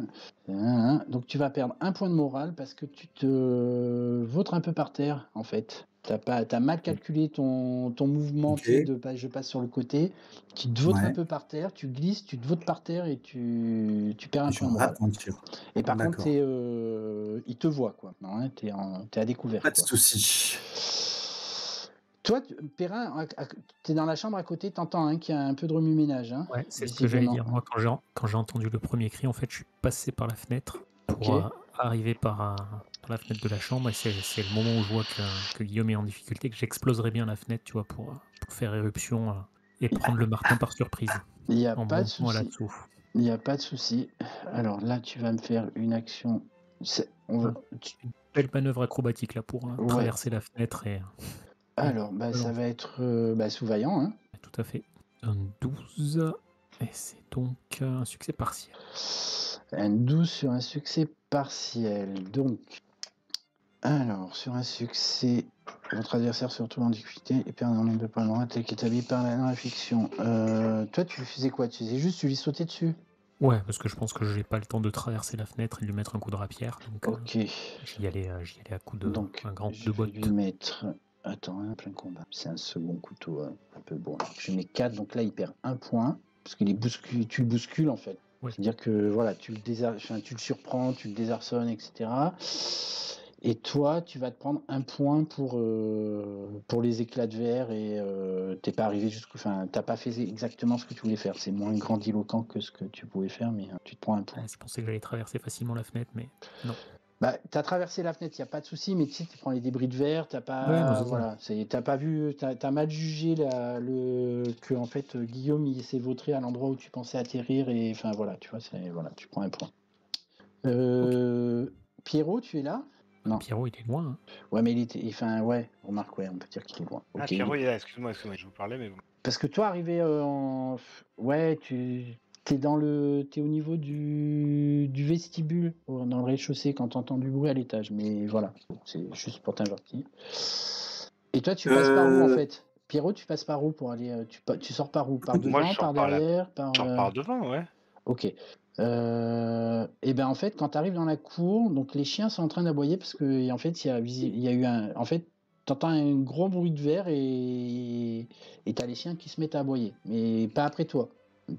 S1: Donc, tu vas perdre un point de morale parce que tu te vautres un peu par terre, en fait. T'as mal calculé ton mouvement,
S4: Ok.
S1: tu sais, je passe sur le côté. Tu te vautres un
S4: Ouais.
S1: peu par terre, tu glisses, tu te vautres par terre et tu perds un
S4: Je
S1: point de morale.
S4: ralentir.
S1: Et par contre,
S4: D'accord.
S1: il te voit, quoi. Non, hein, t'es à découvert,
S4: Pas de
S1: quoi.
S4: souci.
S1: Toi, Perrin, t'es dans la chambre à côté, t'entends hein, qu'il y a un peu de remue-ménage. Hein,
S2: Ouais, c'est ce que j'allais dire. Moi, quand j'ai entendu le premier cri, en fait, je suis passé par la fenêtre pour arriver par la fenêtre de la chambre. Et c'est le moment où je vois que Guillaume est en difficulté, que j'exploserai bien la fenêtre, tu vois, pour faire éruption et prendre le Martin par surprise.
S1: Il n'y a
S2: en
S1: pas de
S2: montant
S1: souci.
S2: là-dessous.
S1: Il n'y a pas de souci. Alors là, tu vas me faire une action.
S2: Une belle manœuvre acrobatique là pour traverser la fenêtre et.
S1: Alors, ça va être sous-vaillant. Hein.
S2: Tout à fait. Un 12. Et c'est donc un succès partiel.
S1: Un 12 sur un succès partiel. Donc, alors, sur un succès, votre adversaire se retrouve en difficulté et perd un nombre de points de morale tel qu'établi dans la fiction. Toi, tu faisais quoi? Tu faisais juste, tu lui sautais dessus?
S2: Ouais, parce que je pense que j'ai pas le temps de traverser la fenêtre et de lui mettre un coup de rapière. Donc,
S1: ok.
S2: J'y allais à coup de
S1: Donc,
S2: un grand coup
S1: je
S2: de
S1: vais
S2: botte.
S1: lui mettre. Attends, plein combat. C'est un second couteau, un peu bon. Je mets 4, donc là, il perd un point. Parce qu'il est tu le bouscules, en fait.
S2: Ouais.
S1: C'est-à-dire que, voilà, tu le surprends, tu le désarçonnes, etc. Et toi, tu vas te prendre un point pour les éclats de verre et t'es pas arrivé t'as pas fait exactement ce que tu voulais faire. C'est moins grandiloquent que ce que tu pouvais faire, mais tu te prends un point.
S2: Je pensais que j'allais traverser facilement la fenêtre, mais non.
S1: T'as traversé la fenêtre, il n'y a pas de souci, mais tu sais, tu prends les débris de verre, t'as pas,
S2: Ouais, non,
S1: voilà, t'as pas vu, t'as mal jugé que en fait Guillaume il s'est vautré à l'endroit où tu pensais atterrir et enfin voilà, tu vois, voilà, tu prends un point. Pierrot, tu es là? Non.
S2: Pierrot, il est loin. Hein.
S1: Ouais, mais il était. Enfin, ouais, remarque, ouais, on peut dire qu'il est loin.
S3: Ah,
S1: Ok.
S3: Pierrot, il est là, excuse-moi, je vous parlais, mais bon.
S1: Parce que toi, arrivé en. Ouais, t'es t'es au niveau du vestibule, dans le rez-de-chaussée, quand t'entends du bruit à l'étage. Mais voilà, c'est juste pour t'invertir. Et toi, tu passes par où, en fait? Pierrot, tu passes par où pour aller. Tu sors par où? Par
S3: Moi,
S1: devant,
S3: je sors
S1: par derrière,
S3: Je repars devant, ouais.
S1: Ok. Et ben en fait, quand tu arrives dans la cour, donc les chiens sont en train d'aboyer parce que en fait, il y a eu un. En fait, t'entends un gros bruit de verre et t'as les chiens qui se mettent à aboyer, mais pas après toi.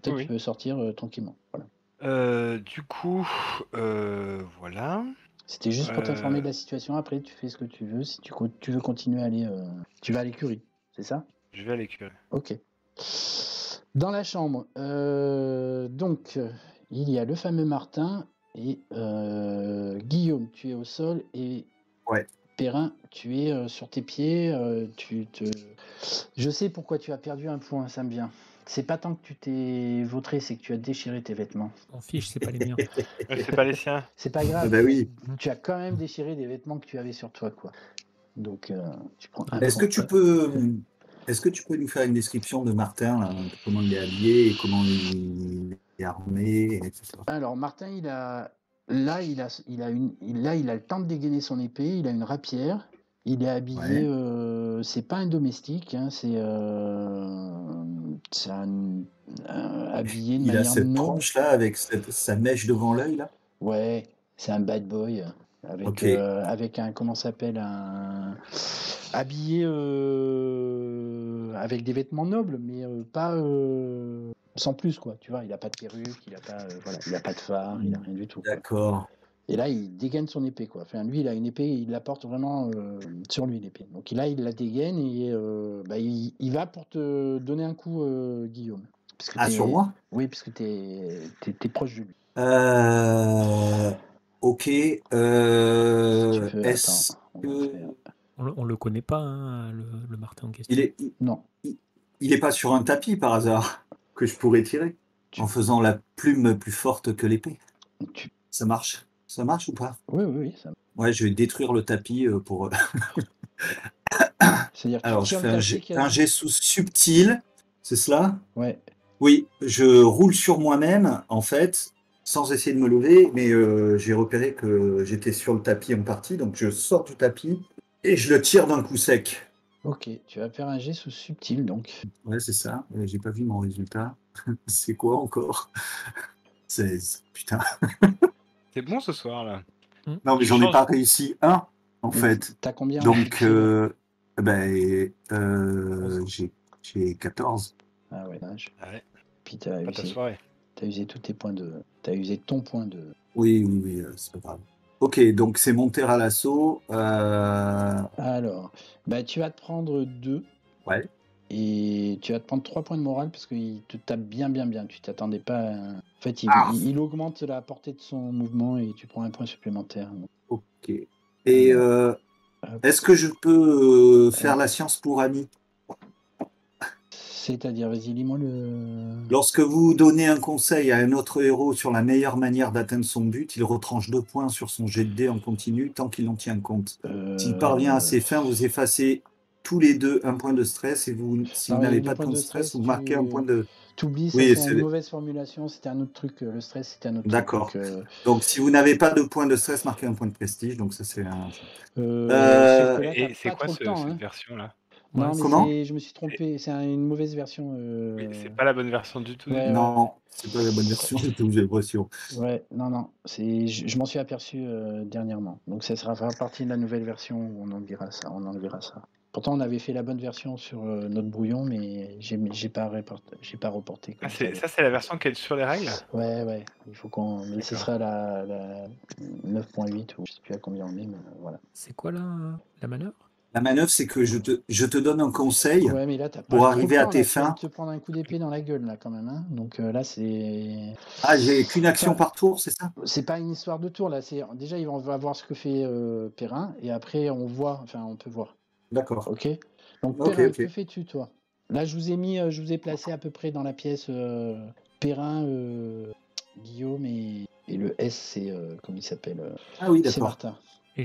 S1: Toi,
S3: Oui.
S1: tu peux sortir tranquillement. Voilà.
S3: Du coup, voilà.
S1: C'était juste pour t'informer de la situation. Après, tu fais ce que tu veux. Si tu veux continuer à aller, tu vas à l'écurie, c'est ça?
S3: Je vais à l'écurie.
S1: Ok. Dans la chambre, donc, il y a le fameux Martin et Guillaume, tu es au sol et
S4: Ouais.
S1: Perrin, tu es sur tes pieds. Je sais pourquoi tu as perdu un point, ça me vient. C'est pas tant que tu t'es vautré, c'est que tu as déchiré tes vêtements.
S2: On fiche, c'est pas les miens.
S3: C'est pas les siens.
S1: C'est pas grave,
S4: Ah bah oui.
S1: tu as quand même déchiré des vêtements que tu avais sur toi, quoi. Donc, tu prends un
S4: Est-ce
S1: point.
S4: que tu peux nous faire une description de Martin, là, de comment il est habillé, et comment il est armé, etc.
S1: Alors, Martin, il a le temps de dégainer son épée, il a une rapière, il est habillé, c'est pas un domestique, hein, c'est habillé de
S4: Il a
S1: manière
S4: cette
S1: noble.
S4: tronche là avec sa mèche devant l'œil là.
S1: Ouais, c'est un bad boy avec,
S4: Ok.
S1: avec un, comment ça s'appelle, habillé avec des vêtements nobles, mais pas sans plus, quoi. Tu vois, il a pas de perruque, il a pas, voilà, il a pas de phare, il a rien du tout, quoi.
S4: D'accord.
S1: Et là, il dégaine son épée, quoi. Enfin, lui, il a une épée, il la porte vraiment sur lui, l'épée. Donc là, il la dégaine et il va pour te donner un coup, Guillaume. Parce que
S4: Sur moi?
S1: Oui, parce que t'es proche de lui.
S4: Ok.
S1: Si tu veux,
S4: Est-ce
S1: attends, on va faire...
S4: que
S2: On le connaît pas, hein, le Martin en question.
S1: Non.
S4: il est pas sur un tapis par hasard que je pourrais tirer en faisant la plume plus forte que l'épée? Ça marche? Ça marche ou pas?
S1: Oui, ça.
S4: Ouais, je vais détruire le tapis pour.
S1: C'est-à-dire que
S4: Alors,
S1: tu
S4: je
S1: tires
S4: fais
S1: le
S4: un
S1: tapis
S4: jet, un jet sous subtil, c'est cela?
S1: Ouais.
S4: Oui, je roule sur moi-même, en fait, sans essayer de me lever, mais j'ai repéré que j'étais sur le tapis en partie, donc je sors du tapis et je le tire d'un coup sec.
S1: Ok, tu vas faire un jet sous subtil, donc.
S4: Ouais, c'est ça. J'ai pas vu mon résultat. C'est quoi encore? 16. Putain.
S3: C'est bon ce soir là.
S4: Non, mais
S3: Tu
S4: j'en ai
S3: changes.
S4: pas réussi un, en fait.
S1: T'as combien en
S4: Donc,
S1: subtil
S4: j'ai 14.
S1: Ah ouais, dommage.
S3: Ouais.
S1: Puis t'as
S3: Pas ta
S1: usé,
S3: soirée.
S1: usé tous tes points de... T'as usé ton point de...
S4: Oui, c'est pas grave. Ok, donc c'est monter à l'assaut.
S1: Alors, tu vas te prendre 2.
S4: Ouais.
S1: Et tu vas te prendre 3 points de morale parce qu'il te tape bien. Tu t'attendais pas. En fait, il augmente la portée de son mouvement et tu prends un point supplémentaire.
S4: Ok. Et est-ce que je peux faire la science pour Annie?
S1: C'est-à-dire, vas-y, lis-moi le...
S4: Lorsque vous donnez un conseil à un autre héros sur la meilleure manière d'atteindre son but, il retranche 2 points sur son jet de dés en continu tant qu'il en tient compte. S'il parvient à ses fins, vous effacez tous les deux un point de stress et si vous n'avez pas de point de stress, vous marquez un point de...
S1: T'oublies, ça
S4: Oui,
S1: c'est une mauvaise formulation, c'était un autre truc. Le stress, c'était un autre
S4: D'accord.
S1: truc.
S4: Donc, si vous n'avez pas de point de stress, marquez un point de prestige. Donc, ça, c'est un...
S3: Et c'est quoi cette version-là?
S1: Non, mais
S4: Comment?
S1: je me suis trompé, c'est une mauvaise version.
S3: C'est pas la bonne version du tout.
S1: Ouais,
S4: non, c'est pas la bonne version, j'ai l'impression.
S1: Ouais, non, je m'en suis aperçu dernièrement. Donc ça sera partie de la nouvelle version où on enlèvera ça. Pourtant, on avait fait la bonne version sur notre brouillon, mais j'ai pas reporté.
S3: Ah, c'est la version qui est sur les règles?
S1: Ouais, il faut qu'on... Mais ce sera la 9.8, ou je sais plus à combien on est, mais voilà.
S2: C'est quoi la manœuvre?
S4: La manœuvre, c'est que je te donne un conseil
S1: Ouais, mais là, t'as pas
S4: pour arriver à tes fins.
S1: Tu viens de te prendre un coup d'épée dans la gueule, là, quand même. Hein. Donc là, c'est...
S4: Ah, j'ai qu'une action par tour, c'est ça?
S1: C'est pas une histoire de tour, là. Déjà, on va voir ce que fait Perrin, et après, on peut voir.
S4: D'accord.
S1: Ok. Donc, Perrin, que fais-tu, toi? Là, je vous ai placé à peu près dans la pièce Perrin, Guillaume et le S, c'est comment il s'appelle
S4: Ah oui,
S1: c'est
S4: d'accord.
S1: Martin.
S2: Et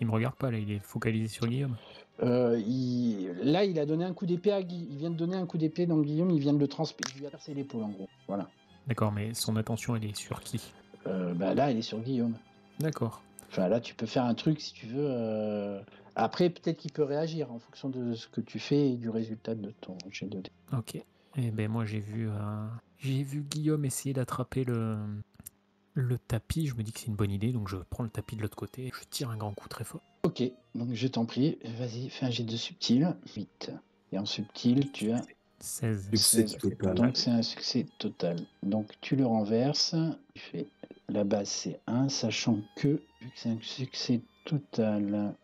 S2: il me regarde pas là, il est focalisé sur Guillaume.
S1: Là, il a donné un coup d'épée à Guy. Il vient de donner un coup d'épée dans Guillaume, il vient de le transpercer. Il lui a percé l'épaule en gros. Voilà.
S2: D'accord, mais son attention elle est sur qui?
S1: Là, elle est sur Guillaume.
S2: D'accord.
S1: Enfin, là, tu peux faire un truc si tu veux. Après, peut-être qu'il peut réagir en fonction de ce que tu fais et du résultat de ton jet de dés.
S2: Ok. Et ben moi j'ai vu Guillaume essayer d'attraper le tapis. Je me dis que c'est une bonne idée, donc je prends le tapis de l'autre côté et je tire un grand coup très fort.
S1: Ok, donc je t'en prie, vas-y, fais un jet de subtil. 8. Et en subtil, tu as
S2: 16.
S4: Succès
S1: 16.
S4: total.
S1: Donc c'est un succès total. Donc tu le renverses. Tu fais la base c'est 1, sachant que, vu que c'est un succès total,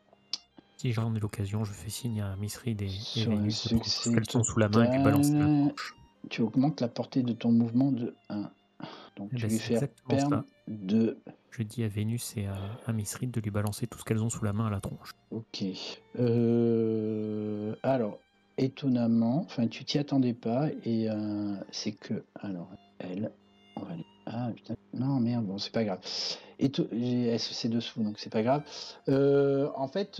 S2: Si j'en ai l'occasion, je fais signe à Miss Reed et
S1: sur un
S2: Vénus de prendre tout ce
S1: succès
S2: qu'elles sont sous la main et puis balance la
S1: total,
S2: planche.
S1: tu augmentes la portée de ton mouvement de 1. Donc
S2: Eh
S1: tu
S2: ben,
S1: lui
S2: c'est
S1: fais
S2: exactement
S1: perdre
S2: ça.
S1: 2.
S2: Je dis à Vénus et à Miss Reed de lui balancer tout ce qu'elles ont sous la main à la tronche.
S1: Ok. Alors, étonnamment, enfin, tu t'y attendais pas, et c'est que, alors, elle, on va aller. Ah putain, non merde, bon, c'est pas grave. C'est dessous, donc c'est pas grave. En fait,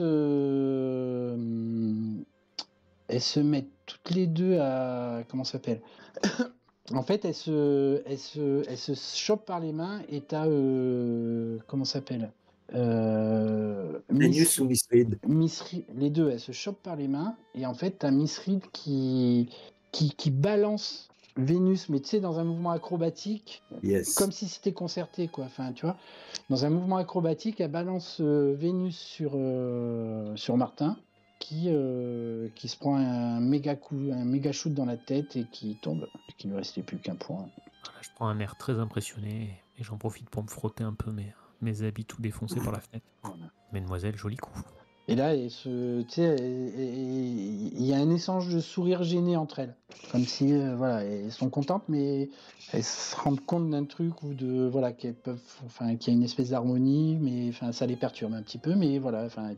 S1: elles se mettent toutes les deux à. Comment ça s'appelle? En fait, elles se chopent par les mains et t'as. Comment ça s'appelle?
S4: Vénus ou Miss Reed?
S1: Les deux, elles se chopent par les mains, et en fait, t'as Miss Reed qui balance Vénus, mais tu sais, dans un mouvement acrobatique,
S4: Yes.
S1: comme si c'était concerté, quoi. Enfin, tu vois, dans un mouvement acrobatique, elle balance Vénus sur Martin, qui se prend un méga coup, un méga shoot dans la tête et qui tombe, qui lui restait plus qu'un point.
S2: Voilà, je prends un air très impressionné et j'en profite pour me frotter un peu mes habits tout défoncés par la fenêtre.
S1: Voilà.
S2: Mesdemoiselles, joli coup.
S1: Et là, tu sais, il y a un échange de sourires gênés entre elles. Comme si, voilà, elles sont contentes, mais elles se rendent compte d'un truc ou de, voilà, qu'il y a une espèce d'harmonie, mais enfin, ça les perturbe un petit peu, mais voilà, enfin,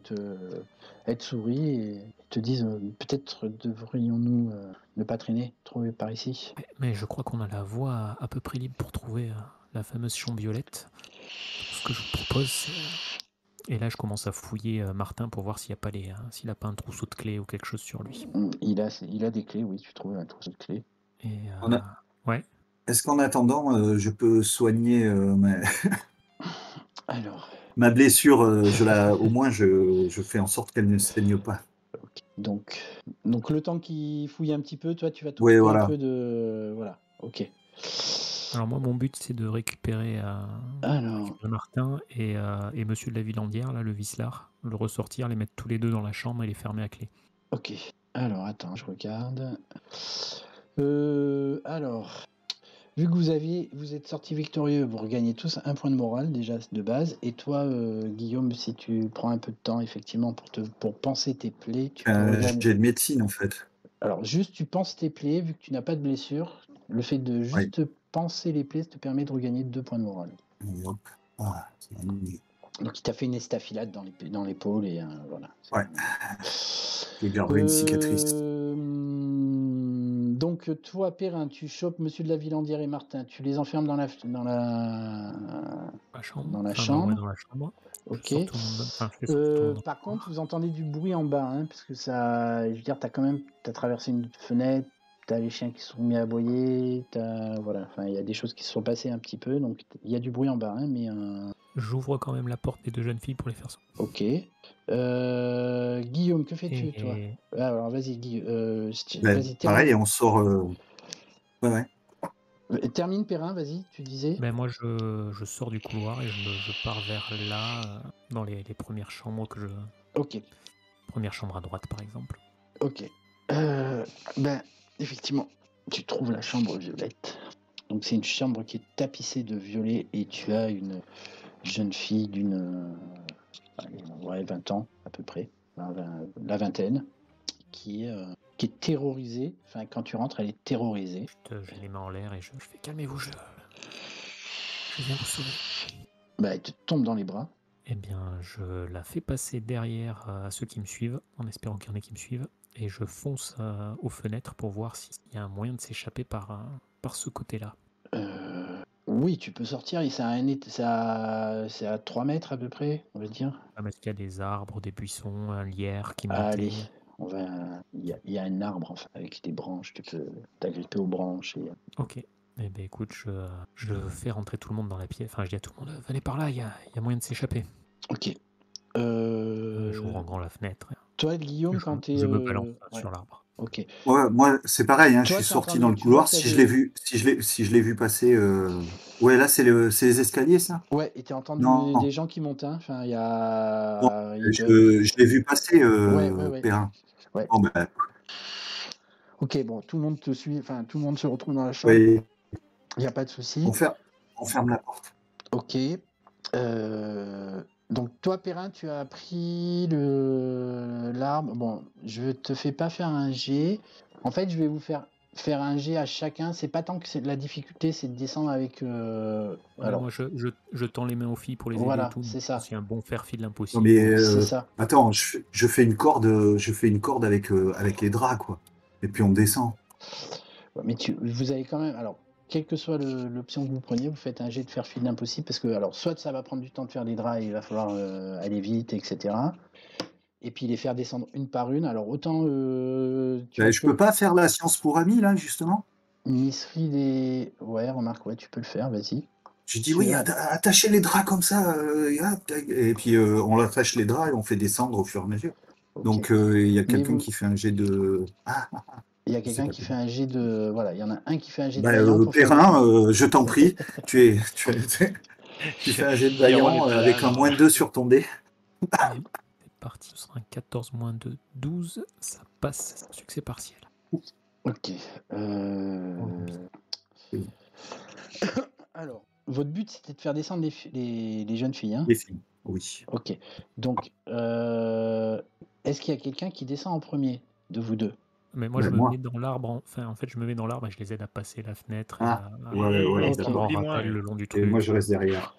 S1: elles te sourient et te disent, peut-être devrions-nous ne pas traîner trop par ici.
S2: Mais je crois qu'on a la voie à peu près libre pour trouver la fameuse chambre violette. Ce que je vous propose, c'est... Et là, je commence à fouiller Martin pour voir s'il n'a pas, s'il a pas un trousseau de clés ou quelque chose sur lui.
S1: Il a des clés, oui, tu trouves un trousseau de clés.
S2: Et ouais.
S4: Est-ce qu'en attendant, je peux soigner
S1: Alors,
S4: ma blessure au moins, je fais en sorte qu'elle ne saigne pas.
S1: ok. Donc le temps qu'il fouille un petit peu, toi, tu vas
S4: Oui,
S1: t'occuper un
S4: voilà.
S1: peu de... Voilà, ok.
S2: Alors moi, mon but, c'est de récupérer
S1: Alors,
S2: Martin et Monsieur de la Villandière, là, le vicelard, le ressortir, les mettre tous les deux dans la chambre et les fermer à clé.
S1: ok. Alors, attends, je regarde. Alors, vu que vous êtes sortis victorieux, vous regagnez tous un point de morale, déjà, de base. Et toi, Guillaume, si tu prends un peu de temps, effectivement, pour penser tes plaies, tu peux regagner...
S4: J'ai de médecine, en fait.
S1: Alors, juste, tu penses tes plaies, vu que tu n'as pas de blessure. Le fait de juste penser les plaies, ça te permet de regagner 2 points de morale.
S4: Et hop. Ah, c'est ennuyeux.
S1: Donc il t'a fait une estafilade dans l'épaule et voilà.
S4: Ouais. Je garderai une cicatrice.
S1: Donc toi, Perrin, tu chopes Monsieur de la Villandière et Martin, tu les enfermes dans la
S2: chambre.
S1: dans la
S2: Enfin,
S1: chambre.
S2: ouais, dans la chambre.
S1: Ok.
S2: Je sors tout le monde. Enfin, je fais sortir tout le monde.
S1: Par contre, vous entendez du bruit en bas, hein, parce que ça, je veux dire, t'as traversé une fenêtre, t'as les chiens qui se sont mis à aboyer, voilà, enfin, il y a des choses qui se sont passées un petit peu, donc il y a du bruit en bas, hein, mais
S2: J'ouvre quand même la porte des deux jeunes filles pour les faire sortir.
S1: ok. Guillaume, que fais-tu, toi? Alors, vas-y, Guillaume. Vas-y,
S4: pareil, on sort. Ouais.
S1: Termine, Perrin, vas-y, tu disais.
S2: Ben moi, je sors du couloir et je pars vers là, dans les premières chambres que je...
S1: Ok,
S2: Première chambre à droite, par exemple.
S1: ok. Ben, effectivement, tu trouves la chambre violette. Donc, c'est une chambre qui est tapissée de violet et tu as une jeune fille d'une 20 ans, à peu près, la vingtaine, qui est terrorisée. Enfin, quand tu rentres, elle est terrorisée.
S2: J'ai les mains en l'air et je fais calmez-vous, je viens vous sauver.
S1: Bah, elle te tombe dans les bras.
S2: Eh bien, je la fais passer derrière à ceux qui me suivent, en espérant qu'il y en ait qui me suivent, et je fonce aux fenêtres pour voir s'il y a un moyen de s'échapper par ce côté-là.
S1: Oui, tu peux sortir, et c'est à 3 mètres à peu près, on va dire.
S2: Ah, mais est-ce qu'il y a des arbres, des buissons, un lierre qui
S1: Allez,
S2: m'entoure?
S1: il y a un arbre enfin, avec des branches, tu peux t'agripper aux branches.
S2: Ok. Eh ben écoute, je fais rentrer tout le monde dans la pièce. Enfin, je dis à tout le monde, venez par là, il y a moyen de s'échapper.
S1: Ok.
S2: J'ouvre en grand la fenêtre.
S1: Toi, Guillaume, quand t'es...
S2: Je me balance
S1: ouais,
S2: sur l'arbre.
S1: ok.
S4: Ouais, moi, c'est pareil, hein, je
S1: Toi,
S4: suis
S1: t'es en train
S4: sorti
S1: de-
S4: dans le
S1: tu vois
S4: couloir.
S1: qu'il y a
S4: Si je
S1: de-
S4: l'ai vu, si je l'ai vu passer. Ouais, là, c'est les escaliers, ça?
S1: Ouais, et t'as entendu
S4: Non.
S1: des gens qui montent, hein. Enfin, il y a...
S4: Non, je l'ai vu passer,
S1: Ouais.
S4: Perrin.
S1: Ouais.
S4: Bon, ben,
S1: Ok, bon, tout le monde te suit, enfin, tout le monde se retrouve dans la chambre,
S4: ouais,
S1: il n'y a pas de souci.
S4: on ferme la porte.
S1: Ok. Donc, toi, Perrin, tu as pris l'arbre. Bon, je te fais pas faire un jet. En fait, je vais vous faire un jet à chacun. C'est pas tant que c'est de la difficulté, c'est de descendre avec. Alors,
S2: Moi, je tends les mains aux filles pour les aider
S1: Voilà,
S2: et tout.
S1: c'est ça.
S2: C'est un bon faire-fi de
S4: Non,
S2: l'impossible.
S4: mais
S1: c'est ça.
S4: attends, je fais une corde, avec les draps, quoi. Et puis on descend.
S1: Ouais, mais vous avez quand même. Alors, quelle que soit l'option que vous preniez, vous faites un jet de faire fil d'impossible parce que, alors, soit ça va prendre du temps de faire les draps et il va falloir aller vite, etc. Et puis les faire descendre une par une. Alors, autant.
S4: Je peux pas faire la science pour amis, là, justement?
S1: Nisserie des. Ouais, remarque, ouais, tu peux le faire, vas-y.
S4: J'ai dit oui, attachez les draps comme ça. Et puis on attache les draps et on fait descendre au fur et à mesure.
S1: Ok.
S4: Donc il y a
S1: Mais
S4: quelqu'un qui fait un jet de.
S1: Il y a
S4: Je sais
S1: quelqu'un
S4: pas
S1: qui
S4: comment.
S1: fait un jet de. Voilà, il y en a un qui fait un jet de
S4: Bah,
S1: vaillant pour faire.
S4: Perrin, je t'en prie, tu fais un jet de
S3: Jérôme
S4: vaillant
S3: est pas là,
S4: avec un
S3: alors.
S4: moins 2 sur ton dé.
S2: Et c'est parti. Ce sera un 14 moins 2, 12. Ça passe. Succès partiel.
S1: Ok. Alors, votre but, c'était de faire descendre les jeunes filles, hein?
S4: Les filles, oui.
S1: Ok. Donc, est-ce qu'il y a quelqu'un qui descend en premier de vous deux?
S2: Mais moi,
S4: Ben,
S2: je me
S4: moi.
S2: mets dans l'arbre. Enfin, en fait, je me mets dans l'arbre et je les aide à passer la fenêtre et
S4: Ah,
S2: à
S4: ouais,
S1: Ok.
S2: à
S4: d'accord.
S2: prendre en
S3: Dis-moi,
S2: rappel
S3: ouais.
S2: le long du
S4: Et
S2: truc.
S4: moi, je reste derrière.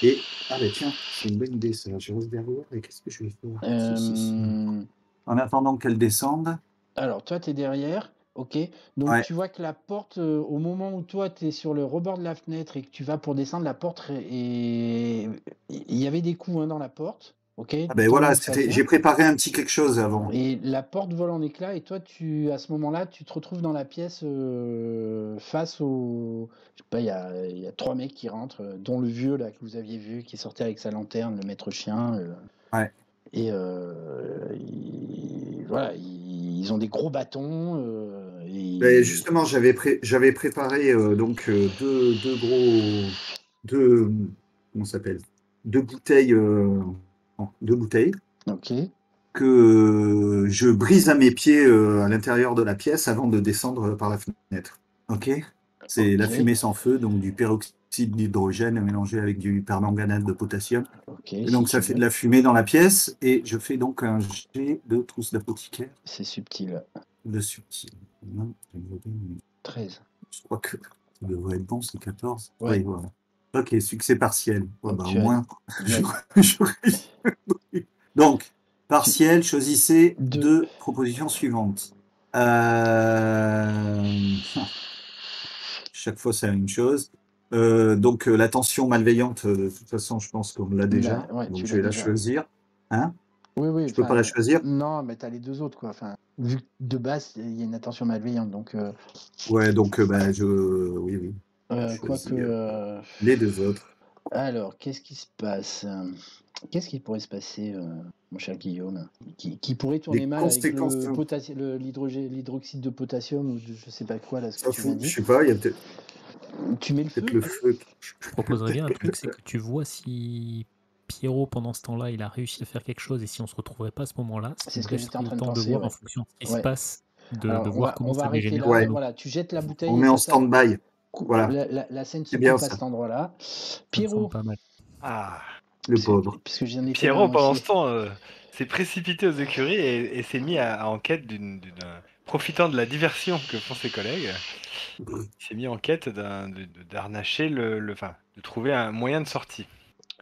S4: Et, ben tiens, c'est une bonne idée ça. Je reste derrière et qu'est-ce que je vais faire? Si. En attendant qu'elle descende.
S1: Alors, toi, tu es derrière, ok. Donc,
S4: Ouais.
S1: tu vois que la porte, au moment où toi, tu es sur le rebord de la fenêtre et que tu vas pour descendre, la porte, et il y avait des coups, hein, dans la porte, ok.
S4: Ah ben
S1: Tant
S4: voilà,
S1: mieux que ça vient.
S4: j'ai préparé un petit quelque chose avant.
S1: Et la porte vole en éclats, et toi, à ce moment-là, tu te retrouves dans la pièce face au. Je sais pas, il y a 3 mecs qui rentrent, dont le vieux là que vous aviez vu, qui sortait avec sa lanterne, le maître chien.
S4: Ouais.
S1: Et voilà, ils ont des gros bâtons.
S4: Ben justement, j'avais préparé donc comment ça s'appelle? Deux bouteilles,
S1: Ok.
S4: que je brise à mes pieds à l'intérieur de la pièce avant de descendre par la fenêtre. Ok? C'est la
S1: Ok.
S4: fumée sans feu, donc du peroxyde d'hydrogène mélangé avec du permanganate de potassium.
S1: Ok.
S4: Et donc
S1: si
S4: ça
S1: tu
S4: fait
S1: veux.
S4: de la fumée dans la pièce et je fais donc un jet de trousse d'apothicaire
S1: C'est subtil.
S4: de subtil. Non,
S1: 13.
S4: je crois que ça devrait être bon, c'est 14.
S1: Ouais.
S4: Oui, voilà. Ok, succès partiel. Ouais,
S1: Donc
S4: bah, au
S1: tu as-
S4: moins,
S1: Ouais.
S4: Donc, partiel, choisissez
S1: Deux.
S4: deux propositions suivantes. Chaque fois, c'est la même chose. Donc, la tension malveillante, de toute façon, je pense qu'on l'a déjà.
S1: Ouais,
S4: Donc,
S1: tu
S4: je
S1: l'as
S4: vais la
S1: déjà.
S4: choisir. Hein?
S1: Oui.
S4: Je peux pas la choisir?
S1: Non, mais tu as les deux autres, quoi. Enfin, vu que de base, il y a une attention malveillante, donc.
S4: Ouais, donc, oui.
S1: Quoique.
S4: Les deux autres.
S1: Alors, qu'est-ce qui se passe? Qu'est-ce qui pourrait se passer, mon cher Guillaume, qui pourrait tourner
S4: Les
S1: mal avec
S4: conséquences.
S1: l'hydroxyde de potassium ou je sais pas quoi, là, ce que
S4: Ça
S1: tu m'as
S4: fout, je
S1: dit.
S4: sais pas, il y a peut-être
S1: Tu mets le feu?
S4: le feu.
S2: Je proposerais bien un truc, c'est que tu vois si Pierrot, pendant ce temps-là, il a réussi à faire quelque chose et si on se retrouverait pas à ce moment-là,
S1: C'est ce que j'étais en train de
S2: le temps de
S1: penser,
S2: voir
S1: ouais.
S2: en fonction de ce qui
S1: Ouais.
S2: se passe, de
S1: Alors,
S2: voir
S1: on
S2: comment
S1: va
S2: ça
S1: arrêter
S2: dégénère.
S1: là.
S4: Ouais.
S1: Voilà, tu jettes la bouteille
S4: On
S1: et
S4: met en
S1: ça
S4: stand-by.
S1: coupe.
S4: Voilà.
S1: La scène se
S4: C'est bien
S1: coupe à
S4: ça.
S1: cet endroit-là.
S2: Ça me
S1: Pierrot,
S2: semble pas mal.
S3: Ah.
S4: Le pauvre.
S1: puisque j'en ai fait
S3: Pierrot,
S1: la
S3: pendant
S1: moitié.
S3: ce temps, s'est précipité aux écuries et s'est mis en quête profitant de la diversion que font ses collègues, il s'est mis en quête d'arnacher de trouver un moyen de sortie.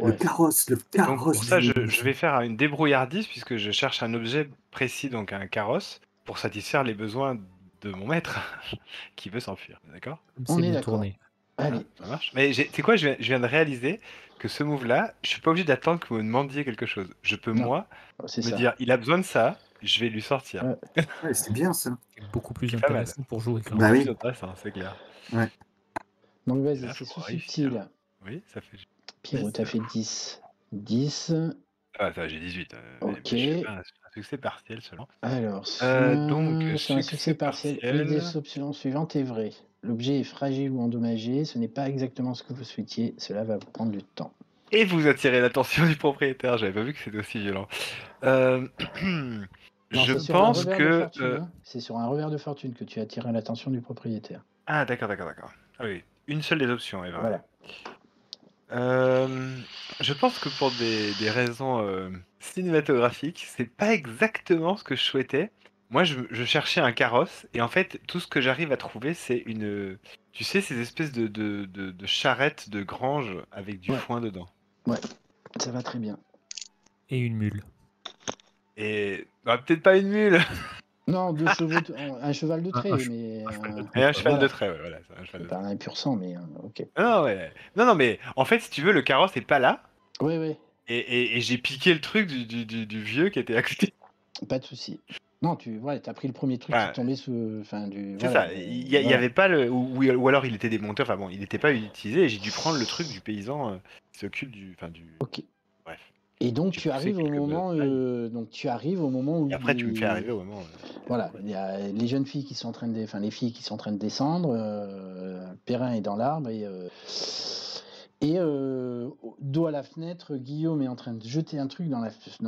S4: Le
S1: Ouais.
S4: carrosse.
S3: Donc pour ça,
S4: du-
S3: je vais faire une débrouillardise puisque je cherche un objet précis, donc un carrosse, pour satisfaire les besoins de mon maître qui veut s'enfuir. D'accord?
S2: Comme
S1: On
S2: c'est
S1: est
S2: bien
S1: d'accord.
S2: tourné.
S1: Allez,
S3: Ça marche. Mais tu sais quoi, je viens de réaliser que ce move-là, je suis pas obligé d'attendre que vous me demandiez quelque chose. Je peux,
S1: Non.
S3: moi,
S1: c'est
S3: me
S1: ça.
S3: dire, il a besoin de ça, je vais lui sortir.
S1: Ouais.
S4: Ouais, c'est bien ça.
S2: C'est beaucoup plus
S3: C'est pas mal.
S2: intéressant pour jouer quand
S4: Bah
S2: même.
S4: oui.
S3: C'est intéressant, c'est clair.
S4: Ouais.
S1: Donc
S3: Et
S1: vas-y,
S3: là,
S1: c'est
S3: faut
S1: sous
S3: réussir.
S1: subtil.
S3: Oui, ça fait.
S1: Pierrot, t'as
S3: 10.
S1: fait 10. 10.
S3: Ah, ça, j'ai 18.
S1: Ok.
S3: Mais je fais pas un succès partiel seulement.
S1: Alors,
S3: Donc,
S1: sur un succès partiel, une des
S3: partiel.
S1: options suivantes est vraie. L'objet est fragile ou endommagé. Ce n'est pas exactement ce que vous souhaitiez. Cela va vous prendre du temps.
S3: Et vous attirez l'attention du propriétaire. J'avais pas vu que c'était aussi violent.
S1: Non,
S3: Je
S1: c'est sur un
S3: pense
S1: revers de
S3: que.
S1: fortune. Hein. C'est sur un revers de fortune que tu attirais l'attention du propriétaire.
S3: Ah, d'accord. Ah oui, une seule des options est vraie.
S1: Voilà.
S3: Je pense que pour des raisons cinématographiques, c'est pas exactement ce que je souhaitais. Moi, je cherchais un carrosse, et en fait, tout ce que j'arrive à trouver, c'est une. Tu sais, ces espèces de charrettes de grange avec du
S1: Ouais.
S3: foin dedans.
S1: Ça va très bien.
S2: Et une mule.
S3: Et. Bah, peut-être pas une mule.
S1: Non, deux chevaux, un cheval de
S2: Un
S1: trait,
S2: che-
S1: mais.
S2: cheval de
S3: Et un cheval
S1: voilà.
S3: de trait, ouais, voilà. C'est un cheval de
S1: Pas un pur sang, mais ok.
S3: Non, ouais. Non, mais en fait, si tu veux, le carrosse est pas là.
S1: Ouais,
S3: Et j'ai piqué le truc du vieux qui était à côté.
S1: pas de souci. Non, t'as pris le premier truc
S3: Ah,
S1: qui tombait sous. Enfin,
S3: C'est
S1: voilà,
S3: ça. Il y avait pas le. Ou alors il était démonté. Enfin bon, il n'était pas utilisé. Et j'ai dû prendre le truc du paysan qui s'occupe du. Enfin, du.
S1: Ok.
S3: Bref.
S1: Et donc
S3: J'ai
S1: tu
S3: poussé
S1: arrives au
S3: quelques
S1: moment, où
S3: Et après, tu me fais arriver au moment.
S1: voilà, il y a les jeunes filles qui sont en train de, enfin les filles qui sont en train de descendre. Perrin est dans l'arbre et dos à la fenêtre, Guillaume est en train de jeter un truc dans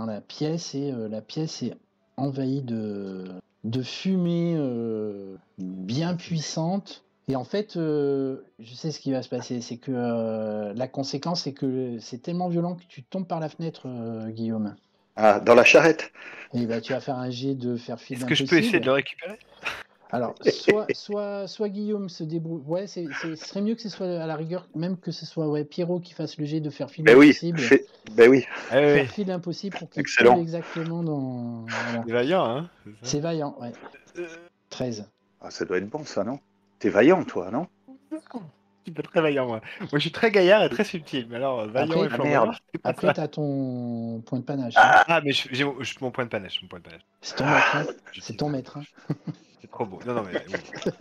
S1: la pièce et la pièce est envahie de fumée bien puissante. Et en fait, je sais ce qui va se passer, c'est que la conséquence, c'est que c'est tellement violent que tu tombes par la fenêtre, Guillaume.
S5: Ah, dans la charrette.
S1: Et bah, tu vas faire un jet de faire fi
S3: Est-ce que je peux essayer de
S1: d'impossible.
S3: le récupérer?
S1: Alors, soit Guillaume se débrouille. Ouais, ce serait mieux que ce soit à la rigueur, même que ce soit Pierrot qui fasse le jet de faire fi
S5: Ben oui,
S1: d'impossible.
S5: ben oui.
S3: Ah oui,
S1: Faire fi d'impossible pour qu'il
S5: Excellent.
S1: tombe exactement dans. Voilà.
S3: c'est vaillant, hein. C'est ça.
S1: C'est vaillant, ouais.
S3: Euh,
S1: 13.
S5: Ah, ça doit être bon, ça, non? T'es vaillant, toi, non?
S3: Je suis pas très vaillant, moi. Moi, je suis très gaillard et très subtil. Mais alors, vaillant
S1: Après-
S3: et flamboyant,
S5: merde.
S3: c'est pas
S1: Après,
S3: ça.
S1: t'as ton point de panache.
S3: Ah, mais j'ai mon point de panache. Mon point de panache.
S1: C'est ton maître. Hein. C'est
S3: J'utilise
S1: ton
S3: ça.
S1: maître. Hein.
S3: C'est trop beau. Non, mais oui.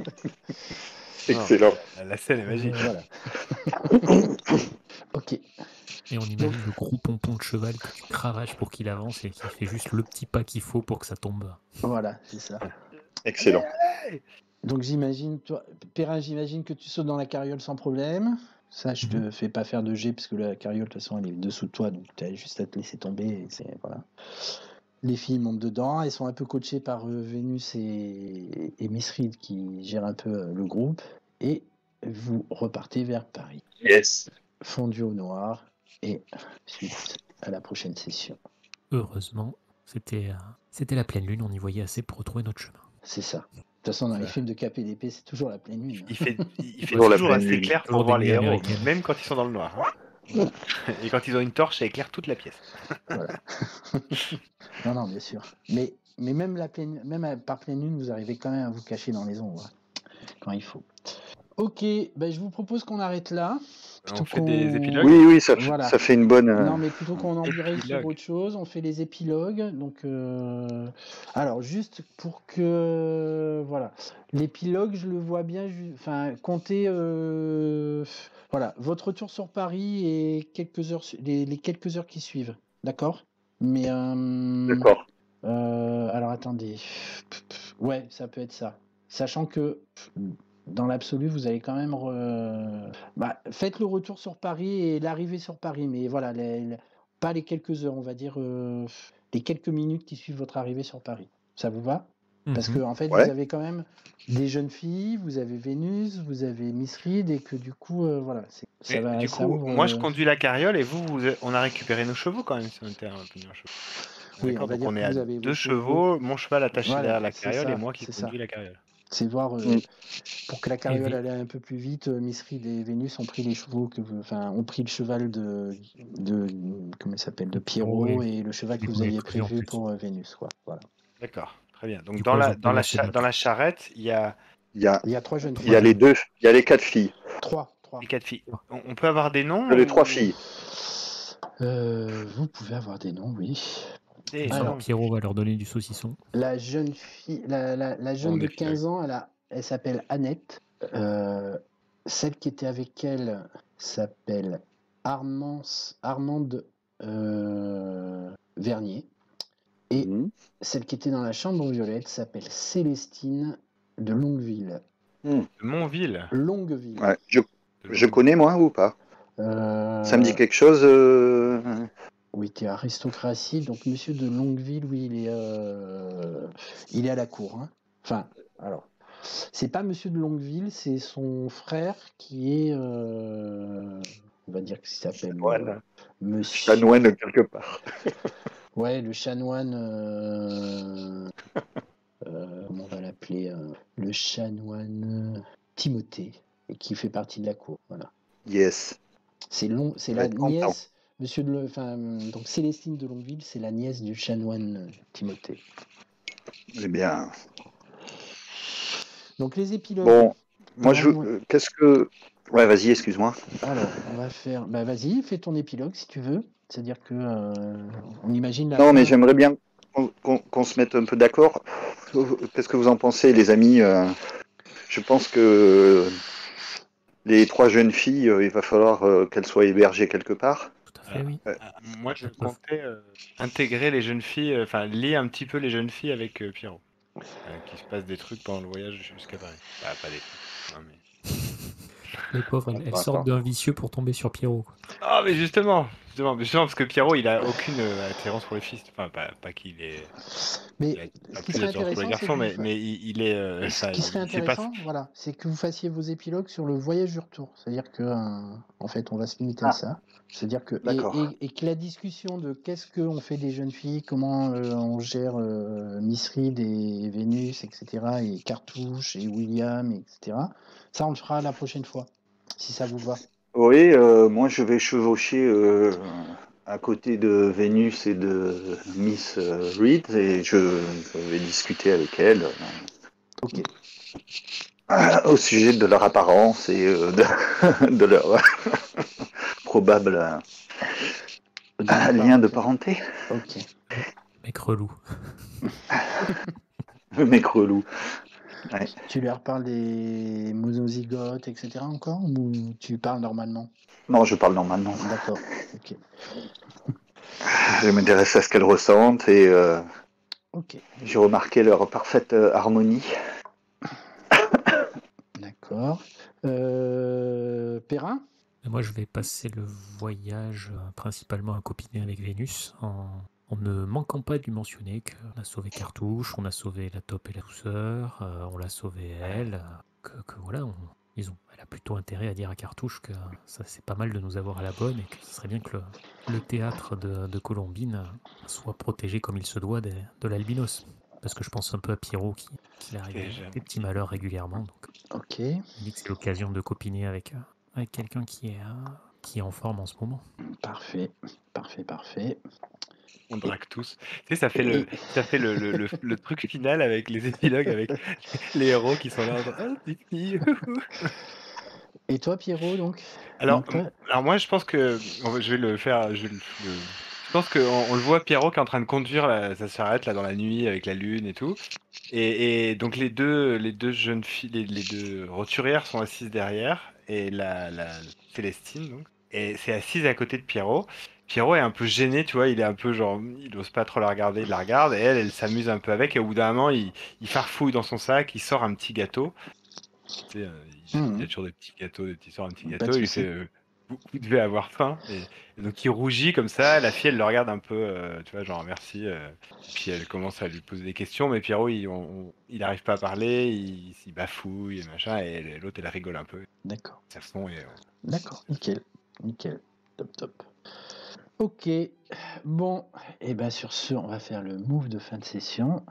S5: Excellent.
S3: La scène est magique.
S1: Voilà. Ok.
S2: Et on imagine le gros pompon de cheval que tu cravaches pour qu'il avance et qui fait juste le petit pas qu'il faut pour que ça tombe.
S1: Voilà, c'est ça.
S5: Excellent.
S1: Donc j'imagine, toi, Perrin, j'imagine que tu sautes dans la carriole sans problème. Ça, je te fais pas faire de jet parce que la carriole, de toute façon, elle est dessous de toi, donc tu as juste à te laisser tomber. Et voilà. Les filles montent dedans, elles sont un peu coachées par Vénus et Miss Reed qui gèrent un peu le groupe. Et vous repartez vers Paris.
S5: Yes.
S1: Fondu au noir et suite à la prochaine session.
S2: Heureusement, c'était la pleine lune, on y voyait assez pour retrouver notre chemin.
S1: C'est ça. De toute façon, dans les
S3: Ça.
S1: films de KPDP, c'est toujours la pleine lune.
S3: Il fait
S5: Toujours la
S3: toujours
S5: pleine
S3: assez
S5: lune.
S3: clair pour
S2: Toujours
S3: voir
S2: des
S3: les
S2: nuits
S3: héros,
S2: américaines.
S3: même quand ils sont dans le noir. Hein. Et quand ils ont une torche, ça éclaire toute la pièce.
S1: Voilà. Non, bien sûr. Mais même par pleine lune, vous arrivez quand même à vous cacher dans les ombres quand il faut. Ok, je vous propose qu'on arrête là.
S3: On fait des épilogues.
S5: Oui, ça,
S1: Voilà.
S5: ça fait une bonne.
S1: Non, mais plutôt qu'on embraye sur
S3: Épilogue.
S1: autre chose, on fait les épilogues. Donc, alors, juste pour que. Voilà. L'épilogue, je le vois bien. Enfin, comptez. Voilà. Votre retour sur Paris et quelques heures, les quelques heures qui suivent. D'accord? Mais.
S5: D'accord.
S1: Alors, attendez. Ouais, ça peut être ça. Sachant que. Dans l'absolu, vous allez quand même. Faites le retour sur Paris et l'arrivée sur Paris, mais voilà, pas les quelques heures, on va dire les quelques minutes qui suivent votre arrivée sur Paris. Ça vous va? Parce que en fait,
S5: Ouais.
S1: vous avez quand même des jeunes filles, vous avez Vénus, vous avez Miss Reed, et que du coup, voilà. Ça
S3: Mais
S1: va,
S3: du
S1: ça
S3: coup,
S1: ouvre,
S3: moi je conduis la carriole et on a récupéré nos chevaux quand même si on était un peu un chevaux.
S1: Oui,
S3: D'accord,
S1: on va
S3: donc
S1: dire
S3: on est
S1: que
S3: à
S1: vous avez
S3: 2
S1: vos
S3: chevaux, mon cheval attaché
S1: Voilà,
S3: derrière la
S1: c'est
S3: carriole
S1: ça,
S3: et moi qui
S1: c'est
S3: conduis
S1: ça.
S3: la carriole.
S1: C'est voir
S5: Mm.
S1: pour que la carriole
S2: Et
S1: aille un peu plus vite. Miss Reed et Vénus ont pris les chevaux ont pris le cheval de comment il s'appelle, de Pierrot,
S2: Oui.
S1: et le cheval que
S2: Ils
S1: vous
S2: voulaient
S1: aviez
S2: prévu en
S1: prévu
S2: plus.
S1: pour Vénus, quoi. Voilà.
S3: D'accord, très bien. Donc
S2: Du
S3: dans
S2: coup,
S3: la,
S2: ils ont
S3: dans,
S2: pas
S3: la
S2: laissé
S3: cha-
S2: battre.
S3: dans la charrette, il y a
S5: Il y a,
S1: Il y a 3 jeunes
S5: il y a
S1: filles.
S5: les deux, il y a les 4 filles.
S1: 3 3.
S3: Les 4 filles. On peut avoir des noms
S5: Les
S3: ou-
S5: 3 filles.
S1: Vous pouvez avoir des noms, oui.
S3: Des
S1: Alors,
S3: noms.
S2: Pierrot va leur donner du saucisson.
S1: La jeune fille, la jeune
S3: On
S1: de
S3: est fiers.
S1: 15 ans, elle s'appelle Annette. Celle qui était avec elle s'appelle Armande Vernier. Et
S5: Mhm.
S1: celle qui était dans la chambre violette s'appelle Célestine de Longueville.
S3: De Montville.
S1: Longueville.
S5: Ouais, je connais, moi, ou pas? Ça me dit quelque chose.
S1: Oui, t'es aristocratie, donc monsieur de Longueville, oui, il est à la cour. Hein. Enfin, alors, c'est pas monsieur de Longueville, c'est son frère qui est, on va dire qu'il s'appelle
S5: Chanoine.
S1: monsieur.
S5: Chanoine quelque part.
S1: Ouais, le chanoine. Comment on va l'appeler le chanoine Timothée, et qui fait partie de la cour. Voilà.
S5: Yes.
S1: C'est
S5: Il va
S1: la
S5: être content.
S1: nièce, donc Célestine de Longueville, c'est la nièce du chanoine Timothée.
S5: Eh bien.
S1: Donc les épilogues.
S5: Bon, moi,
S1: Alors,
S5: qu'est-ce que. Ouais, vas-y, excuse-moi.
S1: Alors, on va faire. Bah, vas-y, fais ton épilogue si tu veux. C'est-à-dire que on imagine la
S5: Non,
S1: fin.
S5: mais j'aimerais bien qu'on se mette un peu d'accord. Qu'est-ce que vous en pensez, les amis? Je pense que les 3 jeunes filles, il va falloir qu'elles soient hébergées quelque part.
S2: Tout à fait, oui.
S3: Moi, je comptais intégrer les jeunes filles, enfin lier un petit peu les jeunes filles avec Pierrot. Qu'il se passe des trucs pendant le voyage jusqu'à Paris. Bah, pas des trucs. Non, mais...
S2: Les pauvres, elles
S5: Attends.
S2: sortent d'un vicieux pour tomber sur Pierrot. Quoi.
S3: Ah, mais justement, parce que Pierrot, il a aucune attirance pour les filles. Enfin, pas qu'il est.
S1: Mais
S3: Il a
S1: ce qui
S3: plus
S1: serait
S3: d'attirance pour les
S1: intéressant, c'est
S3: garçons,
S1: que
S3: mais il est.
S1: ce qui serait
S3: c'est pas-
S1: intéressant, voilà, c'est que vous fassiez vos épilogues sur le voyage du retour. C'est-à-dire que, en fait, on va se limiter à ça. C'est-à-dire que
S5: D'accord.
S1: et que la discussion de qu'est-ce qu'on fait des jeunes filles, comment on gère Miss Reed et Vénus, etc., et Cartouche et William, etc. Ça, on le fera la prochaine fois, si ça vous va.
S5: Oui, moi, je vais chevaucher à côté de Vénus et de Miss Reed et je vais discuter avec elles
S1: Ok.
S5: au sujet de leur apparence et de leur probable lien de parenté.
S1: Ok.
S2: Mec relou.
S5: Le mec relou. Ouais.
S1: Tu leur parles des monozygotes, etc. encore, ou tu parles normalement?
S5: Non, je parle normalement.
S1: D'accord. Ok.
S5: Je m'intéresse à ce qu'elles ressentent et
S1: Ok.
S5: j'ai remarqué leur parfaite harmonie.
S1: D'accord. Perrin?
S2: Moi, je vais passer le voyage principalement à copiner avec Vénus, en ne manquant pas de lui mentionner qu'on a sauvé Cartouche, on a sauvé la Top et la Douceur, on l'a sauvé elle, que voilà, elle a plutôt intérêt à dire à Cartouche que ça c'est pas mal de nous avoir à la bonne et que ce serait bien que le théâtre de Colombine soit protégé comme il se doit de l'albinos. Parce que je pense un peu à Pierrot qui arrive des petits malheurs régulièrement. Donc,
S1: Ok.
S2: je me dis que c'est l'occasion de copiner avec quelqu'un qui est en forme en ce moment.
S1: Parfait. Parfait.
S3: On drague tous. Tu sais, ça fait le truc final avec les épilogues, avec les héros qui sont là. Ah, c'est fini.
S1: Et toi, Pierrot, donc?
S3: Alors,
S1: Donc, toi-
S3: alors moi, je pense que je vais le faire. Je pense qu'on on le voit Pierrot qui est en train de conduire sa charrette là dans la nuit avec la lune et tout. Et donc les deux jeunes filles, les deux roturières sont assises derrière et la Célestine donc. Et c'est assise à côté de Pierrot. Pierrot est un peu gêné, tu vois, il est un peu genre, il ose pas trop la regarder, il la regarde et elle s'amuse un peu avec. Et au bout d'un moment, il farfouille dans son sac, il sort un petit gâteau. Tu sais, il y a toujours des petits gâteaux, il sort un petit
S1: Pas
S3: gâteau,
S1: de
S3: il lui
S1: souci.
S3: fait vous devez avoir faim. Et donc il rougit comme ça, la fille elle le regarde un peu, tu vois, genre merci. Puis elle commence à lui poser des questions, mais Pierrot il arrive pas à parler, il bafouille et machin, et l'autre elle rigole un peu.
S1: D'accord.
S3: Ça fond et.
S1: D'accord. Nickel. Top. Ok. Bon. Et ben sur ce, on va faire le move de fin de session.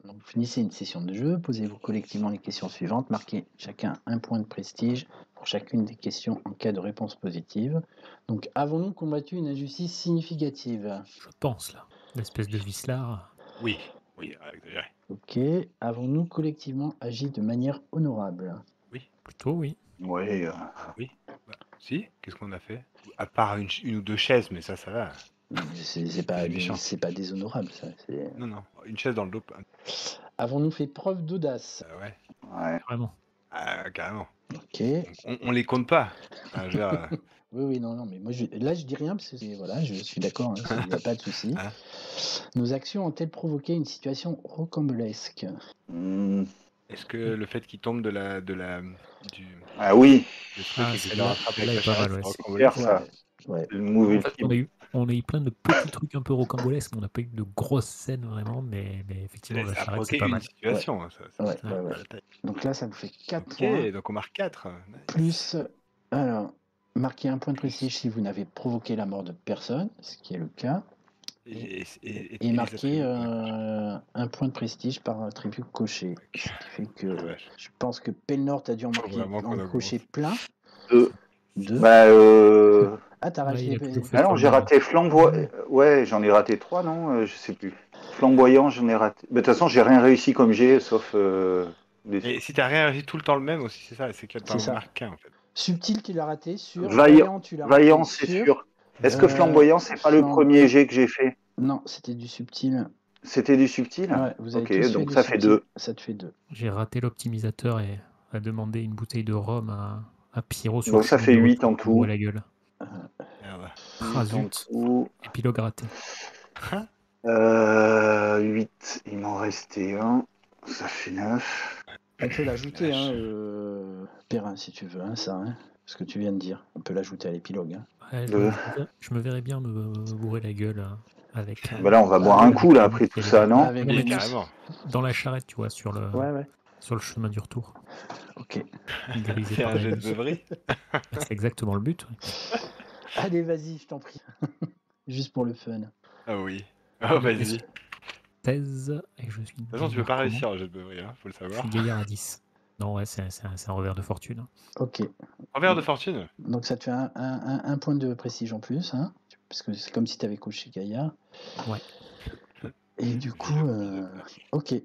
S1: Donc, vous finissez une session de jeu, posez-vous collectivement les questions suivantes, marquez chacun un point de prestige pour chacune des questions en cas de réponse positive. Donc, avons-nous combattu une injustice significative?
S2: Je pense, là. L'espèce de vicelard.
S3: Oui, exagéré.
S1: Ok. Avons-nous collectivement agi de manière honorable?
S3: Oui,
S2: Plutôt, oui.
S5: Oui.
S3: oui. Si, qu'est-ce qu'on a fait? À part une ou deux chaises, mais ça va.
S1: C'est pas,
S3: méchant.
S1: c'est pas déshonorable, ça.
S3: Non, une chaise dans le dos.
S1: Avons-nous fait preuve d'audace?
S3: Ouais,
S5: Ouais.
S2: Vraiment.
S3: carrément.
S1: Ok.
S3: On les compte pas. Enfin, je veux dire,
S1: Oui, non, mais moi, là, je dis rien parce que voilà, je suis d'accord, il n'y a pas de souci.
S3: Hein.
S1: Nos actions ont-elles provoqué une situation rocambolesque?
S5: Hmm.
S3: est-ce que le fait qu'il tombe du
S5: Ah oui,
S3: truc et qu'il se
S2: celle-là,
S3: rattrape avec
S2: celle-là
S3: la
S2: est pas
S3: charrette,
S2: mal,
S3: c'est
S2: ouais.
S3: rocambolesque?
S5: super ça.
S1: Ouais.
S5: C'est le move
S2: En fait,
S5: ultime.
S2: on a eu plein de petits trucs un peu rocambolesques, mais on n'a pas eu de grosses scènes vraiment, mais effectivement, la
S3: Ça a
S2: charrette, c'est
S3: provoqué
S2: pas
S3: une
S2: mal.
S3: situation. Ça,
S1: Ouais,
S3: c'est
S1: ouais, ouais.
S3: pas la taille.
S1: Donc là, ça vous fait 4
S3: Ok,
S1: points.
S3: donc on marque 4.
S1: Plus, alors, marquez un point de prestige si vous n'avez provoqué la mort de personne, ce qui est le cas. Et marquez un point de prestige par attribut coché. Ce qui fait que je pense que Pelnor, tu as dû en marquer, cocher plein.
S5: 2.
S1: 2.
S5: Bah,
S1: Ah, t'as
S2: Ouais,
S1: raté.
S2: il a plutôt fait
S5: ah non,
S2: sur
S5: j'ai
S2: le
S5: raté flamboyant. Ouais, j'en ai raté 3, non? Je sais plus. Flamboyant, j'en ai raté. Bah, de toute façon, j'ai rien réussi comme j'ai, sauf des
S3: Et si t'as rien réussi tout le temps le même aussi, c'est ça, c'est que t'en
S1: ça.
S3: marques qu'un en fait.
S1: Subtil, tu l'as raté. Sur
S5: Vaillant,
S1: tu l'as raté.
S5: Vaillant, c'est sûr. Est-ce que flamboyant, c'est pas le premier jet que j'ai fait?
S1: Non, c'était du subtil.
S5: C'était du subtil?
S1: Ouais, vous avez
S5: Ok,
S1: tous fait
S5: donc
S1: du
S5: ça fait
S1: subtil.
S5: 2.
S1: Ça te fait 2.
S2: J'ai raté l'optimisateur et a demandé une bouteille de rhum à Pyro sur
S5: Donc
S2: le
S5: ça
S2: chemin
S5: fait
S2: du
S5: 8
S2: retour
S5: en
S2: pour
S5: tout.
S2: bourrer la gueule.
S3: Merde.
S2: Ah
S5: 8 en
S2: zut,
S5: tout.
S2: épilogue raté.
S5: 8, il m'en restait un. Ça fait 9.
S1: On peut l'ajouter, Perrin, si tu veux, ça, ce que tu viens de dire. On peut l'ajouter à l'épilogue.
S2: Ouais, je me verrais bien me bourrer la gueule avec.
S5: Bah là, on va boire un coup, là, après tout ça, non?
S1: Avec
S3: Oui,
S1: Brennus.
S3: carrément.
S2: Dans la charrette, tu vois, sur le chemin du retour.
S1: Ok.
S2: Grisé
S3: C'est
S2: par
S3: un
S2: la
S3: jet de
S2: nuit.
S3: beuverie.
S2: C'est exactement le but. Ouais.
S1: Allez, vas-y, je t'en prie. Juste pour le fun.
S3: Ah oui. Oh, vas-y. De
S2: 16 et je suis.
S3: toute façon, tu peux pas réussir un jet de beuverie, faut le
S2: Je
S3: savoir.
S2: suis gaillard à 10. Non, ouais, c'est un revers de fortune.
S1: Ok.
S3: Revers de fortune.
S1: Donc ça te fait un point de prestige en plus, parce que c'est comme si tu avais coché gaillard.
S2: Ouais.
S1: Et du coup, ok.